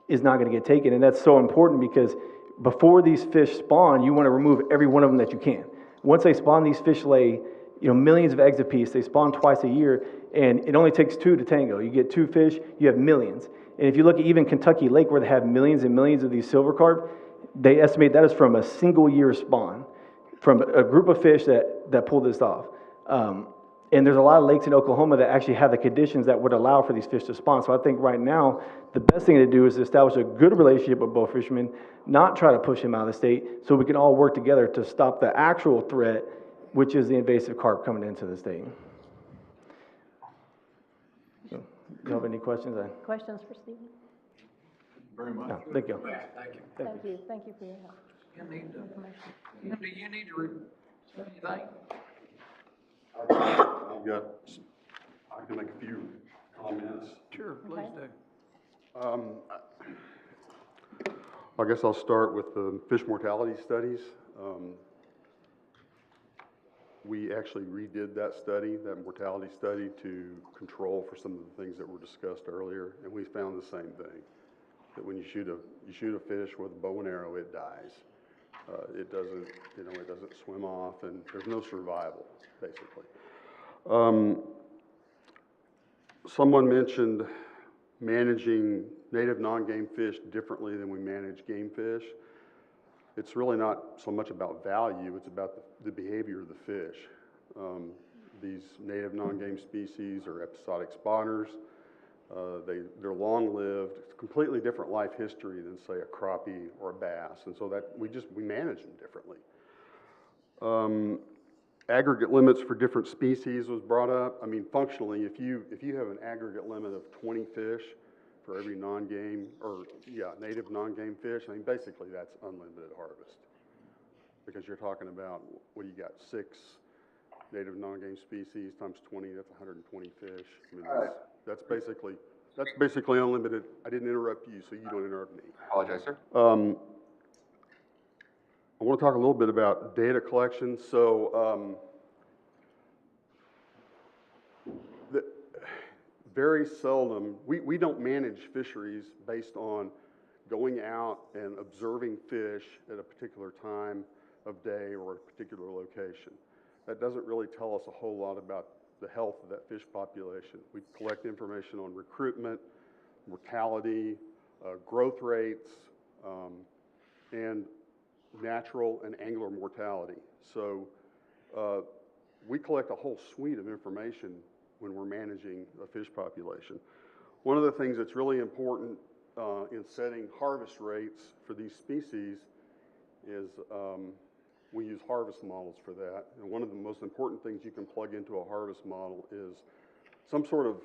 is not going to get taken. And that's so important because before these fish spawn, you want to remove every one of them that you can. Once they spawn, these fish lay, millions of eggs apiece. They spawn twice a year, and it only takes two to tango. You get two fish, you have millions. And if you look at even Kentucky Lake, where they have millions and millions of these silver carp, they estimate that is from a single year spawn, from a group of fish that pull this off. And there's a lot of lakes in Oklahoma that actually have the conditions that would allow for these fish to spawn. So I think right now, the best thing to do is to establish a good relationship with both fishermen, not try to push them out of the state, so we can all work together to stop the actual threat, which is the invasive carp coming into the state. So, do you have any questions? Questions for Stephen? Very much. No, thank you. Thank you. Thank you. Thank you for your help. Do you need to say anything? I can make a few comments. Sure, please do. I guess I'll start with the fish mortality studies. We actually redid that study, that mortality study, to control for some of the things that were discussed earlier, and we found the same thing, that when you shoot a fish with a bow and arrow, it dies. It doesn't swim off, and there's no survival, basically. Someone mentioned managing native non-game fish differently than we manage game fish. It's really not so much about value, it's about the behavior of the fish. These native non-game species are episodic spawners. They're long-lived. It's a completely different life history than, say, a crappie or a bass, and so that we manage them differently. Aggregate limits for different species was brought up. I mean, functionally, if you have an aggregate limit of 20 fish for every native non-game fish, I mean, basically that's unlimited harvest, because you're talking about, what do you got, 6 native non-game species times 20, that's 120 fish. I mean, that's basically unlimited. I didn't interrupt you, so you don't interrupt me. Apologize, sir. I want to talk a little bit about data collection. So, very seldom, we don't manage fisheries based on going out and observing fish at a particular time of day or a particular location. That doesn't really tell us a whole lot about the health of that fish population. We collect information on recruitment, mortality, growth rates, and natural and angler mortality. So we collect a whole suite of information when we're managing a fish population. One of the things that's really important in setting harvest rates for these species is we use harvest models for that. And one of the most important things you can plug into a harvest model is some sort of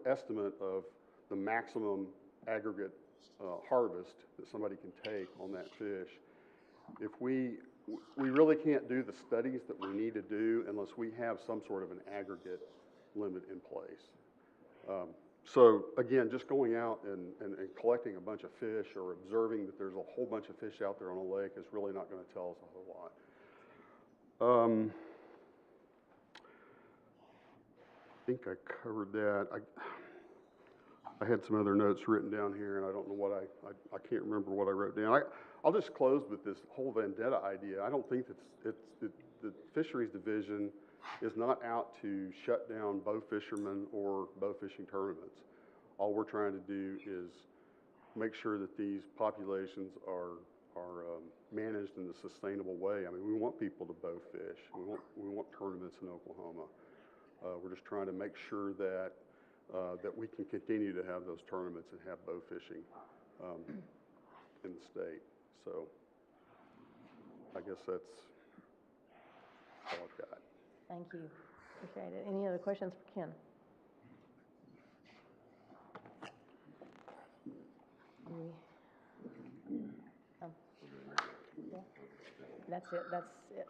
estimate of the maximum aggregate harvest that somebody can take on that fish. If we really can't do the studies that we need to do unless we have some sort of an aggregate limit in place. So again, just going out and collecting a bunch of fish or observing that there's a whole bunch of fish out there on a lake is really not going to tell us a whole lot. I think I covered that. I had some other notes written down here, and I don't know what I can't remember what I wrote down. I'll just close with this whole vendetta idea. I don't think the Fisheries Division is not out to shut down bow fishermen or bow fishing tournaments. All we're trying to do is make sure that these populations are managed in a sustainable way. I mean, we want people to bow fish. We want tournaments in Oklahoma. We're just trying to make sure that we can continue to have those tournaments and have bow fishing in the state. So I guess that's all I've got. Thank you. Appreciate it. Any other questions for Ken? That's it.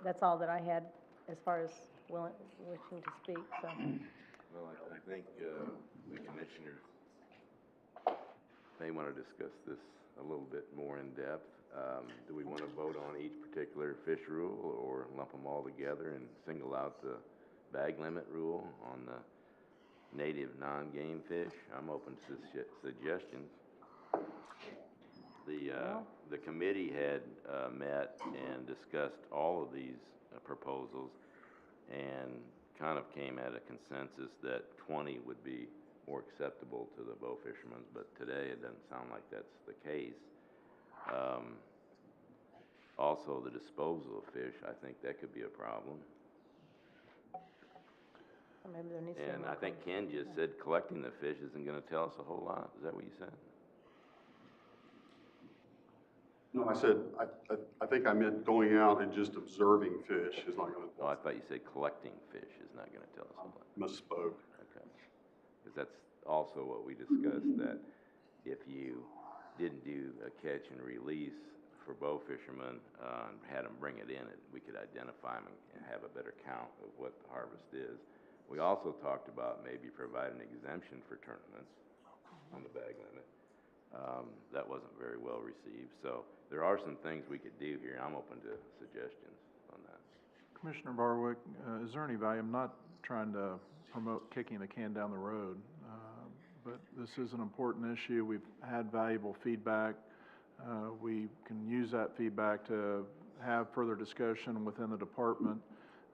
That's all that I had as far as wishing to speak. So. Well, I think the commissioners may want to discuss this a little bit more in depth. Do we want to vote on each particular fish rule or lump them all together and single out the bag limit rule on the native non-game fish? I'm open to suggestions. The committee had met and discussed all of these proposals and kind of came at a consensus that 20 would be more acceptable to the bow fishermen, but today it doesn't sound like that's the case. Also, the disposal of fish, I think that could be a problem. Or maybe there needs to be And more I think Ken just said collecting the fish isn't gonna tell us a whole lot. Is that what you said? No, I said, I think I meant going out and just observing fish is not gonna. Oh, I thought you said collecting fish is not gonna tell us a whole lot. Misspoke. Okay. Because that's also what we discussed, that if you didn't do a catch and release for bow fishermen, and had them bring it in, we could identify them and have a better count of what the harvest is. We also talked about maybe providing an exemption for tournaments on the bag limit. That wasn't very well received. So there are some things we could do here. I'm open to suggestions on that. Commissioner Barwick, is there any value? I'm not trying to promote kicking the can down the road, but this is an important issue. We've had valuable feedback. We can use that feedback to have further discussion within the department.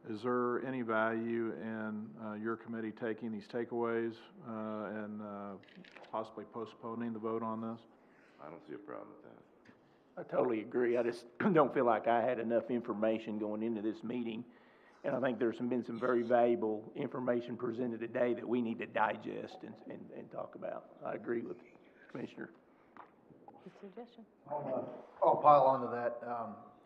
Is there any value in your committee taking these takeaways and possibly postponing the vote on this? I don't see a problem with that. I totally agree. I just don't feel like I had enough information going into this meeting. And I think there's been some very valuable information presented today that we need to digest and talk about. I agree with Commissioner. Good suggestion. I'll pile onto that.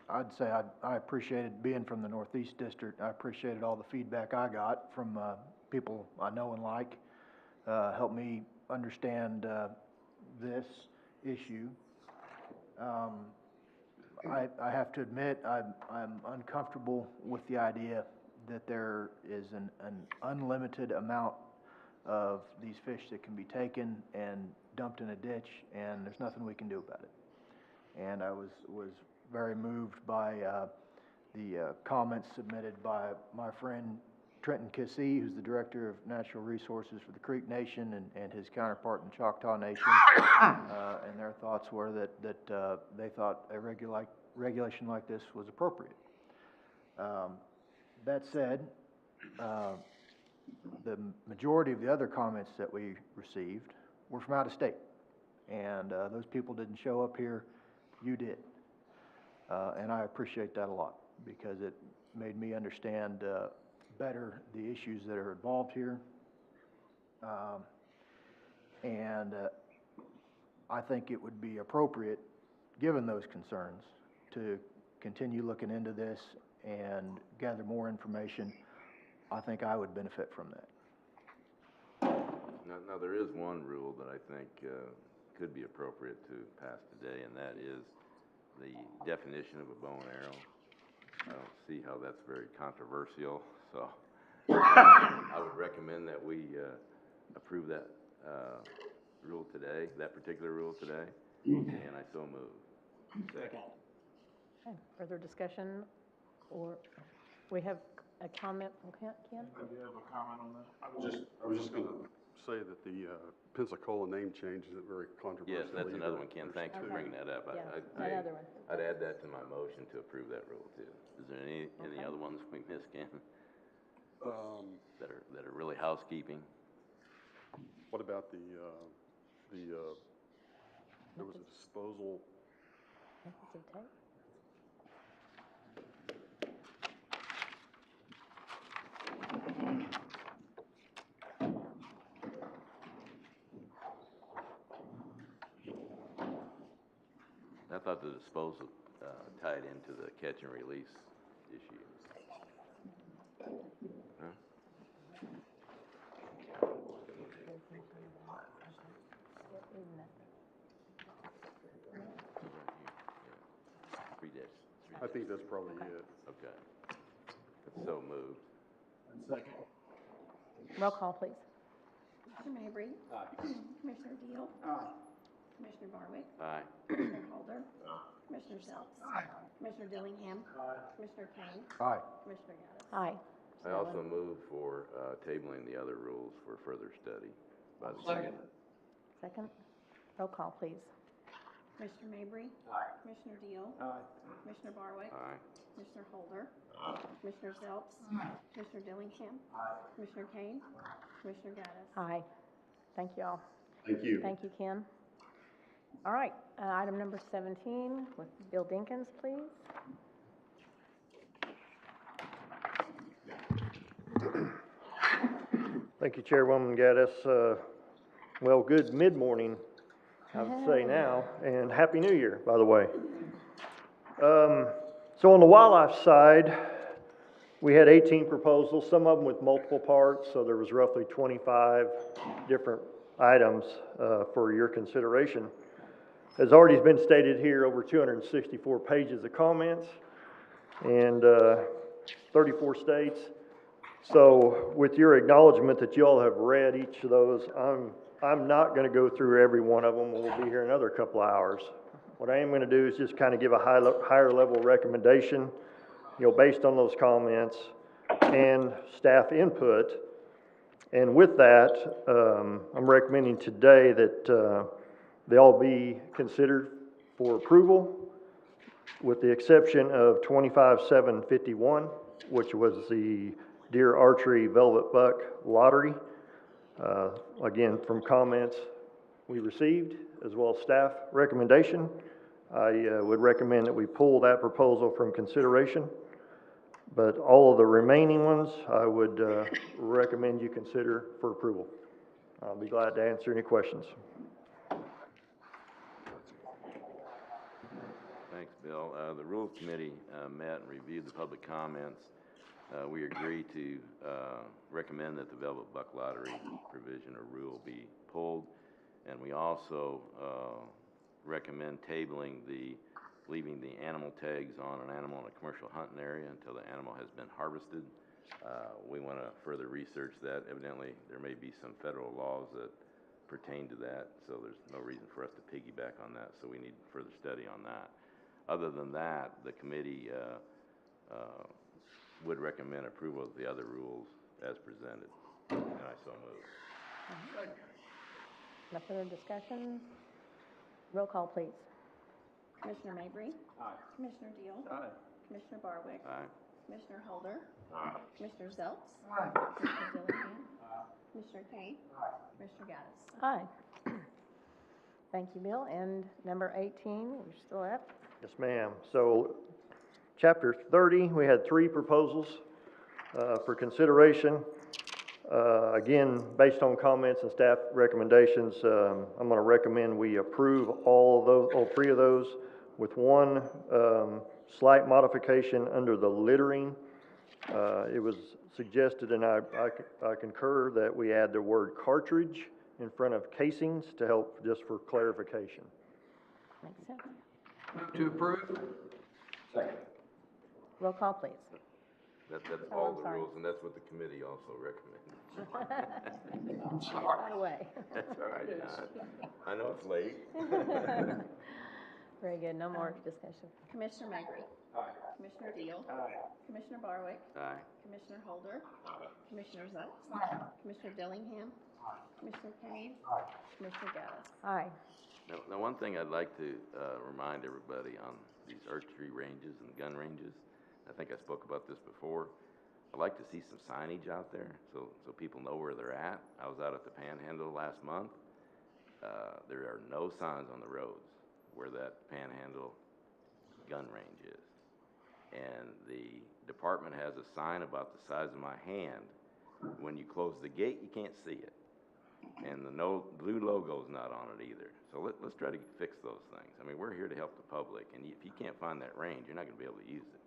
I'd say I appreciated being from the Northeast District. I appreciated all the feedback I got from people I know and like. Helped me understand this issue. I have to admit, I'm uncomfortable with the idea that there is an unlimited amount of these fish that can be taken and dumped in a ditch, and there's nothing we can do about it. And I was very moved by the comments submitted by my friend Trenton Kissee, who's the Director of Natural Resources for the Creek Nation, and his counterpart in Choctaw Nation. And their thoughts were that they thought a regulation like this was appropriate. That said, the majority of the other comments that we received were from out of state. And those people didn't show up here, you did. And I appreciate that a lot, because it made me understand better the issues that are involved here. And I think it would be appropriate, given those concerns, to continue looking into this and gather more information. I think I would benefit from that. Now there is one rule that I think could be appropriate to pass today, and that is the definition of a bow and arrow. I don't see how that's very controversial, so I would recommend that we approve that rule today, that particular rule today, and I so move. Second. Okay, further discussion, or we have a comment from Ken? Do you have a comment on that? I was just gonna say that the Pensacola name change isn't very controversial. Yes, that's either. another one, Ken. Thanks for bringing that up. Yeah, another one. I'd add that to my motion to approve that rule too. Is there any other ones we missed, Ken? That are really housekeeping? What about there was a disposal. Methods of take? I thought the disposal tied into the catch and release issue. Huh? I think that's probably it. Okay. So moved. Second. Roll call, please. Commissioner Mabry. Aye. Commissioner Deal. Aye. Commissioner Barwick. Aye. Commissioner Holder. Commissioner Selks. Commissioner Dillingham. Commissioner Payne. Aye. Commissioner Gaddis. Aye. I also move for tabling the other rules for further study by the committee. Second. Roll call, please. Commissioner Mabry? Commissioner Deal? Commissioner Barwick? Aye. Commissioner Holder? Commissioner Zelps? Commissioner Dillingham? Commissioner Kane? Commissioner Gaddis? Aye. Thank you all. Thank you. Thank you, Ken. All right, item number 17 with Bill Dinkins, please. Thank you, Chairwoman Gaddis. Well, good mid-morning, I would say now, and Happy New Year, by the way. So on the wildlife side, we had 18 proposals, some of them with multiple parts, so there was roughly 25 different items for your consideration. As already has been stated here, over 264 pages of comments and 34 states. So with your acknowledgement that you all have read each of those, I'm not going to go through every one of them. We'll be here another couple of hours. What I am going to do is just kind of give a higher level recommendation, based on those comments and staff input. And with that, I'm recommending today that they all be considered for approval, with the exception of 25751, which was the Deer Archery Velvet Buck Lottery. Again, from comments we received, as well as staff recommendation, I would recommend that we pull that proposal from consideration. But all of the remaining ones, I would recommend you consider for approval. I'll be glad to answer any questions. Thanks, Bill. The Rules Committee met and reviewed the public comments. We agreed to recommend that the Velvet Buck Lottery provision or rule be pulled, and we also recommend leaving the animal tags on an animal in a commercial hunting area until the animal has been harvested. We want to further research that. Evidently, there may be some federal laws that pertain to that, so there's no reason for us to piggyback on that, so we need further study on that. Other than that, the committee would recommend approval of the other rules as presented, and I so move. No further discussion? Roll call, please. Commissioner Mabry? Aye. Commissioner Deal? Aye. Commissioner Barwick? Aye. Commissioner Holder? Commissioner Zelps? Aye. Commissioner Dillingham? Commissioner Kane? Commissioner Gaddis? Aye. Thank you, Bill. And number 18, you're still up. Yes, ma'am. So, Chapter 30, we had 3 proposals for consideration. Again, based on comments and staff recommendations, I'm going to recommend we approve all 3 of those, with one slight modification under the littering. It was suggested, and I concur, that we add the word cartridge in front of casings to help, just for clarification. Makes sense. Move to approve. Second. Roll call, please. That's Oh, all I'm the sorry. rules, and that's what the committee also recommended. I'm sorry. By the way. That's all right. I know it's late. Very good. No more discussion. Commissioner Mabry? Aye. Commissioner Deal? Aye. Commissioner Barwick? Aye. Commissioner Holder? Commissioner Zelps? Commissioner Dillingham? Commissioner Kane? Commissioner Gaddis? Aye. Now, one thing I'd like to remind everybody on these archery ranges and gun ranges, I think I spoke about this before. I'd like to see some signage out there so people know where they're at. I was out at the Panhandle last month. There are no signs on the roads where that Panhandle gun range is. And the department has a sign about the size of my hand. When you close the gate, you can't see it. And the blue logo's not on it either. So let's try to fix those things. I mean, we're here to help the public, and if you can't find that range, you're not going to be able to use it.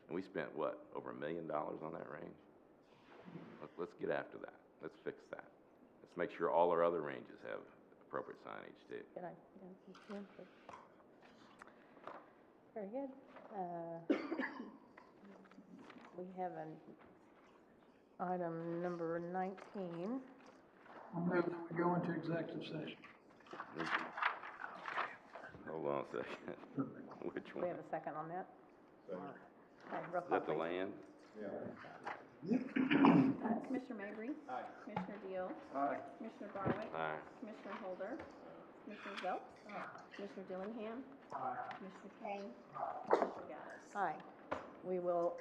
And we spent, what, over $1 million on that range? Let's get after that. Let's fix that. Let's make sure all our other ranges have appropriate signage too. Good idea. Very good. We have an item number 19. I'll move that we go into executive session. Hold on a second. Which We one? have a second on that? Okay, roll Is call, that the please. land? Commissioner Mabry? Aye. Commissioner Deal? Aye. Commissioner Barwick? Aye. Commissioner Holder? Commissioner Zelps. Commissioner Dillingham. Commissioner Kane. Commissioner Gaddis. Aye. We will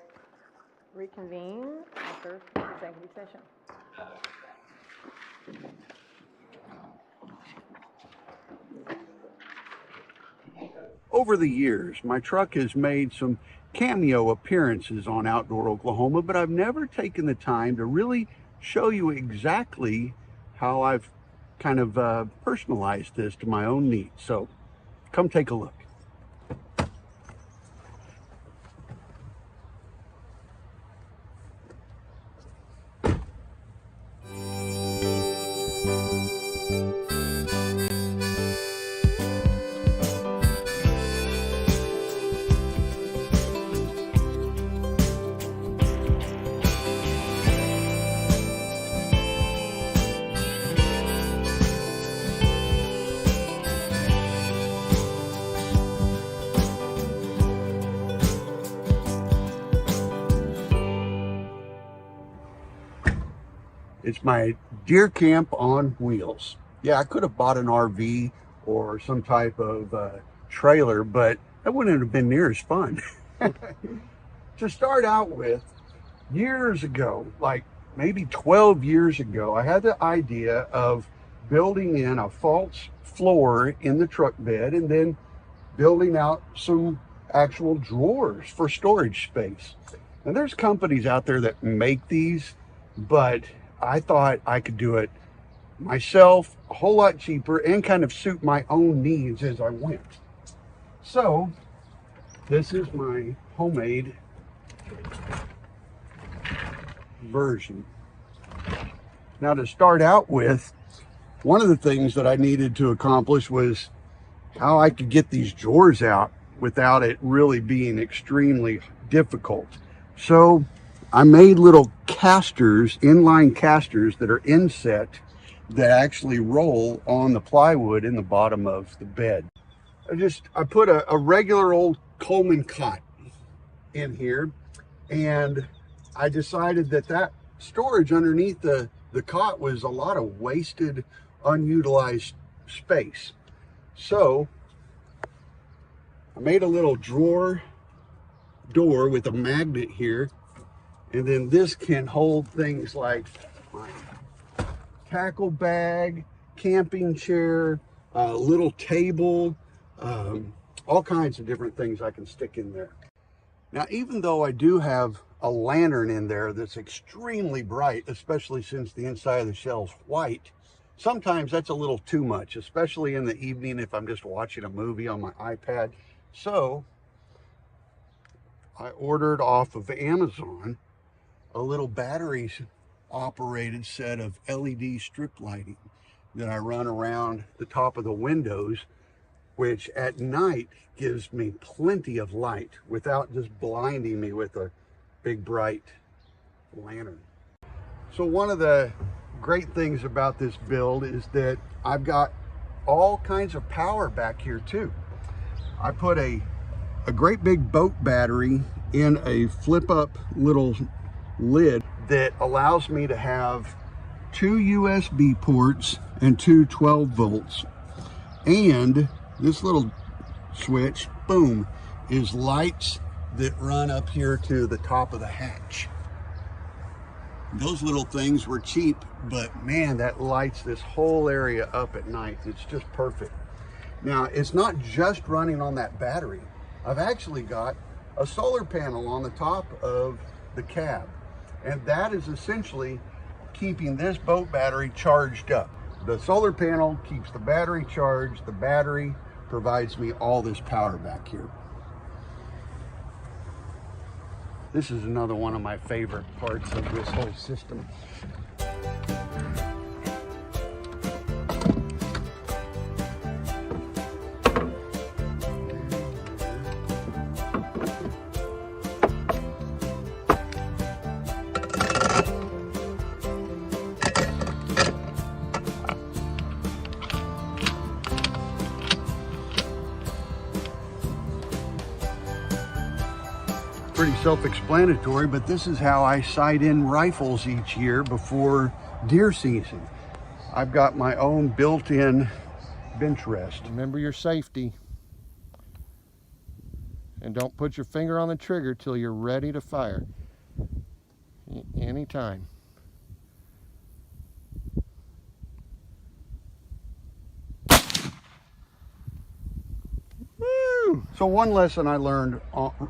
reconvene after executive session. Over the years, my truck has made some cameo appearances on Outdoor Oklahoma, but I've never taken the time to really show you exactly how I've kind of personalized this to my own needs. So come take a look. It's my deer camp on wheels. Yeah, I could have bought an RV or some type of trailer, but that wouldn't have been near as fun. To start out with, years ago, like maybe 12 years ago, I had the idea of building in a false floor in the truck bed and then building out some actual drawers for storage space. And there's companies out there that make these, but I thought I could do it myself a whole lot cheaper and kind of suit my own needs as I went. So this is my homemade version. Now, to start out with, one of the things that I needed to accomplish was how I could get these drawers out without it really being extremely difficult. So I made little casters, inline casters that are inset that actually roll on the plywood in the bottom of the bed. I put a regular old Coleman cot in here, and I decided that storage underneath the cot was a lot of wasted, unutilized space. So I made a little drawer door with a magnet here, and then this can hold things like my tackle bag, camping chair, little table, all kinds of different things I can stick in there. Now, even though I do have a lantern in there that's extremely bright, especially since the inside of the shell's white, sometimes that's a little too much, especially in the evening if I'm just watching a movie on my iPad. So I ordered off of Amazon a little battery operated set of LED strip lighting that I run around the top of the windows, which at night gives me plenty of light without just blinding me with a big bright lantern. So one of the great things about this build is that I've got all kinds of power back here too. I put a great big boat battery in a flip up little lid that allows me to have 2 USB ports and 2 12 volts. And this little switch, boom, is lights that run up here to the top of the hatch. Those little things were cheap, but man, that lights this whole area up at night. It's just perfect. Now, it's not just running on that battery. I've actually got a solar panel on the top of the cab, and that is essentially keeping this boat battery charged up. The solar panel keeps the battery charged. The battery provides me all this power back here. This is another one of my favorite parts of this whole system. Pretty self-explanatory, but this is how I sight in rifles each year before deer season. I've got my own built-in bench rest. Remember your safety. And don't put your finger on the trigger till you're ready to fire. Anytime. Woo! So one lesson I learned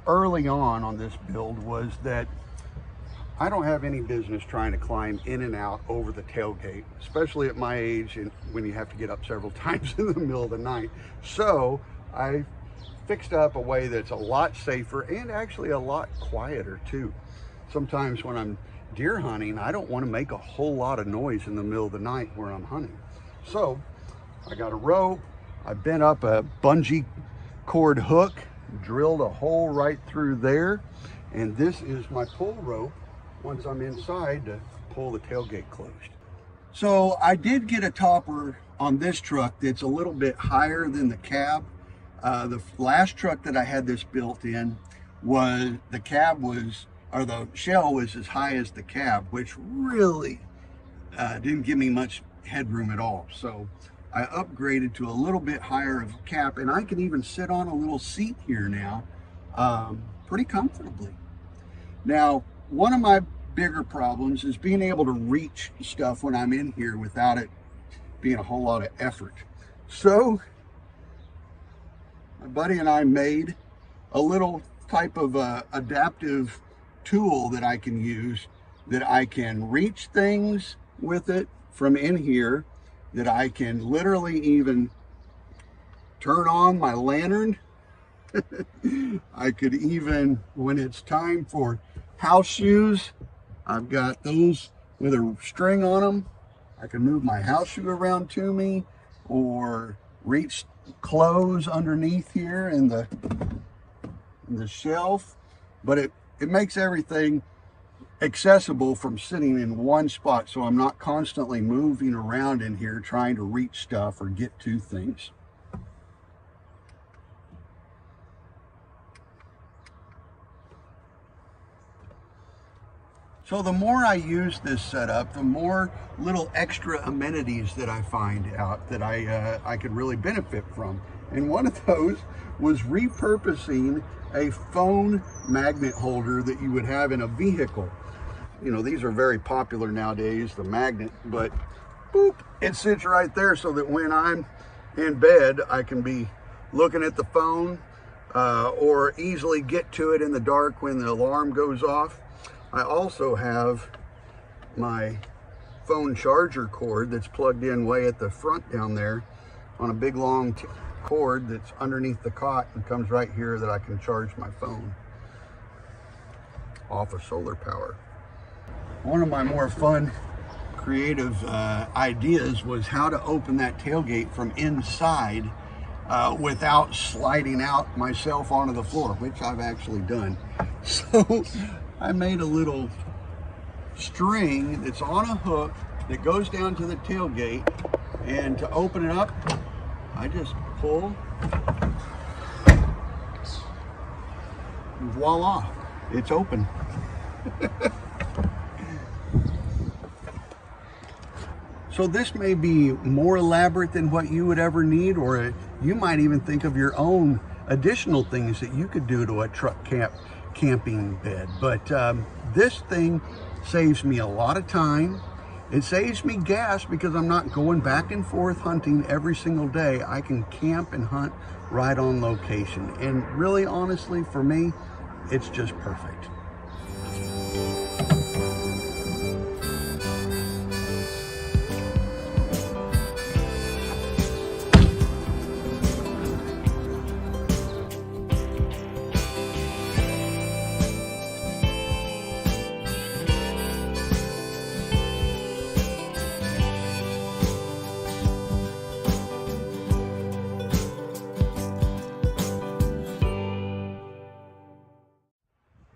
early on this build was that I don't have any business trying to climb in and out over the tailgate, especially at my age and when you have to get up several times in the middle of the night. So I fixed up a way that's a lot safer and actually a lot quieter too. Sometimes when I'm deer hunting, I don't want to make a whole lot of noise in the middle of the night where I'm hunting. So I got a rope, I bent up a bungee cord hook, drilled a hole right through there, and this is my pull rope once I'm inside to pull the tailgate closed. So I did get a topper on this truck that's a little bit higher than the cab. The last truck that I had this built in was, the shell was as high as the cab, which really didn't give me much headroom at all. So I upgraded to a little bit higher of a cap, and I can even sit on a little seat here now pretty comfortably. Now, one of my bigger problems is being able to reach stuff when I'm in here without it being a whole lot of effort. So my buddy and I made a little type of adaptive tool that I can use, that I can reach things with it from in here, that I can literally even turn on my lantern. I could even, when it's time for house shoes, I've got those with a string on them. I can move my house shoe around to me, or reach clothes underneath here in the shelf. But it makes everything accessible from sitting in one spot, so I'm not constantly moving around in here trying to reach stuff or get to things. So the more I use this setup, the more little extra amenities that I find out that I could really benefit from. And one of those was repurposing a phone magnet holder that you would have in a vehicle. You know, these are very popular nowadays, the magnet, but boop, it sits right there so that when I'm in bed, I can be looking at the phone or easily get to it in the dark when the alarm goes off. I also have my phone charger cord that's plugged in way at the front down there on a big long cord that's underneath the cot and comes right here, that I can charge my phone off of solar power. One of my more fun, creative ideas was how to open that tailgate from inside without sliding out myself onto the floor, which I've actually done. So I made a little string that's on a hook that goes down to the tailgate, and to open it up, I just pull, and voila, it's open. So this may be more elaborate than what you would ever need, or you might even think of your own additional things that you could do to a truck camping bed. But this thing saves me a lot of time. It saves me gas because I'm not going back and forth hunting every single day. I can camp and hunt right on location. And really, honestly, for me, it's just perfect.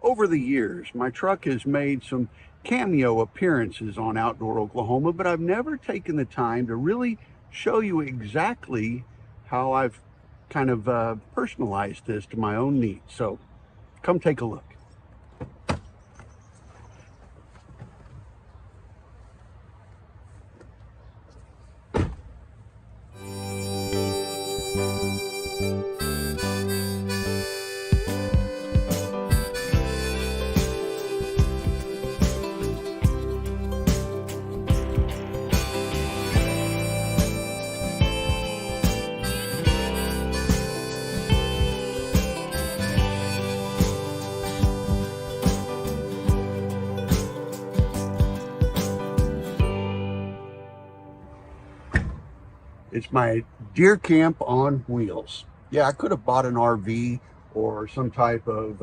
Over the years, my truck has made some cameo appearances on Outdoor Oklahoma, but I've never taken the time to really show you exactly how I've kind of personalized this to my own needs. So come take a look. It's my deer camp on wheels. Yeah, I could have bought an RV or some type of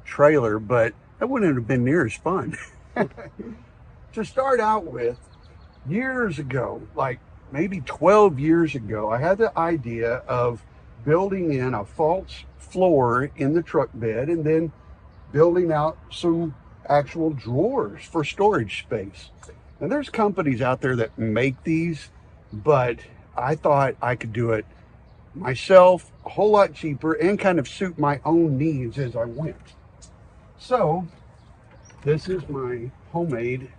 trailer, but that wouldn't have been near as fun. To start out with, years ago, like maybe 12 years ago, I had the idea of building in a false floor in the truck bed and then building out some actual drawers for storage space. And there's companies out there that make these, but I thought I could do it myself a whole lot cheaper and kind of suit my own needs as I went. So this is my homemade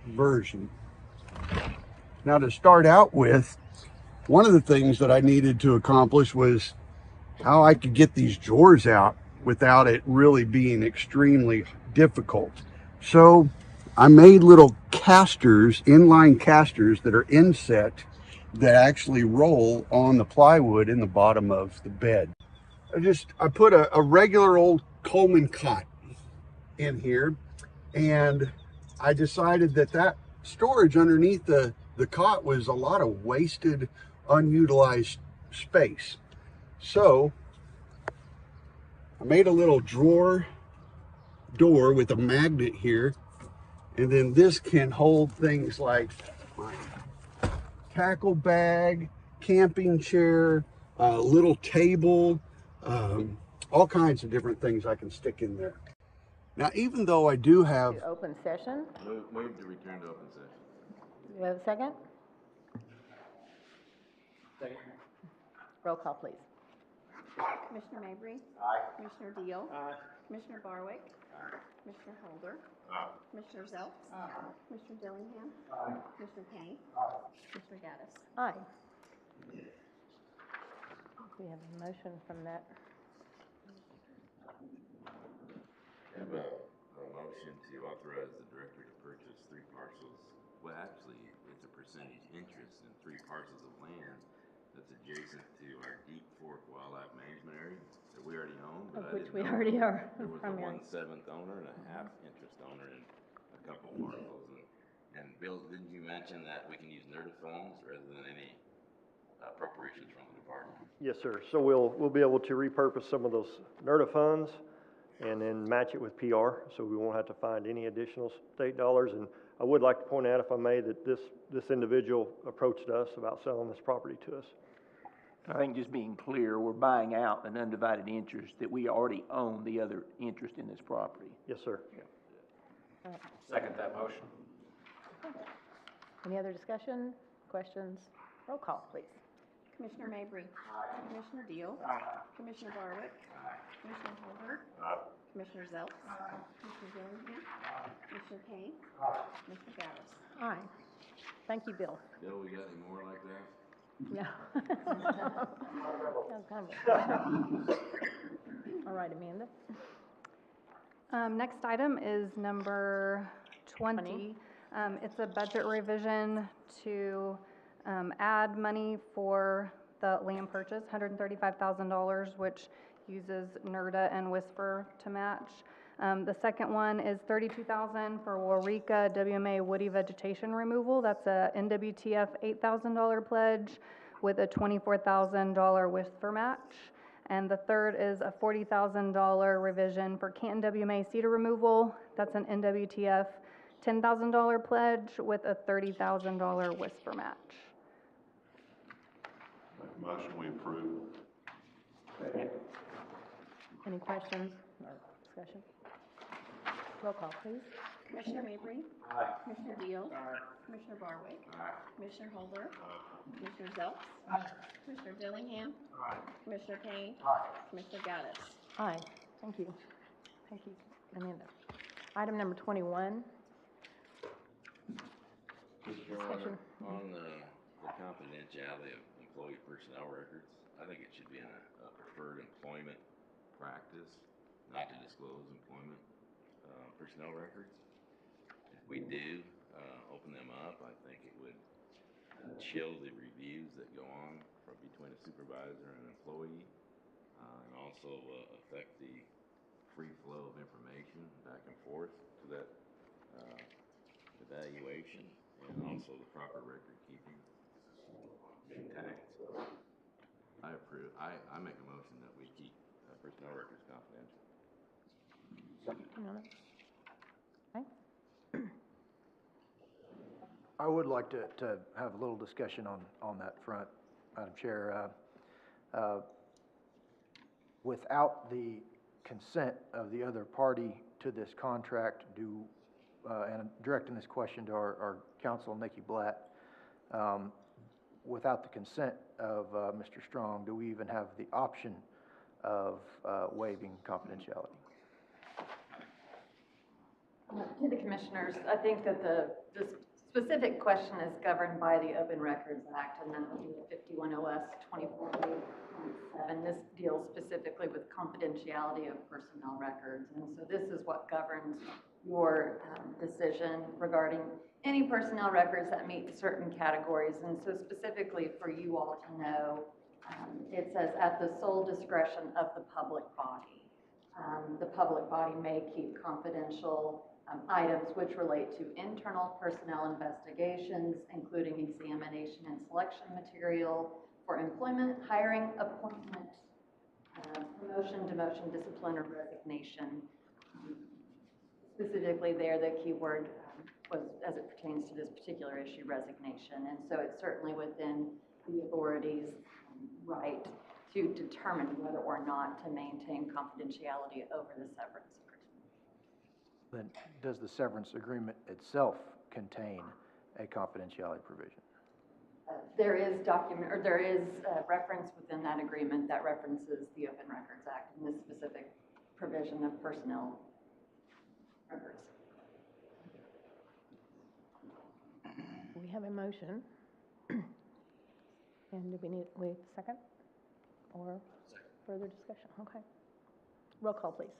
version. Now, to start out with, one of the things that I needed to accomplish was how I could get these drawers out without it really being extremely difficult. So I made little casters, inline casters that are inset that actually roll on the plywood in the bottom of the bed. I put a regular old Coleman cot in here, and I decided that storage underneath the cot was a lot of wasted, unutilized space. So I made a little drawer door with a magnet here, and then this can hold things like my tackle bag, camping chair, little table, all kinds of different things I can stick in there. Now, even though I do have... To open session. Move to return to open session. Do we have a second? Second. Roll call, please. Commissioner Mabry? Aye. Commissioner Deal? Aye. Commissioner Barwick? Aye. Commissioner Holder? Aye. Commissioner Zelps? Aye. Commissioner Dillingham? Aye. Commissioner Payne? Aye. Commissioner Gaddis? Aye. We have a motion from that. Have a motion to authorize the director to purchase 3 parcels. Well, actually, it's a percentage interest in 3 parcels of land that's adjacent to our Deep Fork Wildlife Management Area that we already own. But Of which we already are There was a primary. 1/7 owner and a half interest owner in a couple parcels. And Bill, didn't you mention that we can use NERDA funds rather than any appropriations from the department? Yes, sir. So we'll be able to repurpose some of those NERDA funds and then match it with PR, so we won't have to find any additional state dollars. And I would like to point out, if I may, that this individual approached us about selling this property to us. I think just being clear, we're buying out an undivided interest that we already own the other interest in this property. Yes, sir. Second that motion. Any other discussion, questions? Roll call, please. Commissioner Mabry? Aye. Commissioner Deal? Aye. Commissioner Barwick? Aye. Commissioner Holder? Aye. Commissioner Zelps? Commissioner Dillingham? Commissioner Payne? Commissioner Gaddis? Aye. Thank you, Bill. Bill, we got any more like that? No. All right, Amanda. Next item is number 20. It's a budget revision to add money for the land purchase, $135,000, which uses NERDA and Whisper to match. The second one is $32,000 for Waurika WMA woody vegetation removal. That's a NWTF $8,000 pledge with a $24,000 Whisper match. And the third is a $40,000 revision for Canton WMA cedar removal. That's an NWTF $10,000 pledge with a $30,000 Whisper match. Motion we approve. Any questions or discussion? Roll call, please. Commissioner Mabry? Aye. Commissioner Deal? Commissioner Barwick? Aye. Commissioner Holder? Commissioner Zelps? Commissioner Dillingham? Commissioner Payne? Commissioner Gaddis? Aye. Thank you. Thank you, Amanda. Item number 21. Mr. Discussion. On the confidentiality of employee personnel records, I think it should be a preferred employment practice not to disclose employment personnel records. If we do open them up, I think it would chill the reviews that go on between a supervisor and an employee, and also affect the free flow of information back and forth to that evaluation. and also the proper record keeping intact, so I approve, I make a motion that we keep personnel records confidential. Okay. I would like to have a little discussion on that front, Madam Chair. Without the consent of the other party to this contract, and I'm directing this question to our counsel, Nikki Blatt, without the consent of Mr. Strong, do we even have the option of waiving confidentiality? To the commissioners, I think that the specific question is governed by the Open Records Act, and that would be 51 OS 24.7. This deals specifically with confidentiality of personnel records, and so this is what governs your decision regarding any personnel records that meet certain categories. And so specifically for you all to know, it says at the sole discretion of the public body. The public body may keep confidential items which relate to internal personnel investigations, including examination and selection material for employment, hiring, appointment, promotion, demotion, discipline, or resignation. Specifically there, the key word was, as it pertains to this particular issue, resignation. And so it's certainly within the authority's right to determine whether or not to maintain confidentiality over the severance agreement. Then does the severance agreement itself contain a confidentiality provision? There is reference within that agreement that references the Open Records Act and this specific provision of personnel records. We have a motion. And do we need, wait a second? Or further discussion? Okay. Roll call, please.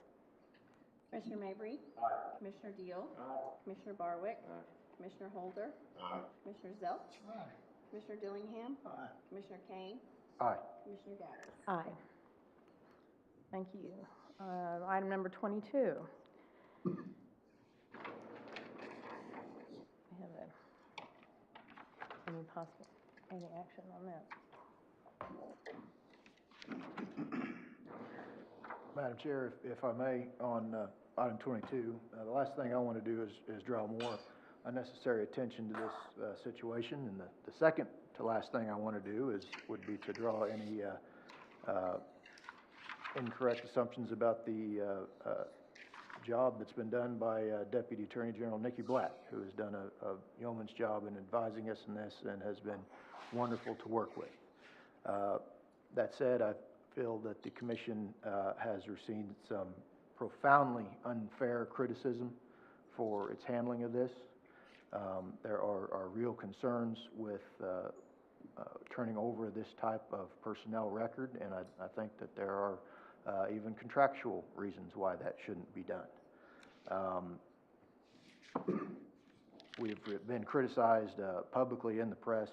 Commissioner Mabry? Aye. Commissioner Deal? Aye. Commissioner Barwick? Aye. Commissioner Holder? Aye. Commissioner Zelch? Commissioner Dillingham? Commissioner Kane? Aye. Commissioner Gaddis? Aye. Thank you. Item number 22. We have any action on that? Madam Chair, if I may, on item 22, the last thing I want to do is draw more unnecessary attention to this situation, and the second to last thing I want to do would be to draw any incorrect assumptions about the job that's been done by Deputy Attorney General Nikki Blatt, who has done a yeoman's job in advising us in this and has been wonderful to work with. That said, I feel that the commission has received some profoundly unfair criticism for its handling of this. There are real concerns with turning over this type of personnel record, and I think that there are even contractual reasons why that shouldn't be done. We've been criticized publicly in the press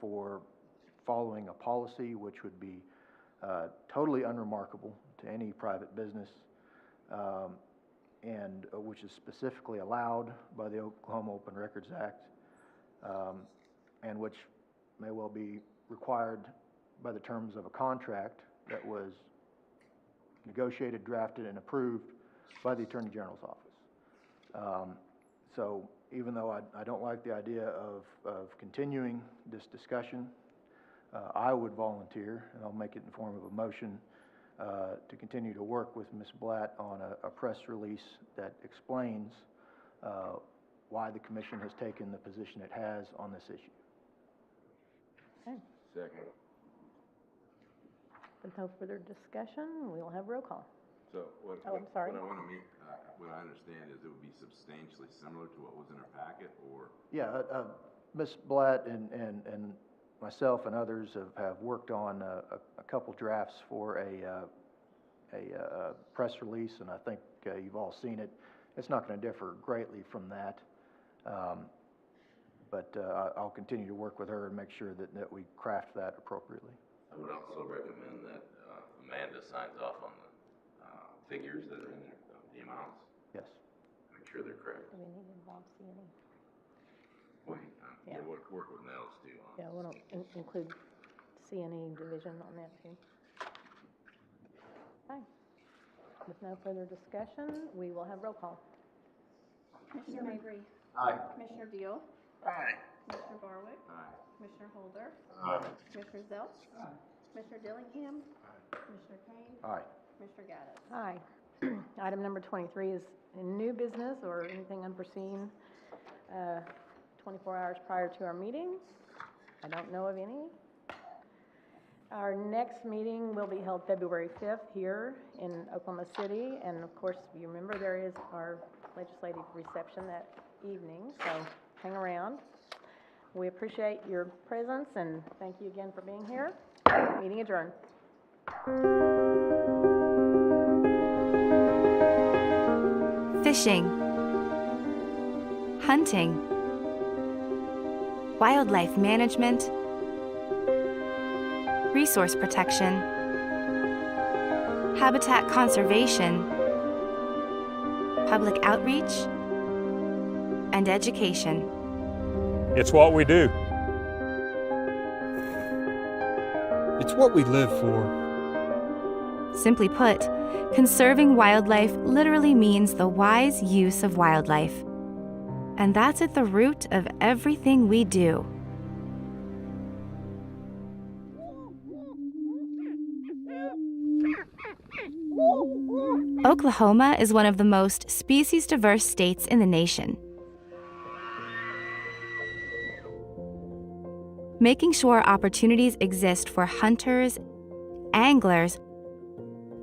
for following a policy which would be totally unremarkable to any private business, and which is specifically allowed by the Oklahoma Open Records Act, and which may well be required by the terms of a contract that was negotiated, drafted, and approved by the Attorney General's office. So even though I don't like the idea of continuing this discussion, I would volunteer, and I'll make it in the form of a motion, to continue to work with Ms. Blatt on a press release that explains why the commission has taken the position it has on this issue. Okay. Second. With no further discussion, we will have roll call. So what? Oh, I'm sorry. What I want to meet, what I understand is it would be substantially similar to what was in our packet, or? Yeah, Ms. Blatt and myself and others have worked on a couple drafts for a press release, and I think you've all seen it. It's not going to differ greatly from that, but I'll continue to work with her and make sure that we craft that appropriately. I would also recommend that Amanda signs off on the figures that are in there, the amounts. Yes. Make sure they're correct. Do we need to involve C&E? Wait. Yeah. We'll work with Nels too on. Yeah, we'll include CNE division on that too. Okay. With no further discussion, we will have roll call. Commissioner Mabry? Aye. Commissioner Deal? Aye. Commissioner Barwick? Aye. Commissioner Holder? Aye. Commissioner Zelps? Commissioner Dillingham? Commissioner Kane? Aye. Commissioner Gaddis? Aye. Item number 23 is in new business or anything unforeseen 24 hours prior to our meeting. I don't know of any. Our next meeting will be held February 5th here in Oklahoma City. And of course, you remember there is our legislative reception that evening, so hang around. We appreciate your presence and thank you again for being here. Meeting adjourned. Fishing, hunting, wildlife management, resource protection, habitat conservation, public outreach, and education. It's what we do. It's what we live for. Simply put, conserving wildlife literally means the wise use of wildlife. And that's at the root of everything we do. Oklahoma is one of the most species-diverse states in the nation. Making sure opportunities exist for hunters, anglers,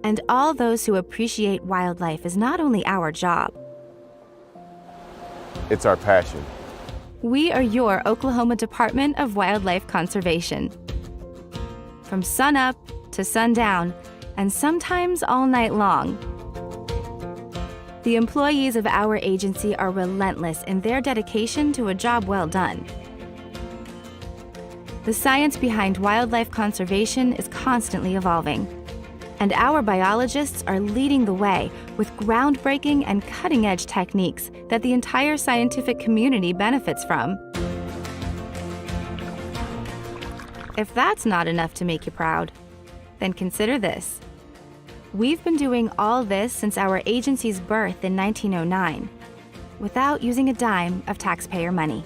and all those who appreciate wildlife is not only our job. It's our passion. We are your Oklahoma Department of Wildlife Conservation. From sunup to sundown, and sometimes all night long. The employees of our agency are relentless in their dedication to a job well done. The science behind wildlife conservation is constantly evolving, and our biologists are leading the way with groundbreaking and cutting-edge techniques that the entire scientific community benefits from. If that's not enough to make you proud, then consider this. We've been doing all this since our agency's birth in 1909, without using a dime of taxpayer money.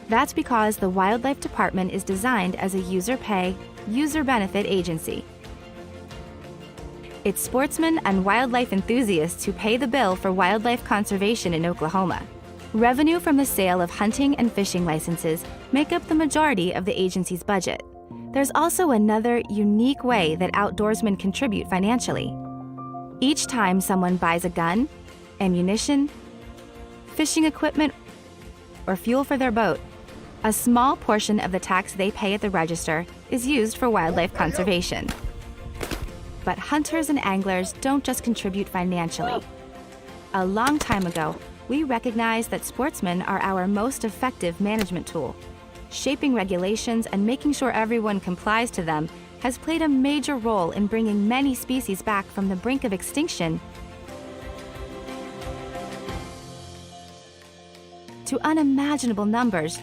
That's because the Wildlife Department is designed as a user-pay, user-benefit agency. It's sportsmen and wildlife enthusiasts who pay the bill for wildlife conservation in Oklahoma. Revenue from the sale of hunting and fishing licenses make up the majority of the agency's budget. There's also another unique way that outdoorsmen contribute financially. Each time someone buys a gun, ammunition, fishing equipment, or fuel for their boat, a small portion of the tax they pay at the register is used for wildlife conservation. But hunters and anglers don't just contribute financially. A long time ago, we recognized that sportsmen are our most effective management tool. Shaping regulations and making sure everyone complies to them has played a major role in bringing many species back from the brink of extinction to unimaginable numbers.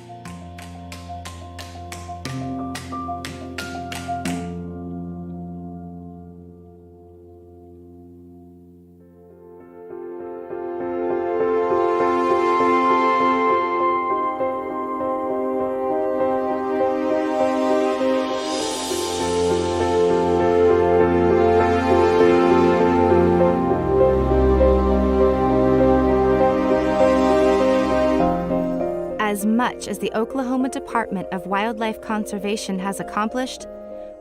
As much as the Oklahoma Department of Wildlife Conservation has accomplished,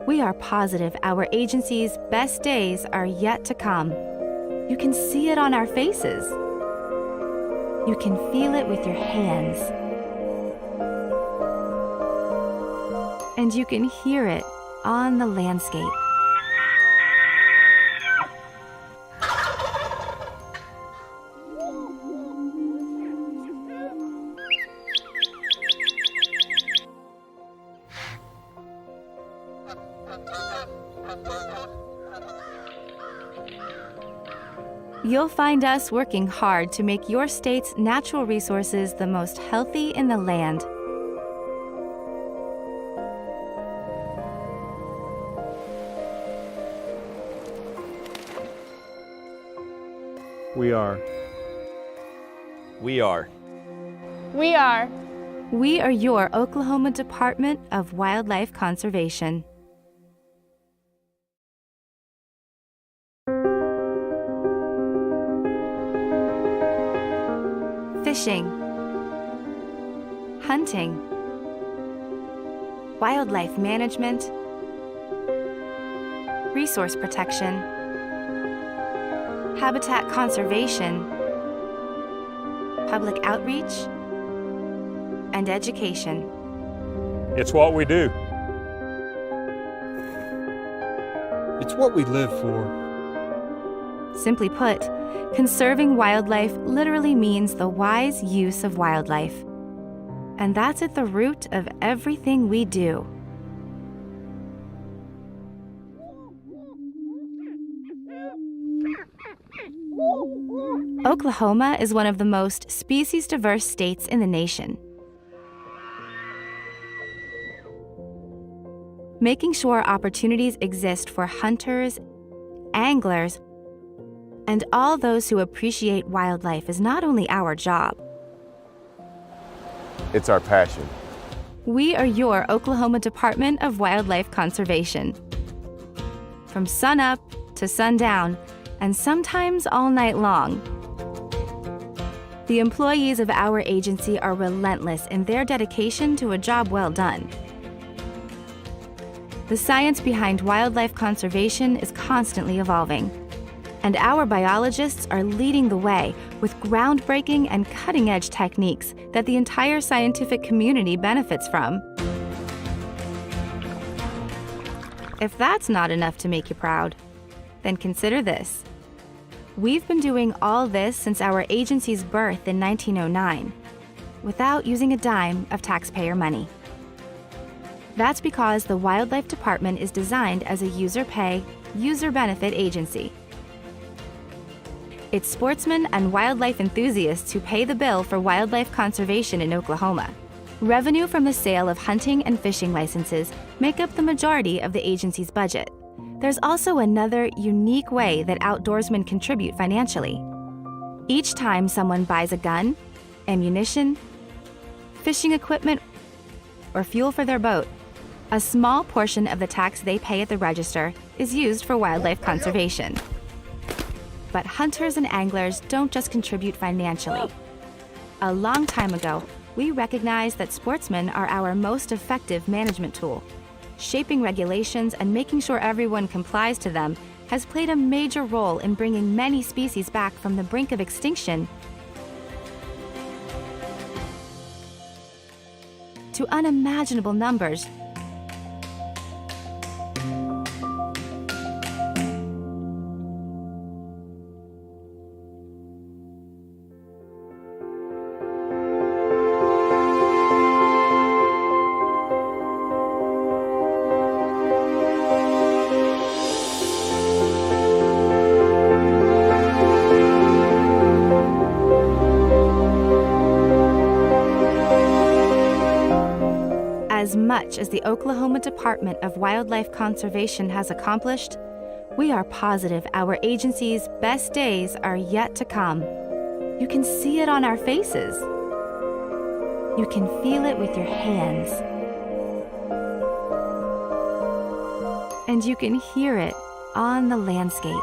we are positive our agency's best days are yet to come. You can see it on our faces. You can feel it with your hands. And you can hear it on the landscape. You'll find us working hard to make your state's natural resources the most healthy in the land. We are. We are. We are. We are your Oklahoma Department of Wildlife Conservation. Fishing, hunting, wildlife management, resource protection, habitat conservation, public outreach, and education. It's what we do. It's what we live for. Simply put, conserving wildlife literally means the wise use of wildlife. And that's at the root of everything we do. Oklahoma is one of the most species-diverse states in the nation. Making sure opportunities exist for hunters, anglers, and all those who appreciate wildlife is not only our job. It's our passion. We are your Oklahoma Department of Wildlife Conservation. From sunup to sundown, and sometimes all night long, the employees of our agency are relentless in their dedication to a job well done. The science behind wildlife conservation is constantly evolving, and our biologists are leading the way with groundbreaking and cutting-edge techniques that the entire scientific community benefits from. If that's not enough to make you proud, then consider this. We've been doing all this since our agency's birth in 1909, without using a dime of taxpayer money. That's because the Wildlife Department is designed as a user-pay, user-benefit agency. It's sportsmen and wildlife enthusiasts who pay the bill for wildlife conservation in Oklahoma. Revenue from the sale of hunting and fishing licenses make up the majority of the agency's budget. There's also another unique way that outdoorsmen contribute financially. Each time someone buys a gun, ammunition, fishing equipment, or fuel for their boat, a small portion of the tax they pay at the register is used for wildlife conservation. But hunters and anglers don't just contribute financially. A long time ago, we recognized that sportsmen are our most effective management tool. Shaping regulations and making sure everyone complies to them has played a major role in bringing many species back from the brink of extinction to unimaginable numbers. As much as the Oklahoma Department of Wildlife Conservation has accomplished, we are positive our agency's best days are yet to come. You can see it on our faces. You can feel it with your hands. And you can hear it on the landscape.